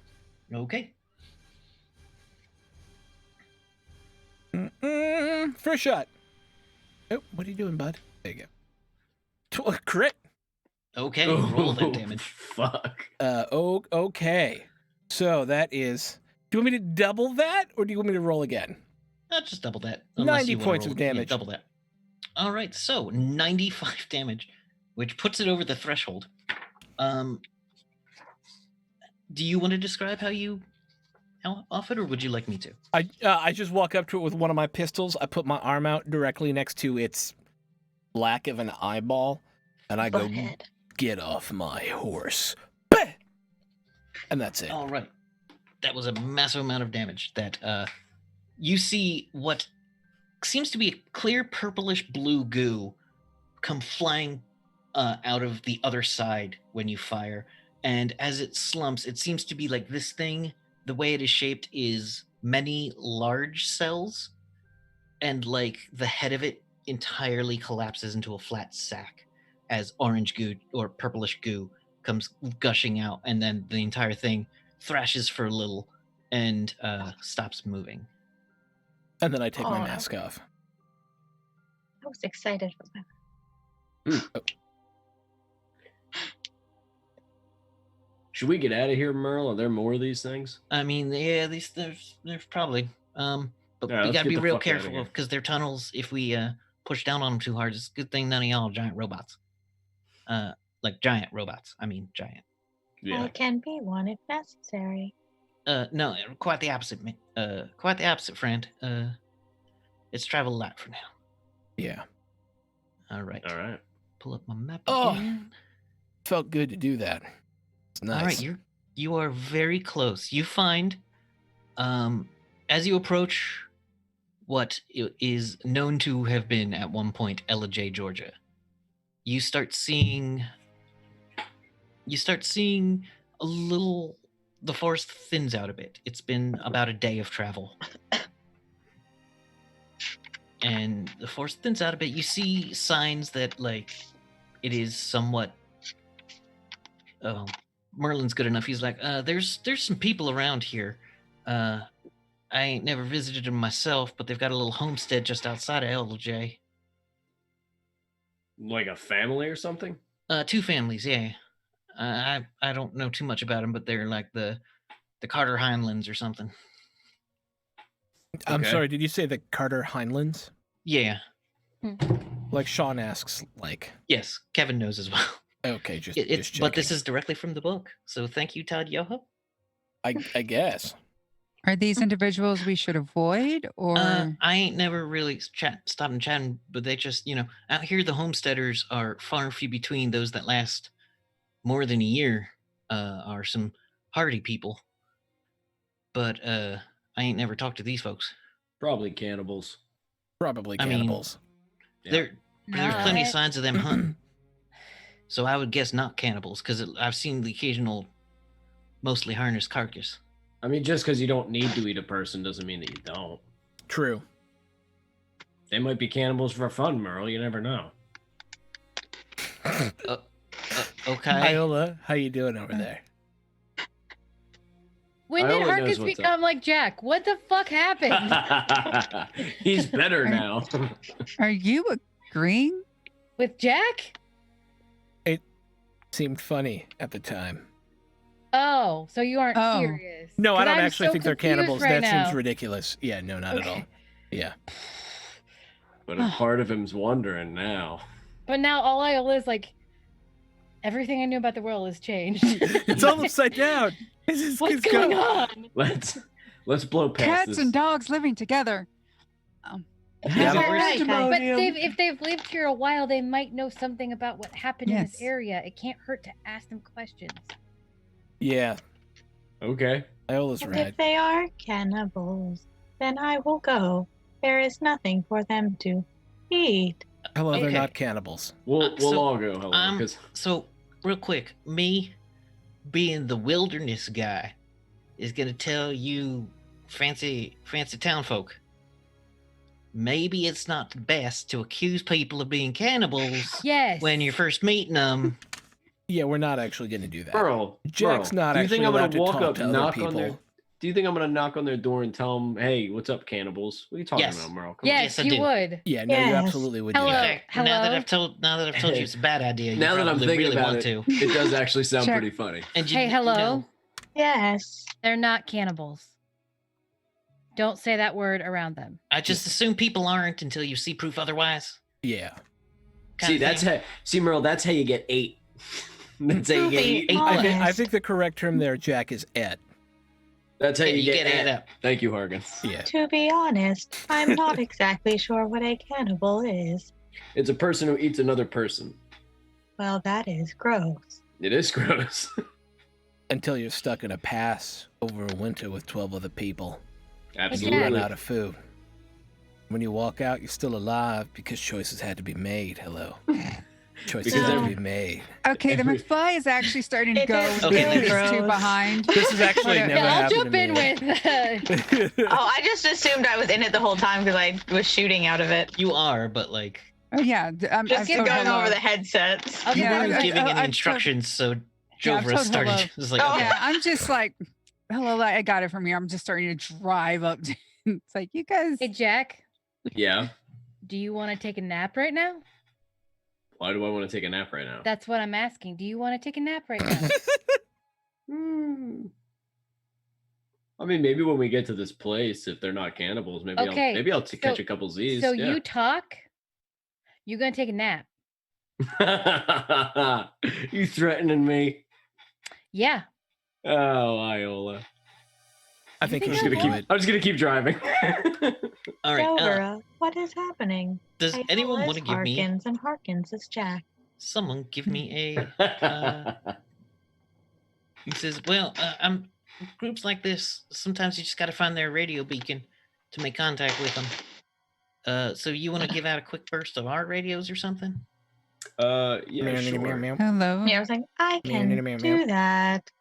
Okay. First shot. Oh, what are you doing, bud? There you go. Crit. Okay. Roll that damage. Fuck. Okay. So that is. Do you want me to double that, or do you want me to roll again? Just double that. 90 you wanna points of roll- yeah, damage. double that. All right. So 95 damage, which puts it over the threshold. Do you want to describe how off it, or would you like me to? I just walk up to it with one of my pistols. I put my arm out directly next to its lack of an eyeball, and I go, Butthead. "Get off my horse!" Bah! And that's it. All right. That was a massive amount of damage. That you see what seems to be a clear purplish blue goo come flying out of the other side when you fire, and as it slumps, it seems to be like this thing. The way it is shaped is many large cells, and like the head of it entirely collapses into a flat sack as orange goo or purplish goo comes gushing out, and then the entire thing thrashes for a little and stops moving. And then I take my Oh. mask off. I was excited for that. Should we get out of here, Merle? Are there more of these things? I mean, yeah, there's probably, but Yeah, we let's gotta get be the real fuck outta careful here. because they're tunnels. If we push down on them too hard, it's a good thing none of y'all are giant robots. Like giant robots. I mean, giant. I can be one if necessary. No, quite the opposite. Quite the opposite, friend. It's traveled a lot for now. Yeah. All right. All right. Pull up my map Oh, again. Felt good to do that. It's nice. All right, you are very close. You find, as you approach, what is known to have been at one point Ellijay, Georgia. You start seeing a little. The forest thins out a bit. It's been about a day of travel. And the forest thins out a bit. You see signs that, like, it is somewhat. Merlin's good enough. He's like, there's some people around here. I ain't never visited them myself, but they've got a little homestead just outside of LJ. Like a family or something? 2 families, yeah. I don't know too much about them, but they're like the Carter Heinleins or something. I'm Okay. sorry, did you say the Carter Heinleins? Yeah. Like Sean asks, like. Yes, Kevin knows as well. Okay, just But this checking. is directly from the book, so thank you, Todd Yoho. I guess. Are these individuals we should avoid, or I ain't never really stopped and chatting, but they just, out here the homesteaders are far and few between. Those that last more than a year are some hardy people. But I ain't never talked to these folks. Probably cannibals. Probably I mean, cannibals. Yeah. There's plenty of Not. signs of them hunting. So I would guess not cannibals, because I've seen the occasional, mostly harnessed carcass. I mean, just because you don't need to eat a person doesn't mean that you don't. True. They might be cannibals for fun, Merle. You never know. Okay. Iola, how you doing over there? When did Iola knows Harkins what's become like Jack? What the fuck happened He's better now. Are you agreeing? with Jack? Seemed funny at the time. Oh, so you aren't Oh. serious? No, I 'Cause don't I'm actually so think they're confused cannibals. right That now. seems ridiculous. Yeah, no, not at all. Okay. Yeah. But a part of him's wondering now. But now all I know is like everything I knew about the world has changed. It's all upside down. What's going on? Let's blow past Cats this. and dogs living together. Yeah, All right, guys. But if they've lived here a while, they might know something about what happened in this Yes. area. It can't hurt to ask them questions. Yeah, Okay. Iola's And right. if they are cannibals, then I will go. There is nothing for them to eat. Hello, they're Okay. not cannibals. We'll So, all go. Hello, because So, real quick, me being the wilderness guy is gonna tell you, fancy town folk, maybe it's not the best to accuse people of being cannibals Yes. when you're first meeting them. Yeah, we're not actually going to do that. Merle, Jack's not do you think actually I'm allowed gonna to walk talk up, to other knock on their? people. Do you think I'm gonna knock on their door and tell them, "Hey, what's up, cannibals? What are you talking Yes. about, Merle? Come Yes, Yes, I you do. would. Yeah, no, you Yes. absolutely would Hello. do In that. fact, now that Hello? I've told you it's a bad idea, you Now that I'm probably thinking really about want it, to. it does actually sound Check. pretty funny. And Hey, hello? know, Yes. They're not cannibals. Don't say that word around them. I just assume people aren't until you see proof otherwise. Yeah. kind See, of that's thing. how. See, Merle, that's how you get 8. That's how you get Movie. 8. Oh. I think the correct term there, Jack, is et. That's how Yeah, you get it it. up. Thank you, Hargan. Yeah. To be honest, I'm not exactly sure what a cannibal is. It's a person who eats another person. Well, that is gross. It is gross. Until you're stuck in a pass over a winter with 12 other people. And you Absolutely. run out of food. When you walk out, you're still alive because choices had to be made. Hello. Choices Because had to every- be made. Okay, the Every- McFly is actually starting to It go is with still these two gross. behind. This has actually Yeah, never Yeah, I'll happened jump to in me. with. Oh, I just assumed I was in it the whole time because I was shooting out of it. You are, but like Oh yeah, I've Just told going hello. over the headsets. I'll you give Yeah, weren't her- giving I've any told- instructions, so Yeah, I've Jovra told started hello. just like, Oh. okay. Yeah, I'm just like, hello, I got it from here. I'm just starting to drive up. It's like you guys. Hey, Jack, Yeah. do you want to take a nap right now? Why do I want to take a nap right now? That's what I'm asking. Do you want to take a nap right now? I mean, maybe when we get to this place, if they're not cannibals, maybe Okay, I'll catch so- a couple Z's. So yeah. you talk, you're going to take a nap. You threatening me? Yeah. Oh, Iola. I think think you I should would. do it. I'm just gonna keep driving. All right. Dovera, what is happening? Does anyone Iola want to is give me Harkins and Harkins is Jack. someone give me a? He says, "Well, I'm groups like this. Sometimes you just got to find their radio beacon to make contact with them. So you want to give out a quick burst of our radios or something? yeah, Meow, sure. meow, meow, Hello. Yeah, I was like, I Meow, can meow, meow, meow. do that.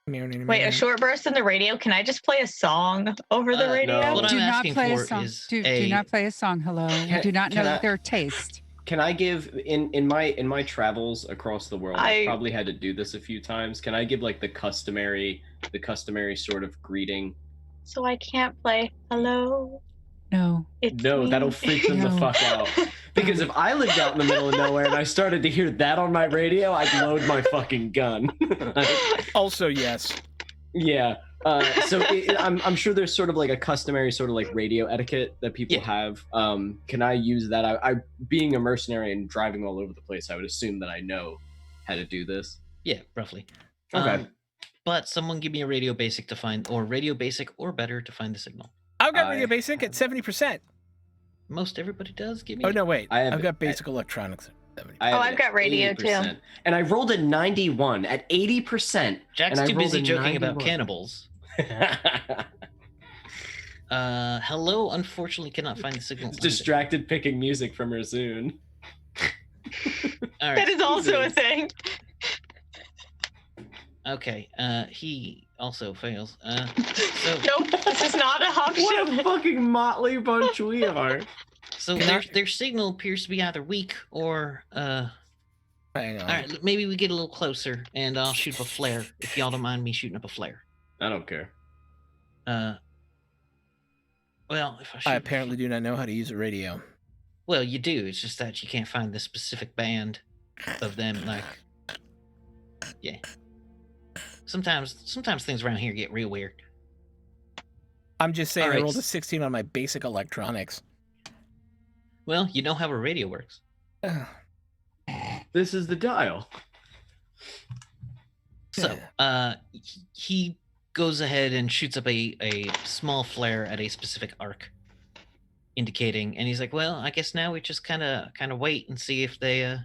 meow, meow, Wait, meow. a short burst in the radio? Can I just play a song over the No. radio? What Do I'm not asking play a for song. is Do a- not play a song. Hello. We Can- do not can know I- their taste. Can I give in my travels across the world? I- I've probably had to do this a few times. Can I give like the customary sort of greeting? So I can't play hello. No. It's No, me. that'll freak them the No. fuck out. Because if I lived out in the middle of nowhere and I started to hear that on my radio, I'd load my fucking gun. Also, yes. Yeah. So I'm sure there's sort of like a customary sort of like radio etiquette that people have. Can I use that? I being a mercenary and driving all over the place, I would assume that I know how to do this. Yeah, roughly. Okay. But someone give me a radio basic to find, or radio basic or better to find the signal. I've got I radio basic at 70%. Most everybody does. Give me. Oh, no, wait. I have- I've got basic electronics at 70%. I have Oh, it I've at got radio, too. 80%. And I rolled a 91 at 80%. Jack's and I too rolled busy a joking about 91. cannibals. Hello, unfortunately cannot find the signal. Distracted picking music from her Zune. All right. That is also a Jesus. thing. Okay. He also fails. Nope, this is not a hawk What a ship. fucking motley bunch we are. So Can their signal appears to be either weak or Hang on. All right, maybe we get a little closer, and I'll shoot up a flare if y'all don't mind me shooting up a flare. I don't care. Well, if I shoot I apparently do not know how to use a radio. Well, you do. It's just that you can't find the specific band of them. Like, yeah. Sometimes things around here get real weird. I'm just saying, All I right. rolled a 16 on my basic electronics. Well, you know how a radio works. This is the dial. So, he goes ahead and shoots up a small flare at a specific arc, indicating, and he's like, "Well, I guess now we just kind of wait and see if they,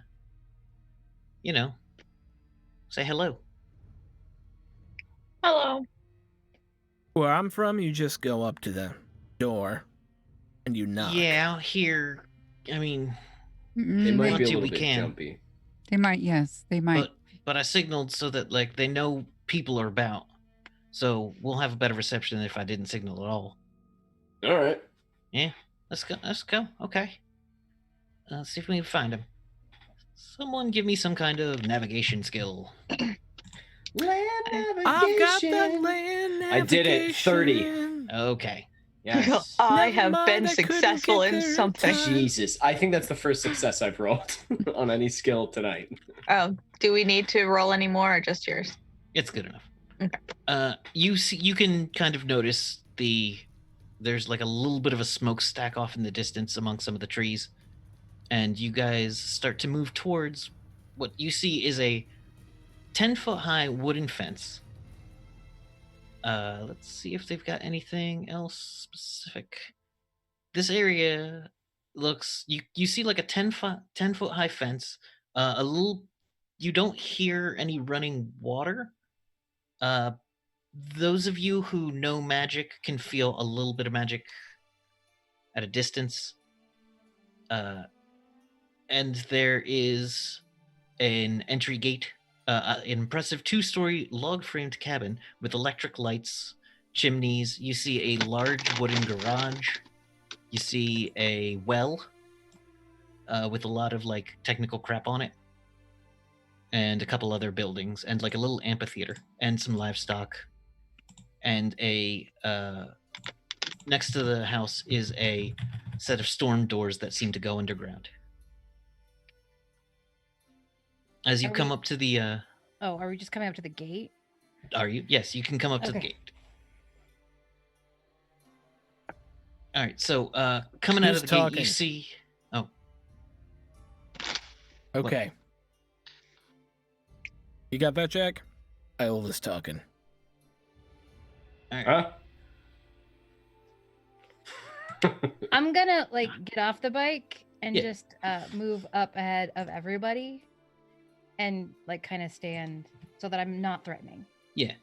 say hello." Hello. Where I'm from, you just go up to the door and you knock. Yeah, out here, I mean, It Mm, might be a Until little we bit can. jumpy. they might, yes, they might. but I signaled so that like they know people are about, so we'll have a better reception than if I didn't signal at all. All right. Yeah, let's go. Okay, let's see if we can find him. Someone give me some kind of navigation skill. Land I've got the navigation. land I did it, 30. navigation. Okay. Yes. I Never have mind, been I couldn't successful get in there in something. time. Jesus. I think that's the first success I've rolled on any skill tonight. Oh, do we need to roll any more or just yours? It's good enough. Okay. You can kind of notice there's like a little bit of a smokestack off in the distance among some of the trees, and you guys start to move towards what you see is a 10-foot high wooden fence. Let's see if they've got anything else specific. This area looks you see like a 10-foot high fence. A little you don't hear any running water. Those of you who know magic can feel a little bit of magic at a distance. And there is an entry gate, an impressive 2-story log-framed cabin with electric lights, chimneys. You see a large wooden garage. You see a well with a lot of like technical crap on it, and a couple other buildings, and like a little amphitheater, and some livestock. And next to the house is a set of storm doors that seem to go underground. As you Are come we- up to the Oh, are we just coming up to the gate? are you? Yes, you can come up to the Okay. gate. All right, so coming out Who's of the gate, talking? you see. Oh, Okay. You got that, Jack? Iola's talking. all right. Huh? I'm gonna like get off the bike and Yeah. just move up ahead of everybody and like kind of stand so that I'm not threatening. Yeah.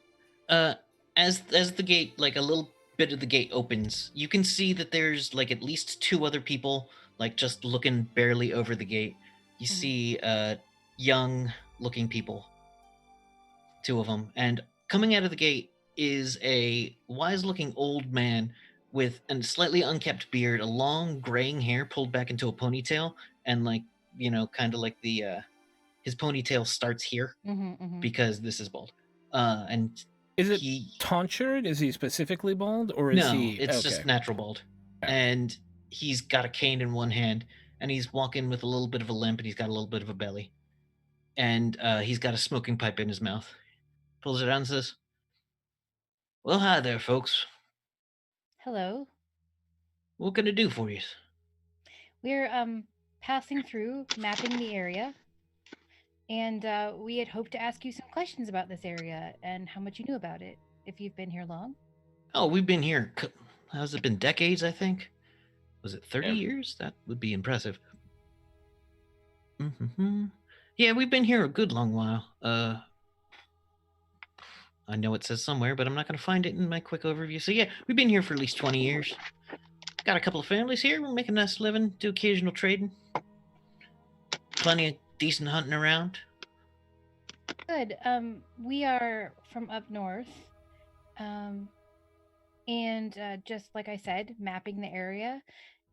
As the gate, like a little bit of the gate opens, you can see that there's like at least 2 other people, like just looking barely over the gate. You Mhm. see young looking people, 2 of them, and coming out of the gate is a wise looking old man with a slightly unkept beard, a long graying hair pulled back into a ponytail, and like kind of like the his ponytail starts here because this is bald. And Is it he tonsured? Is he specifically bald, or is no, he? it's just natural bald. Okay. And he's got a cane in one hand, and he's walking with a little bit of a limp, and he's got a little bit of a belly, and he's got a smoking pipe in his mouth. Pulls it out and says, "Well, hi there, folks. Hello. What can I do for you?" We're passing through, mapping the area, and we had hoped to ask you some questions about this area and how much you knew about it. If you've been here long. Oh, we've been here. Has it been decades? I think. Was it 30 Yeah. years? That would be impressive. Mm-hmm. Yeah, we've been here a good long while. I know it says somewhere, but I'm not going to find it in my quick overview. So yeah, we've been here for at least 20 years. Got a couple of families here. We're making a nice living, do occasional trading. Plenty of decent hunting around. Good. We are from up north. Um, and just like I said, mapping the area.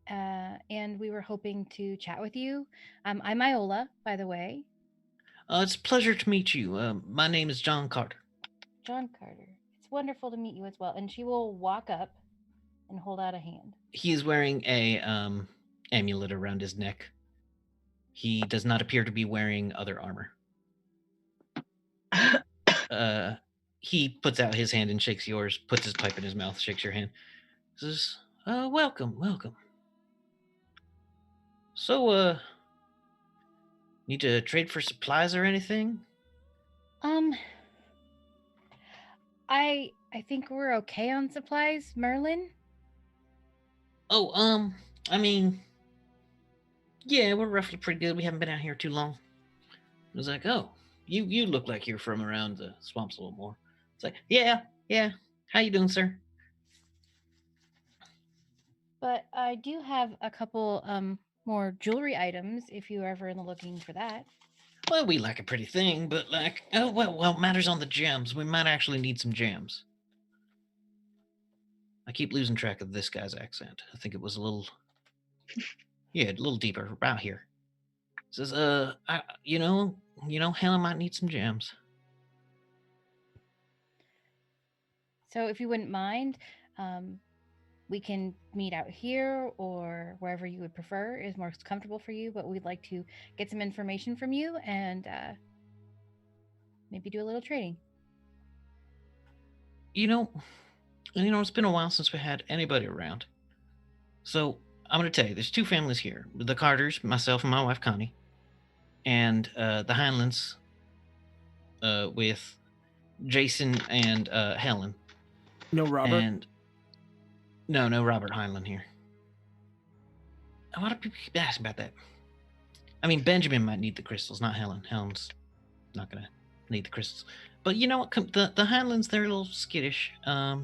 And we were hoping to chat with you. I'm Iola, by the way. It's a pleasure to meet you. My name is John Carter. John Carter. It's wonderful to meet you as well. And she will walk up and hold out a hand. He is wearing a amulet around his neck. He does not appear to be wearing other armor. He puts out his hand and shakes yours, puts his pipe in his mouth, shakes your hand. Says, welcome, welcome. So, need to trade for supplies or anything? I think we're okay on supplies, Merlin. Oh, I mean, yeah, we're roughly pretty good. We haven't been out here too long. I was like, oh, you look like you're from around the swamps a little more. It's like, yeah. How you doing, sir? But I do have a couple more jewelry items if you're ever in the looking for that. Well, we like a pretty thing, but like, oh, well, it matters on the gems. We might actually need some gems. I keep losing track of this guy's accent. I think it was a little, yeah, a little deeper about here. Says, Helen might need some gems. So if you wouldn't mind, we can meet out here or wherever you would prefer is more comfortable for you. But we'd like to get some information from you and maybe do a little trading. It's been a while since we had anybody around. So I'm going to tell you, there's two families here: the Carters, myself and my wife Connie, and the Heinleins, with Jason and Helen. No Robert. And no Robert Heinlein here. A lot of people keep asking about that. I mean, Benjamin might need the crystals, not Helen. Helen's not gonna need the crystals. But you know what? The Heinleins, they're a little skittish. But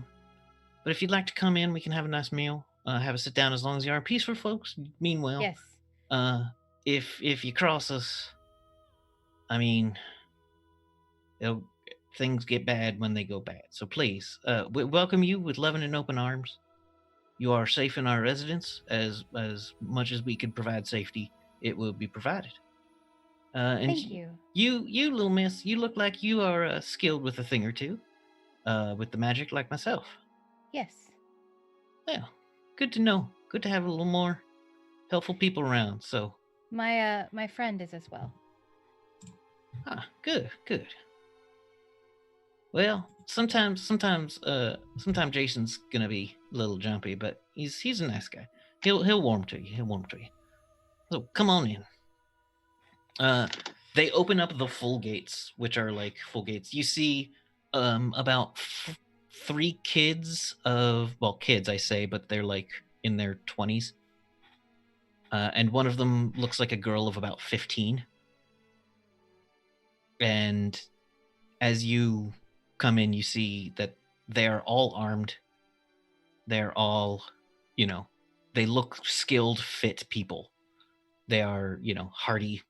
if you'd like to come in, we can have a nice meal. Have a sit down, as long as you are peaceful folks. Mean well. Yes. If you cross us, I mean, things get bad when they go bad. So please, we welcome you with loving and open arms. You are safe in our residence. As much as we can provide safety, it will be provided. And Thank you. You little miss, you look like you are skilled with a thing or two, with the magic, like myself. Yes. Well, good to know. Good to have a little more helpful people around. So my friend is as well. Good. Well, sometimes Jason's gonna be a little jumpy, but he's a nice guy. He'll warm to you. So come on in. They open up the full gates, which are like full gates. You see, about 3 kids kids I say, but they're like in their 20s. And one of them looks like a girl of about 15. And as you come in, you see that they're all armed. They're all, they look skilled, fit people. They are, hardy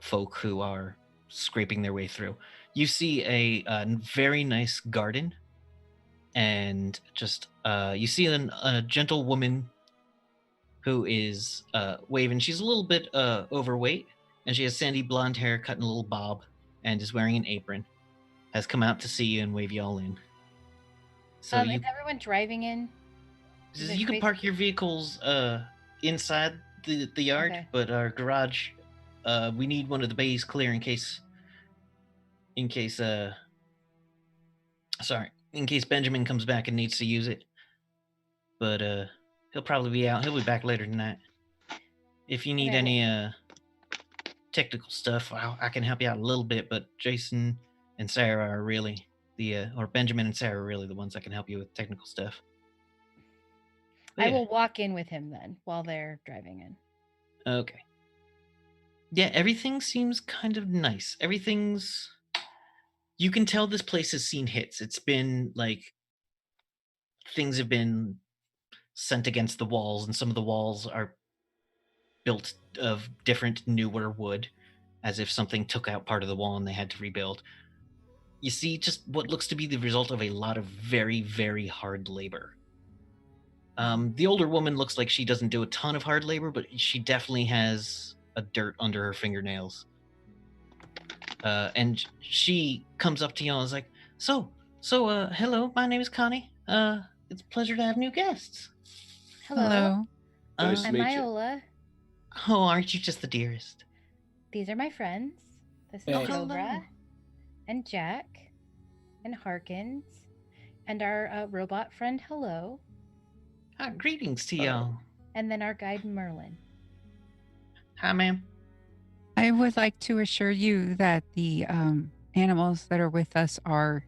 folk who are scraping their way through. You see a very nice garden, and just you see a gentle woman who is waving. She's a little bit overweight, and she has sandy blonde hair cut in a little bob, and is wearing an apron. Has come out to see you and wave you all in. So is everyone driving in? You can park your vehicles inside the yard, okay. But our garage, we need one of the bays clear in case Benjamin comes back and needs to use it. But he'll probably be out. He'll be back later tonight. If you need any technical stuff, I can help you out a little bit, but Jason and Sarah are really or Benjamin and Sarah are really the ones that can help you with technical stuff. I will walk in with him then while they're driving in. Okay. Yeah, everything seems kind of nice. You can tell this place has seen hits. It's been like things have been sent against the walls, and some of the walls are built of different, newer wood. as if something took out part of the wall and they had to rebuild. You see just what looks to be the result of a lot of very, very hard labor. The older woman looks like she doesn't do a ton of hard labor, but she definitely has a dirt under her fingernails. And she comes up to you and is like, So, hello, my name is Connie. It's a pleasure to have new guests. Hello. Nice to I'm meet you. Iola. Oh, aren't you just the dearest? These are my friends. This is Hey. Cobra and Jack and Harkins and our robot friend Hello, Greetings to y'all. and then our guide Merlin. Hi, ma'am. I would like to assure you that the animals that are with us are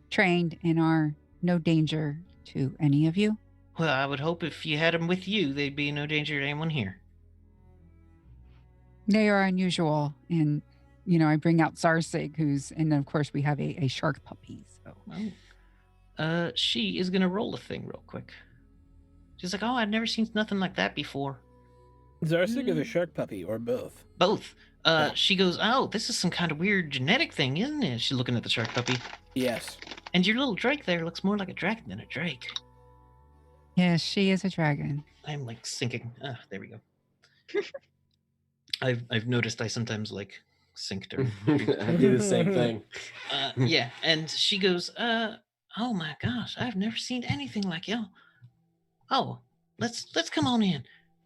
trained and are no danger to any of you. Well, I would hope if you had them with you, they'd be no danger to anyone here. They are unusual, and I bring out Zarsig, and of course we have a shark puppy. So She is gonna roll a thing real quick. She's like, "Oh, I've never seen nothing like that before." Zarsig is a shark puppy, or both? Both. She goes, "Oh, this is some kind of weird genetic thing, isn't it?" She's looking at the shark puppy. Yes. And your little drake there looks more like a dragon than a drake. yes, she is a dragon. I'm like sinking. There we go. I've noticed I sometimes like sink during. I do the same thing. Yeah, and she goes, "Oh my gosh, I've never seen anything like y'all. Oh, let's come on in."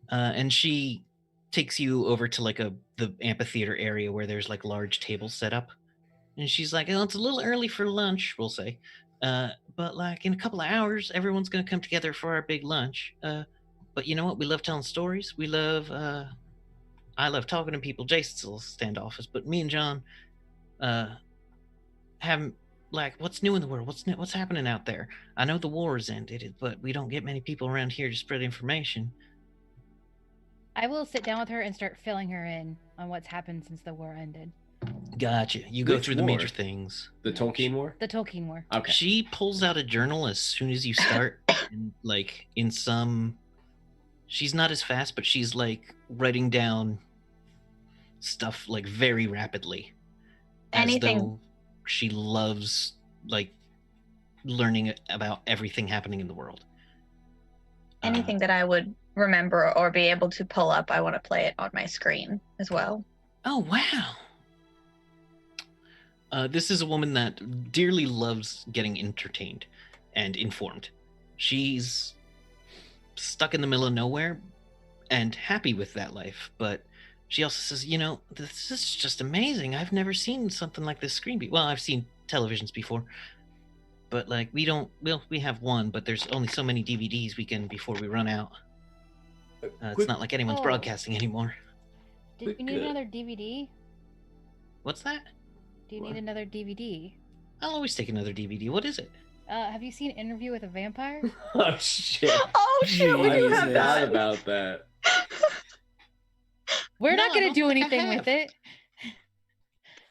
And she takes you over to like the amphitheater area where there's like large tables set up. And she's like, "Oh, it's a little early for lunch, we'll say. But like in a couple of hours, everyone's gonna come together for our big lunch. But you know what? We love telling stories. We love I love talking to people. Jason's a little standoffish, but me and John have like, what's new in the world? What's happening out there? I know the war has ended, but we don't get many people around here to spread information." I will sit down with her and start filling her in on what's happened since the war ended. Gotcha. You go Which through the major war? things. The Tolkien War? The Tolkien War. Okay. She pulls out a journal as soon as you start, and like in some, she's not as fast, but she's like writing down stuff like very rapidly. As Anything- though she loves like learning about everything happening in the world. Anything that I would remember or be able to pull up, I want to play it on my screen as well. Oh, wow. This is a woman that dearly loves getting entertained and informed. She's stuck in the middle of nowhere and happy with that life, but she also says, this is just amazing. I've never seen something like this screen. Well, I've seen televisions before, but like we have one, but there's only so many DVDs we can before we run out. It's not like anyone's Oh. broadcasting anymore. Do you need another DVD? What's that? Do you need another DVD? I'll always take another DVD. What is it? Have you seen Interview with a Vampire? Oh shit! Oh shit, we I do have Jesus. forgot that. about that. We're No, not I going to don't do think I anything have. with it.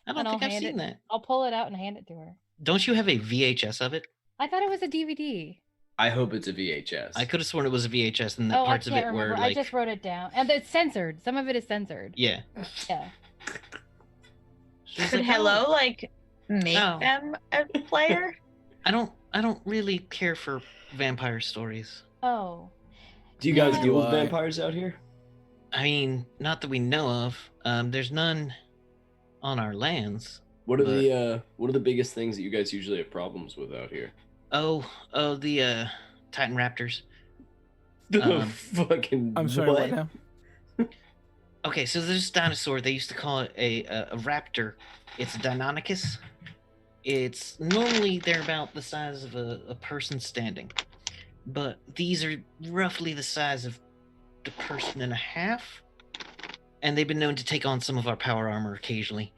I don't And I'll think I've hand seen it- that. I'll pull it out and hand it to her. Don't you have a VHS of it? I thought it was a DVD. I hope it's a VHS. I could have sworn it was a VHS, and that Oh, I parts can't of it remember. were I like, just wrote it down. And it's censored. Some of it is censored. yeah. Yeah. She's Could like, Hello "Oh, like make Oh. them a player? I don't really care for vampire stories. Oh. Do you guys Yeah. deal with Why? vampires out here? I mean, not that we know of. There's none on our lands. What are But- what are the biggest things that you guys usually have problems with out here? The Titan Raptors. The Um, fucking. I'm sorry, what now? Okay, so there's this dinosaur. They used to call it a raptor. It's a Deinonychus. It's normally they're about the size of a person standing, but these are roughly the size of the person and a half, and they've been known to take on some of our power armor occasionally.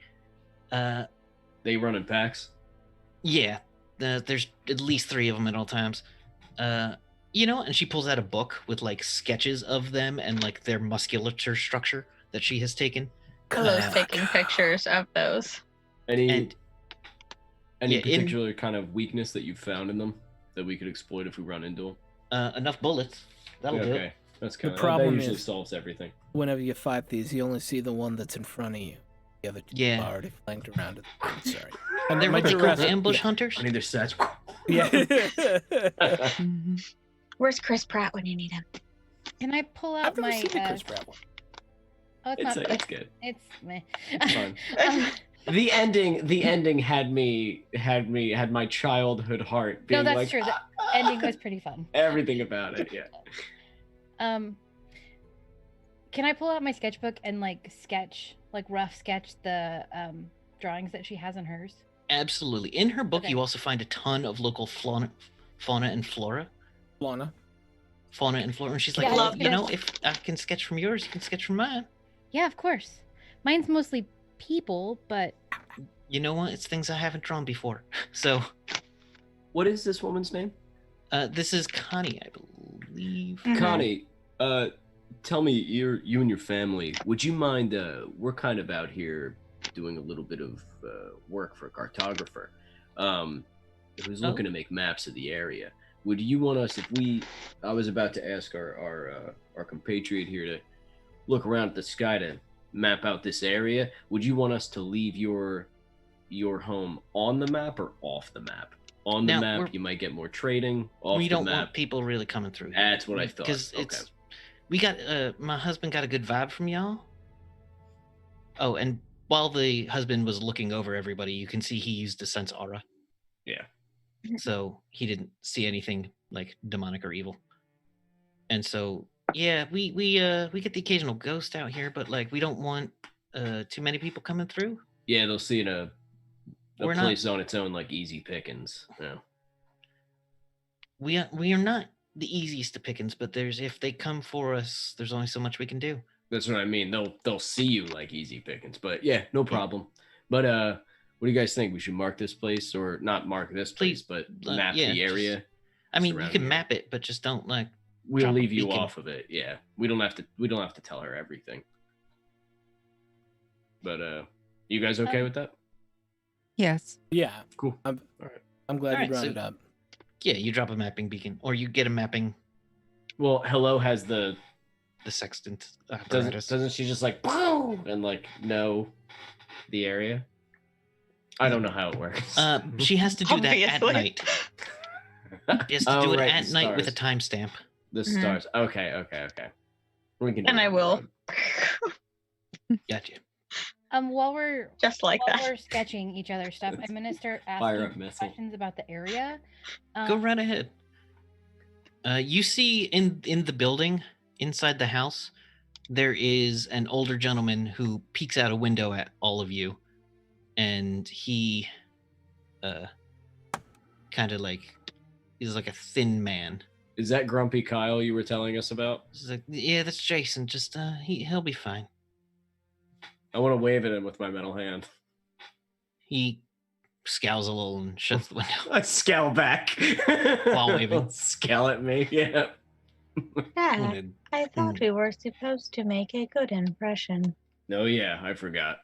They run in packs. Yeah, there's at least 3 of them at all times. And she pulls out a book with like sketches of them and like their musculature structure that she has taken. Hello's taking pictures of those. Any And yeah, in- particular kind of weakness that you've found in them that we could exploit if we run into them? enough bullets. That'll do it. Okay, that's kind of problem that usually is- solves everything. Whenever you fight these, you only see the one that's in front of you. The other two Yeah. are already flanked around. Sorry. And They're my what they call Jurassic- ambush hunters. On either side. Yeah. Mhm. Where's Chris Pratt when you need him? Can I pull out I've never my? seen the Chris Pratt one. Oh, it's It's not. it's good. It's meh. It's fun. Um, The ending had my childhood heart being no, that's like, true. The ending was pretty fun. everything about it. Yeah. Can I pull out my sketchbook and rough sketch the drawings that she has in hers? Absolutely. In her book, Okay. you also find a ton of local fauna and flora. Lana. Fauna and flora. And she's Yeah, like, I well, was you gonna- know, if I can sketch from yours, you can sketch from mine. Yeah, of course. Mine's mostly people, but You know what? It's things I haven't drawn before. So, What is this woman's name? this is Connie, I believe. Mhm. Connie, tell me, you and your family, would you mind, we're kind of out here doing a little bit of work for a cartographer who's looking to make maps of the area. Would you want us, I was about to ask our compatriot here to look around at the sky to map out this area. Would you want us to leave your home on the map or off the map? On the Now, map, you might get more trading. Off We the don't map, want people really coming through. here. that's what I thought. Because Okay. we got, my husband got a good vibe from y'all. Oh, and while the husband was looking over everybody, you can see he used a sense aura. Yeah. So he didn't see anything like demonic or evil. And so, yeah, we get the occasional ghost out here, but like we don't want too many people coming through. Yeah, they'll see a We're not- place on its own, like easy pickings. Yeah. We are not the easiest to pickings, but if they come for us, there's only so much we can do. That's what I mean. They'll see you like easy pickings. But yeah, no problem. But what do you guys think? We should mark this place, or not mark this place, Please, but map yeah, the area. I mean, you surrounding can it. map it, but just don't like. We'll drop a leave you beacon. off of it. Yeah. We don't have to tell her everything. But you guys okay with that? Yes. Yeah. Cool. I'm glad you Alright, brought so- it up. Yeah, you drop a mapping beacon, or you get a mapping Well, Hello has the sextant apparatus. doesn't she just like boom and like know the area? I don't know how it works. She has to do that at Obviously. night. She has to do it right, at the night with a stars. timestamp. The Mhm. stars. Okay. We can do And it I on the will. road. Gotcha. While we're Just like while that. we're sketching each other's stuff, I'm gonna start Fire up asking missile. questions about the area. Go right ahead. You see in the building, inside the house, there is an older gentleman who peeks out a window at all of you, and he, kind of like, he's like a thin man. Is that Grumpy Kyle you were telling us about? He's like, yeah, that's Jason. Just he'll be fine. I want to wave at him with my metal hand. He scowls a little and shuts the window. I scowl back. While waving. Scowl at me, yeah. Yeah, And I thought we were supposed to make a good impression. No, yeah, I forgot.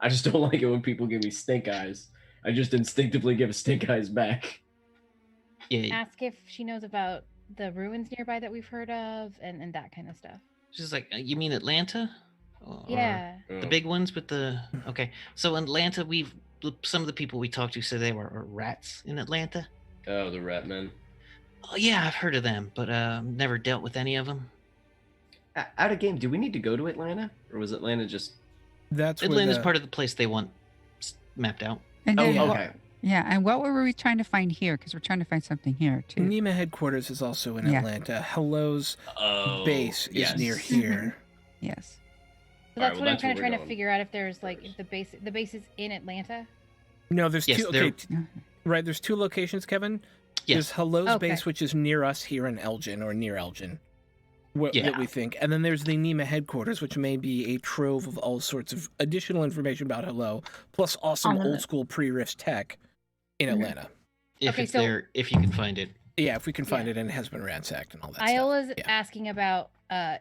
I just don't like it when people give me stink eyes. I just instinctively give stink eyes back. yeah, Ask if she knows about the ruins nearby that we've heard of, and that kind of stuff. she's like, you mean Atlanta? Or Yeah. the big ones with the okay. So in Atlanta, some of the people we talked to said they were rats in Atlanta. Oh, the rat men. Oh yeah, I've heard of them, but never dealt with any of them. Out of game, do we need to go to Atlanta? Or was Atlanta just... That's where Atlanta's the- part of the place they want mapped out. And Oh, then what- okay. yeah, and what were we trying to find here? Because we're trying to find something here too. NEMA headquarters is also in Yeah. Atlanta. Hello's Oh, base is yes. near here. Yes. So Alright, that's well, what I'm that's kind where of we're trying to going figure out if there's like if the base is in Atlanta. No, there's Yes, two. there- Okay, right. There's two locations, Kevin. Yes. There's Hello's Okay. base, which is near us here in Elgin or near Elgin. Yeah. That we think. And then there's the NEMA headquarters, which may be a trove of all sorts of additional information about Hello, plus awesome On the- old school pre-riff tech in Mhm. Atlanta. If Okay, it's so- there, if you can find it. Yeah, if we can find Yeah. it and it has been ransacked and all that stuff. Iola's Yeah. asking about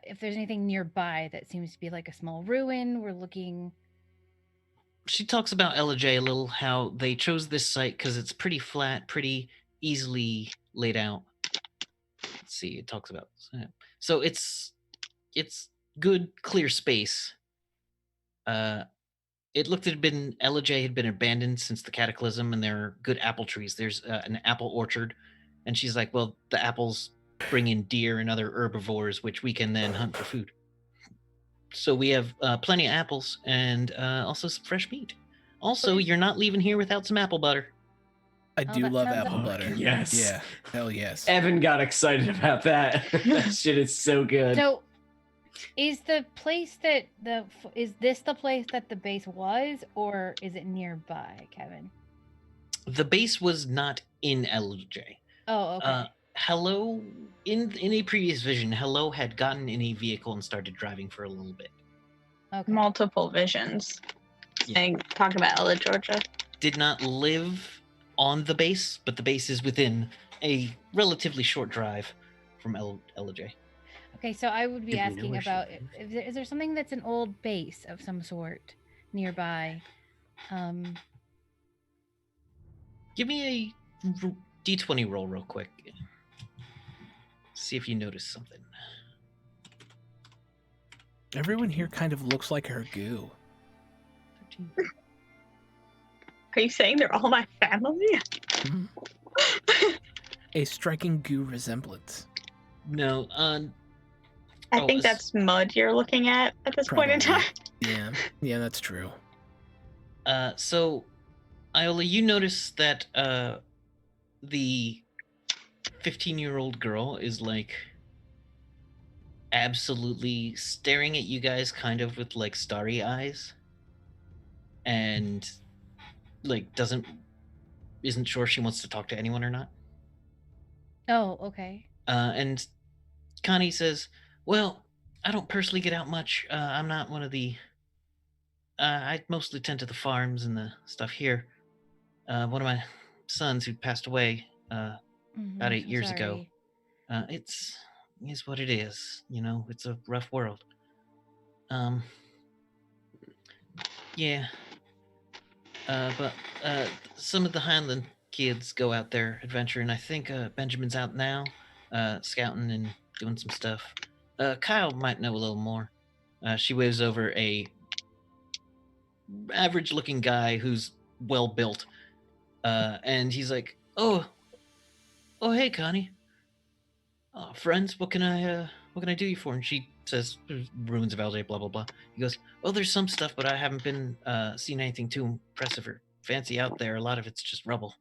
if there's anything nearby that seems to be like a small ruin. We're looking. She talks about LJ a little, how they chose this site because it's pretty flat, pretty easily laid out. Let's see, it talks about so it's good, clear space. It looked had been Ellijay had been abandoned since the cataclysm, and there are good apple trees. There's an apple orchard, and she's like, "Well, the apples bring in deer and other herbivores, which we can then hunt for food. So we have plenty of apples and also some fresh meat. Also, you're not leaving here without some apple butter." I Oh, do that love sounds apple delicious. butter. Yes. Yeah. Hell yes. Evan got excited about that. That shit is so good. So, is the place that is this the place that the base was, or is it nearby, Kevin? The base was not in Ellijay. Oh, okay. Hello, in a previous vision, Hello had gotten in a vehicle and started driving for a little bit. Okay. Multiple visions. Yeah. Saying, talking about Ella, Georgia. Did not live on the base, but the base is within a relatively short drive from Ellijay. Okay, so I would be Did we know asking where she about lives? is there something that's an old base of some sort nearby? Give me a d20 roll real quick. See if you notice something. Everyone here kind of looks like her goo. 13. Are you saying they're all my family? Mhm. A striking goo resemblance. No, I Oh, think it's- that's mud you're looking at this point in Probably. time. Yeah, that's true. So, Iola, you notice that the 15-year-old girl is like absolutely staring at you guys kind of with like starry eyes and like isn't sure she wants to talk to anyone or not. Oh, okay. And Connie says, "Well, I don't personally get out much. I'm not one of the I mostly tend to the farms and the stuff here. One of my sons who passed away about 8 I'm years ago. sorry. It's is what it is. You know, it's a rough world. Yeah. But some of the Highland kids go out there adventuring. I think Benjamin's out now, scouting and doing some stuff. Kyle might know a little more. She waves over a average-looking guy who's well built, and he's like, "Oh, hey, Connie. Friends, what can I do you for?" And she says, "Ruins of LJ, blah blah blah." He goes, "Oh, there's some stuff, but I haven't been seen anything too impressive or fancy out there. A lot of it's just rubble."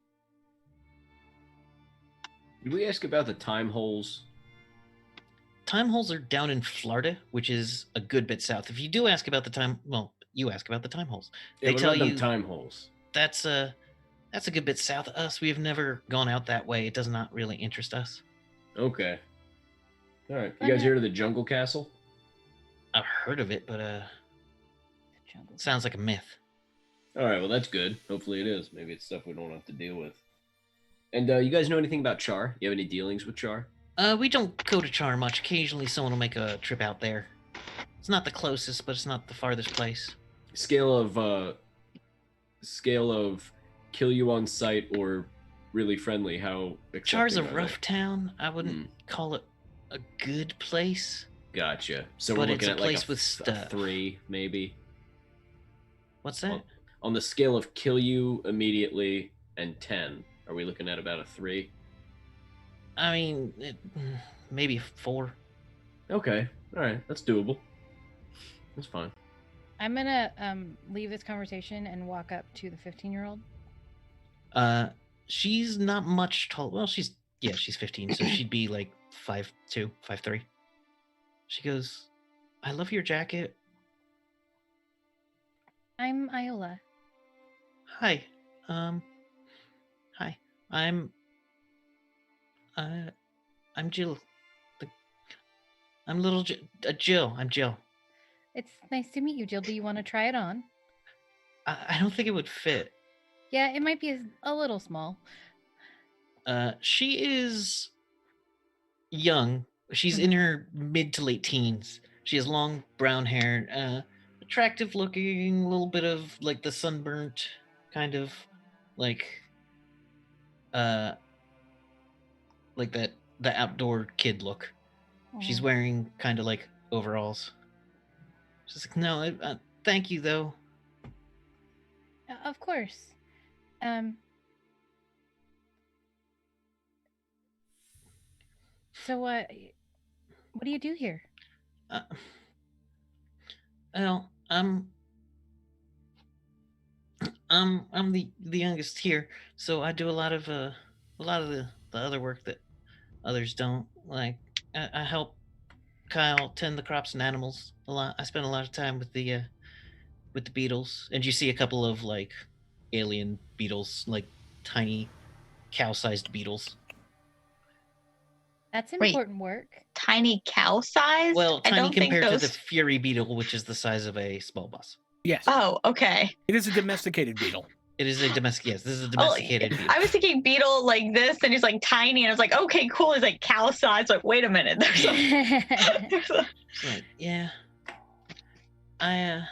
Did we ask about the time holes? Time holes are down in Florida, which is a good bit south. If you do ask about the time, well, you ask about the time holes. Yeah, They what tell about them you time holes. that's a good bit south of us. We have never gone out that way. It does not really interest us. Okay. All right. You Okay. guys heard of the Jungle Castle? I've heard of it, but The jungle. sounds like a myth. All right. Well, that's good. Hopefully it is. Maybe it's stuff we don't have to deal with. And you guys know anything about Char? You have any dealings with Char? We don't go to Char much. Occasionally, someone will make a trip out there. It's not the closest, but it's not the farthest place. Scale of kill you on sight or really friendly. How Char's a accepting are rough town. I wouldn't call it a good place. they? Gotcha. So But we're it's looking a at like place with a stuff. 3, maybe. What's that? On the scale of kill you immediately and 10, are we looking at about a 3? I mean, maybe 4. Okay. All right. That's doable. That's fine. I'm gonna leave this conversation and walk up to the 15-year-old. She's not much tall. Well, she's 15, so she'd be like 5'2", 5'3". She goes, "I love your jacket. I'm Iola. Hi. Hi. I'm Jill. I'm little Jill. I'm Jill. It's nice to meet you, Jill. Do you want to try it on? I don't think it would fit. Yeah, it might be a little small. She is young. She's in her mid to late teens. She has long brown hair, attractive looking, a little bit of like the sunburnt kind of like that the outdoor kid look. She's Mhm. wearing kind of like overalls. She's like, "No, thank you though." Of course. So what do you do here? Uh, well, I'm the youngest here, so I do a lot of the other work that others don't. Like I help Kyle tend the crops and animals a lot. I spend a lot of time with the beetles, and you see a couple of like alien beetles, like tiny cow-sized beetles. That's Wait. important work. Tiny cow size? Well, I tiny don't think compared to those. the fury beetle, which is the size of a small bus. Yes. Oh, okay. It is a domesticated beetle. It is a domestic. Yes, this is a Oh, domesticated beetle. I was thinking beetle like this, and he's like tiny, and I was like, okay, cool. He's like cow size. Like, wait a minute. There's a. It's like, yeah, I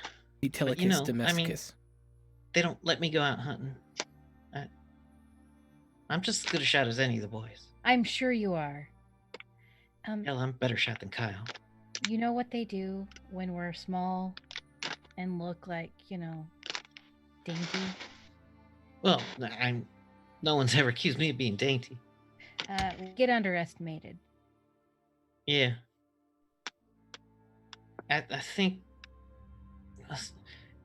Utilicus you know, I mean- domesticus. they don't let me go out hunting. I'm just as good a shot as any of the boys. I'm sure you are. Hell, I'm a better shot than Kyle. You know what they do when we're small and look like, dainty? Well, no one's ever accused me of being dainty. We get underestimated. Yeah. I think.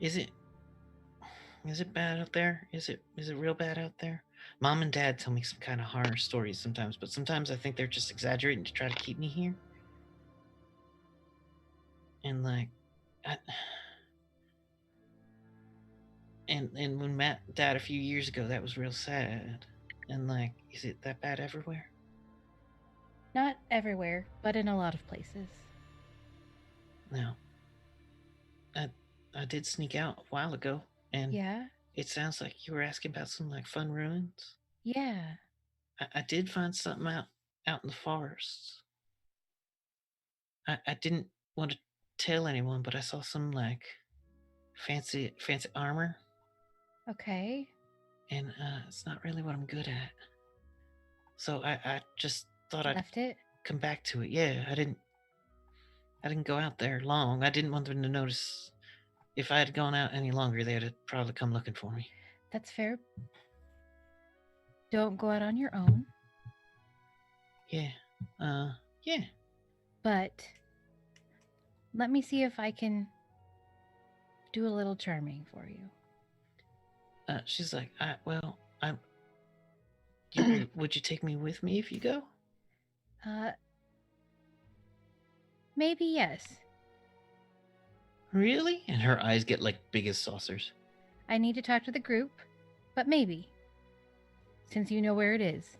Is it bad out there? Is it real bad out there? Mom and Dad tell me some kind of horror stories sometimes, but sometimes I think they're just exaggerating to try to keep me here. And like, and when Matt died a few years ago, that was real sad. And like, is it that bad everywhere? Not everywhere, but in a lot of places. No. I did sneak out a while ago, and Yeah? it sounds like you were asking about some like fun ruins. Yeah. I did find something out in the forests. I didn't want to tell anyone, but I saw some like fancy armor, Okay. and it's not really what I'm good at. So I just thought I'd Left it? come back to it. Yeah, I didn't go out there long. I didn't want them to notice. If I had gone out any longer, they'd have probably come looking for me. That's fair. Don't go out on your own, Yeah. Yeah. but let me see if I can do a little charming for you. She's like, would you take me with me if you go? Maybe yes. Really? And her eyes get like big as saucers. I need to talk to the group, but maybe. Since you know where it is.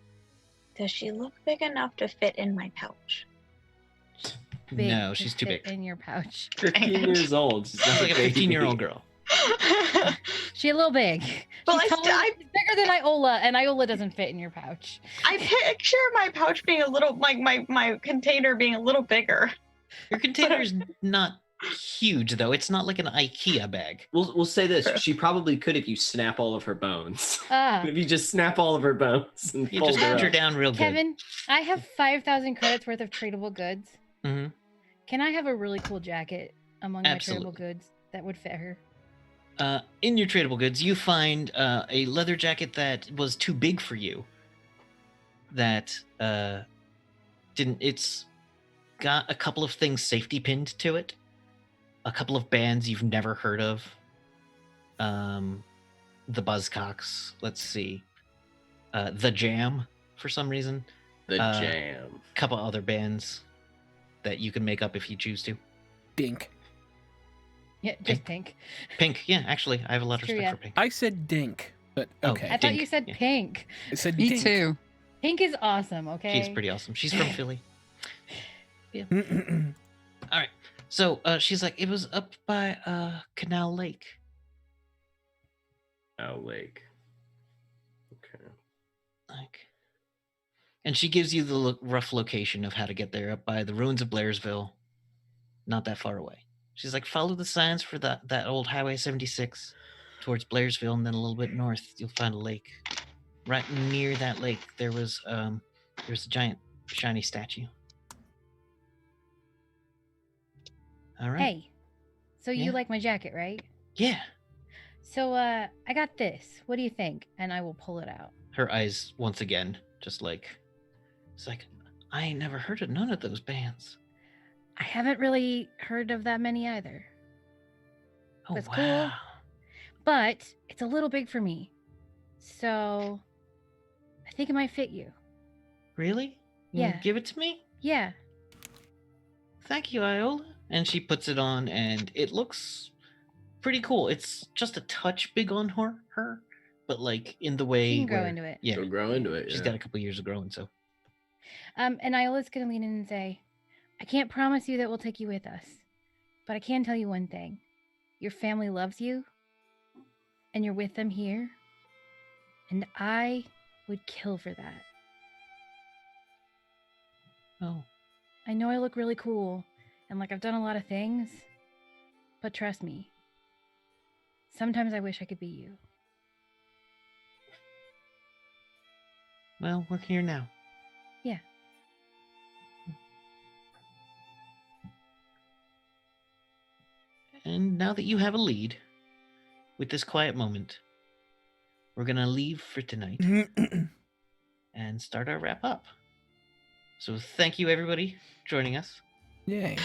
Does she look big enough to fit in my pouch? Big No, to she's too fit big. in your pouch. 15 years old. She's She's not like a baby. 15-year-old girl. She's a little big. Well, She's she's bigger than Iola, and Iola doesn't fit in your pouch. I picture my pouch being a little, like my container being a little bigger. Your container's not huge, though. It's not like an IKEA bag. We'll say this. She probably could if you snap all of her bones. Ah, If you just snap all of her bones and You fold just her put her up. down real good. Kevin, I have 5,000 credits worth of tradable goods. Mm-hmm. Can I have a really cool jacket among Absolutely. my tradable goods that would fit her? In your tradable goods, you find a leather jacket that was too big for you. That didn't. It's got a couple of things safety pinned to it. A couple of bands you've never heard of. The Buzzcocks. Let's see. The Jam, for some reason. The Jam. A couple other bands that you can make up if you choose to. Dink. Yeah, just pink. Pink, yeah, actually, I have a lot of True, respect yeah. for Pink. I said dink, but Oh, okay. I thought Dink, you said yeah. pink. I said Me dink. too. Pink is awesome, okay? She's pretty awesome. She's from Philly. Mm-mm-mm. All right. So she's like, it was up by Canal Lake. Oh, Lake. Okay. Like, and she gives you the rough location of how to get there, up by the ruins of Blairsville, not that far away. She's like, follow the signs for that old Highway 76 towards Blairsville, and then a little bit north, you'll find a lake. Right near that lake, there's a giant shiny statue. All right. Hey, so you Yeah. like my jacket, right? Yeah. So I got this. What do you think? And I will pull it out. Her eyes once again just like, it's like, I ain't never heard of none of those bands. I haven't really heard of that many either. Oh That's wow. cool. But it's a little big for me. So I think it might fit you. Really? Yeah. Give it to me? Yeah. Thank you, Iola. And she puts it on, and it looks pretty cool. It's just a touch big on her, but like in the way She can grow where- into it. Yeah, She'll grow into it. she's got a couple years of growing, so. And Iola's gonna lean in and say, I can't promise you that we'll take you with us, but I can tell you one thing. Your family loves you, and you're with them here, and I would kill for that. Oh, I know I look really cool, and like I've done a lot of things, but trust me, sometimes I wish I could be you. well, we're here now. Yeah. And now that you have a lead with this quiet moment, we're gonna leave for tonight and start our wrap up. So thank you, everybody, for joining us. Yay.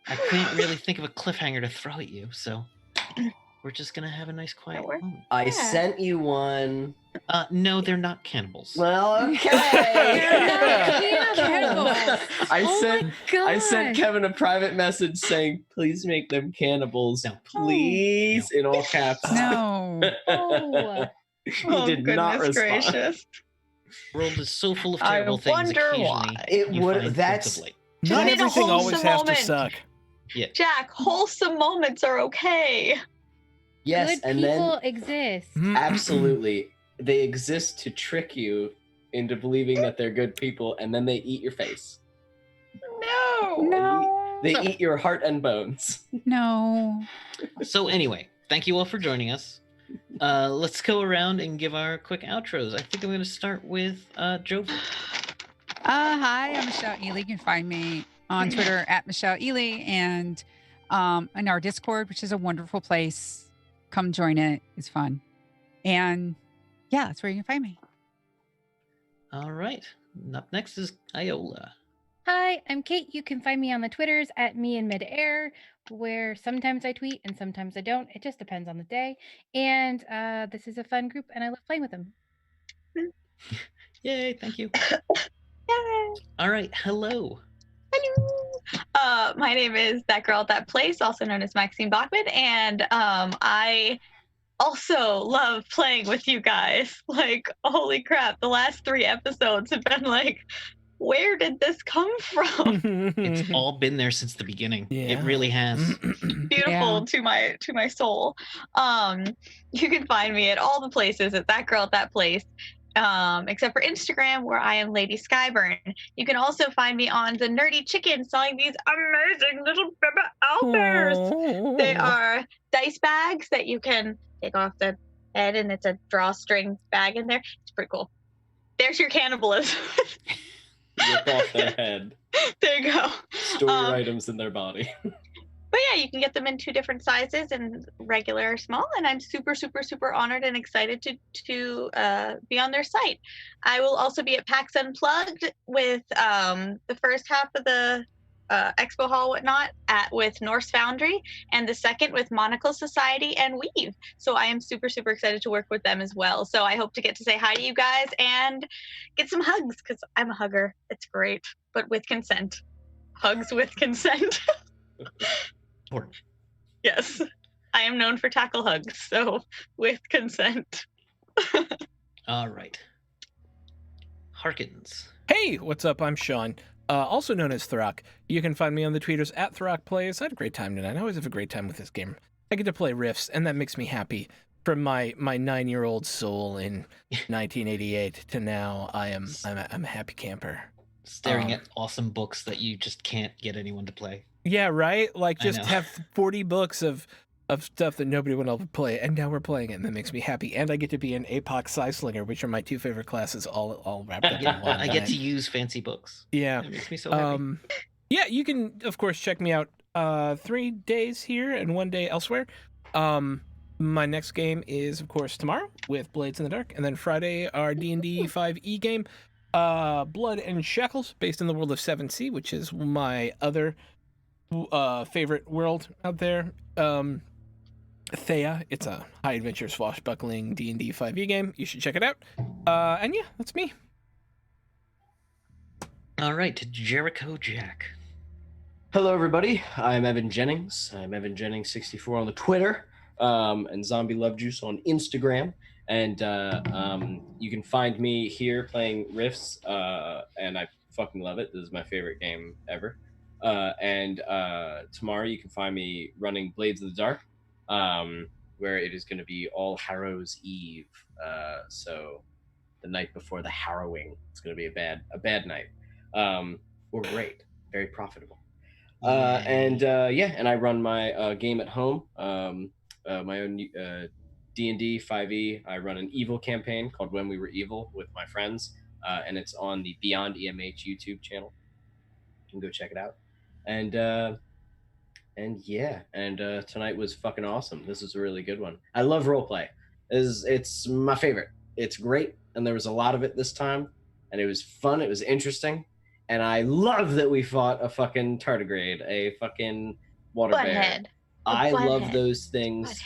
I couldn't really think of a cliffhanger to throw at you, so we're just gonna have a nice quiet work? moment. I Yeah. sent you one. No, they're not cannibals. Well, okay. I sent Kevin a private message saying, "Please make them cannibals, No. please," in all caps. No. Oh. He did not respond. The world is so full of I terrible things. wonder Occasionally, why. It you would- find that's- hints of light. Just Not need a everything always wholesome has moment. to suck. Yeah. Jack, wholesome moments are okay. Yes, Good and people then exist. absolutely, they exist to trick you into believing that they're good people, and then they eat your face. No. No. They eat your heart and bones. No. So anyway, thank you all for joining us. Let's go around and give our quick outros. I think I'm going to start with Joe. Hi, I'm Michelle Ely. You can find me on Twitter at Michelle Ely and in our Discord, which is a wonderful place. Come join it. It's fun. And yeah, that's where you can find me. All right. Up next is Iola. Hi, I'm Kate. You can find me on the Twitters at me in midair, where sometimes I tweet and sometimes I don't. It just depends on the day. And this is a fun group, and I love playing with them. Yay, thank you. Yay. All right, hello. Hello. My name is That Girl at That Place, also known as Maxine Bachman, and I also love playing with you guys. Like, holy crap, the last 3 episodes have been like, where did this come from? It's all been there since the beginning. Yeah. It really has. Beautiful to my soul. You can find me at all the places at That Girl at That Place. Except for Instagram, where I am Lady Skyburn. You can also find me on the Nerdy Chicken selling these amazing little baby owlbears. They are dice bags that you can take off the head, and it's a drawstring bag in there. It's pretty cool. There's your cannibalism. Rip off their head. There you go. Store your items in their body. But yeah, you can get them in 2 different sizes, and regular or small. And I'm super, super, super honored and excited to be on their site. I will also be at PAX Unplugged with the first half of the expo hall, whatnot, with Norse Foundry, and the second with Monocle Society and Weave. So I am super, super excited to work with them as well. So I hope to get to say hi to you guys and get some hugs, because I'm a hugger. It's great, but with consent. Hugs with consent. Important. Yes, I am known for tackle hugs, so with consent. All right. Harkins. Hey, what's up? I'm Sean, also known as Throck. You can find me on the tweeters at ThrockPlays. I had a great time tonight. I always have a great time with this game. I get to play riffs, and that makes me happy. From my 9-year-old soul in 1988 to now, I'm a happy camper. Staring at awesome books that you just can't get anyone to play. Yeah, right? Like, I just know. have 40 books of stuff that nobody would ever play, and now we're playing it, and that makes me happy. And I get to be an APOC Slinger, which are my 2 favorite classes, all wrapped up in one. I get to use fancy books. Yeah. It makes me so happy. Yeah, you can, of course, check me out 3 days here and 1 day elsewhere. My next game is, of course, tomorrow with Blades in the Dark, and then Friday our D&D 5e game, Blood and Shackles, based in the world of 7C, which is my other favorite world out there. Thea, it's a high adventure swashbuckling D&D 5e game. You should check it out. And yeah, that's me. All right, to Jericho Jack. Hello, everybody. I'm Evan Jennings. I'm Evan Jennings64 on the Twitter, and Zombie Love Juice on Instagram. And you can find me here playing Riffs, and I fucking love it. This is my favorite game ever. And tomorrow you can find me running Blades of the Dark, where it is going to be All Harrows Eve. So the night before the harrowing, it's going to be a bad night. Or great, very profitable. And I run my game at home, my own D&D 5e. I run an evil campaign called When We Were Evil with my friends, and it's on the Beyond EMH YouTube channel. You can go check it out. And tonight was fucking awesome. This was a really good one. I love roleplay. It's my favorite. It's great, and there was a lot of it this time, and it was fun. It was interesting. And I love that we fought a fucking tardigrade, a fucking water bear. I love those things.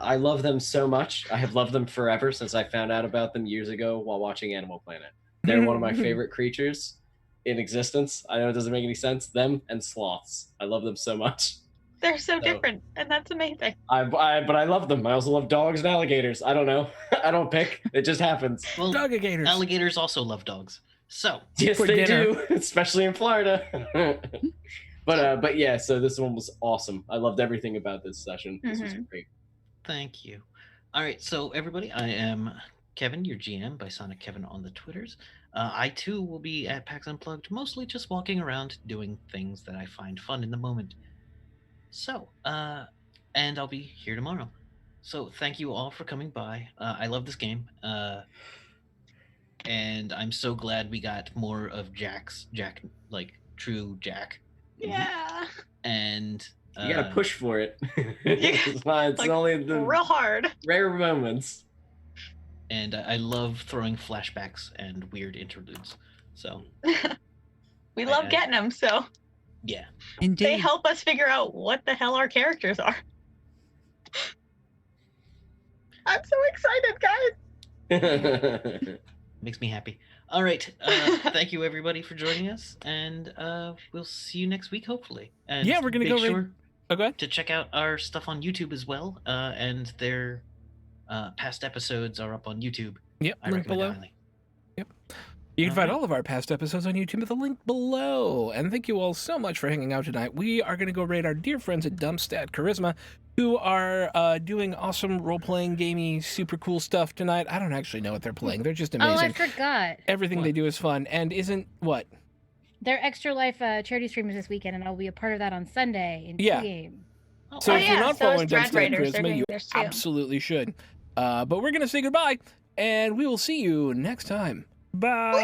I love them so much. I have loved them forever since I found out about them years ago while watching Animal Planet. They're one of my favorite creatures in existence. I know it doesn't make any sense. Them and sloths. I love them so much. They're so different, and that's amazing. But I love them. I also love dogs and alligators. I don't know. I don't pick. It just happens. Well, Dog-gators. Alligators also love dogs. So yes, they do, especially in Florida. But yeah, so this one was awesome. I loved everything about this session. This was great. Thank you. All right, so everybody, I am Kevin, your GM by Sonic Kevin on the Twitters. I too will be at PAX Unplugged, mostly just walking around doing things that I find fun in the moment. So, and I'll be here tomorrow. So thank you all for coming by. I love this game. And I'm so glad we got more of Jack, like true Jack. Yeah. And you gotta push for it. It's like, only the real hard, rare moments. And I love throwing flashbacks and weird interludes. So we love getting them. So yeah, indeed, they help us figure out what the hell our characters are. I'm so excited, guys. Makes me happy. All right. Thank you, everybody, for joining us. And we'll see you next week, hopefully. And yeah, we're going to go sure go to check out our stuff on YouTube as well. And their past episodes are up on YouTube. Yep, I link below. Highly. Yep. You can find all of our past episodes on YouTube at the link below. And thank you all so much for hanging out tonight. We are going to go raid our dear friends at Dumpstat Charisma, who are doing awesome role-playing, gamey, super cool stuff tonight. I don't actually know what they're playing. They're just amazing. Oh, I forgot. Everything they do is fun. And isn't what? Their Extra Life charity stream is this weekend, and I'll be a part of that on Sunday in game. So if you're not following Dumpstat Charisma, you absolutely should. But we're going to say goodbye, and we will see you next time. Bye.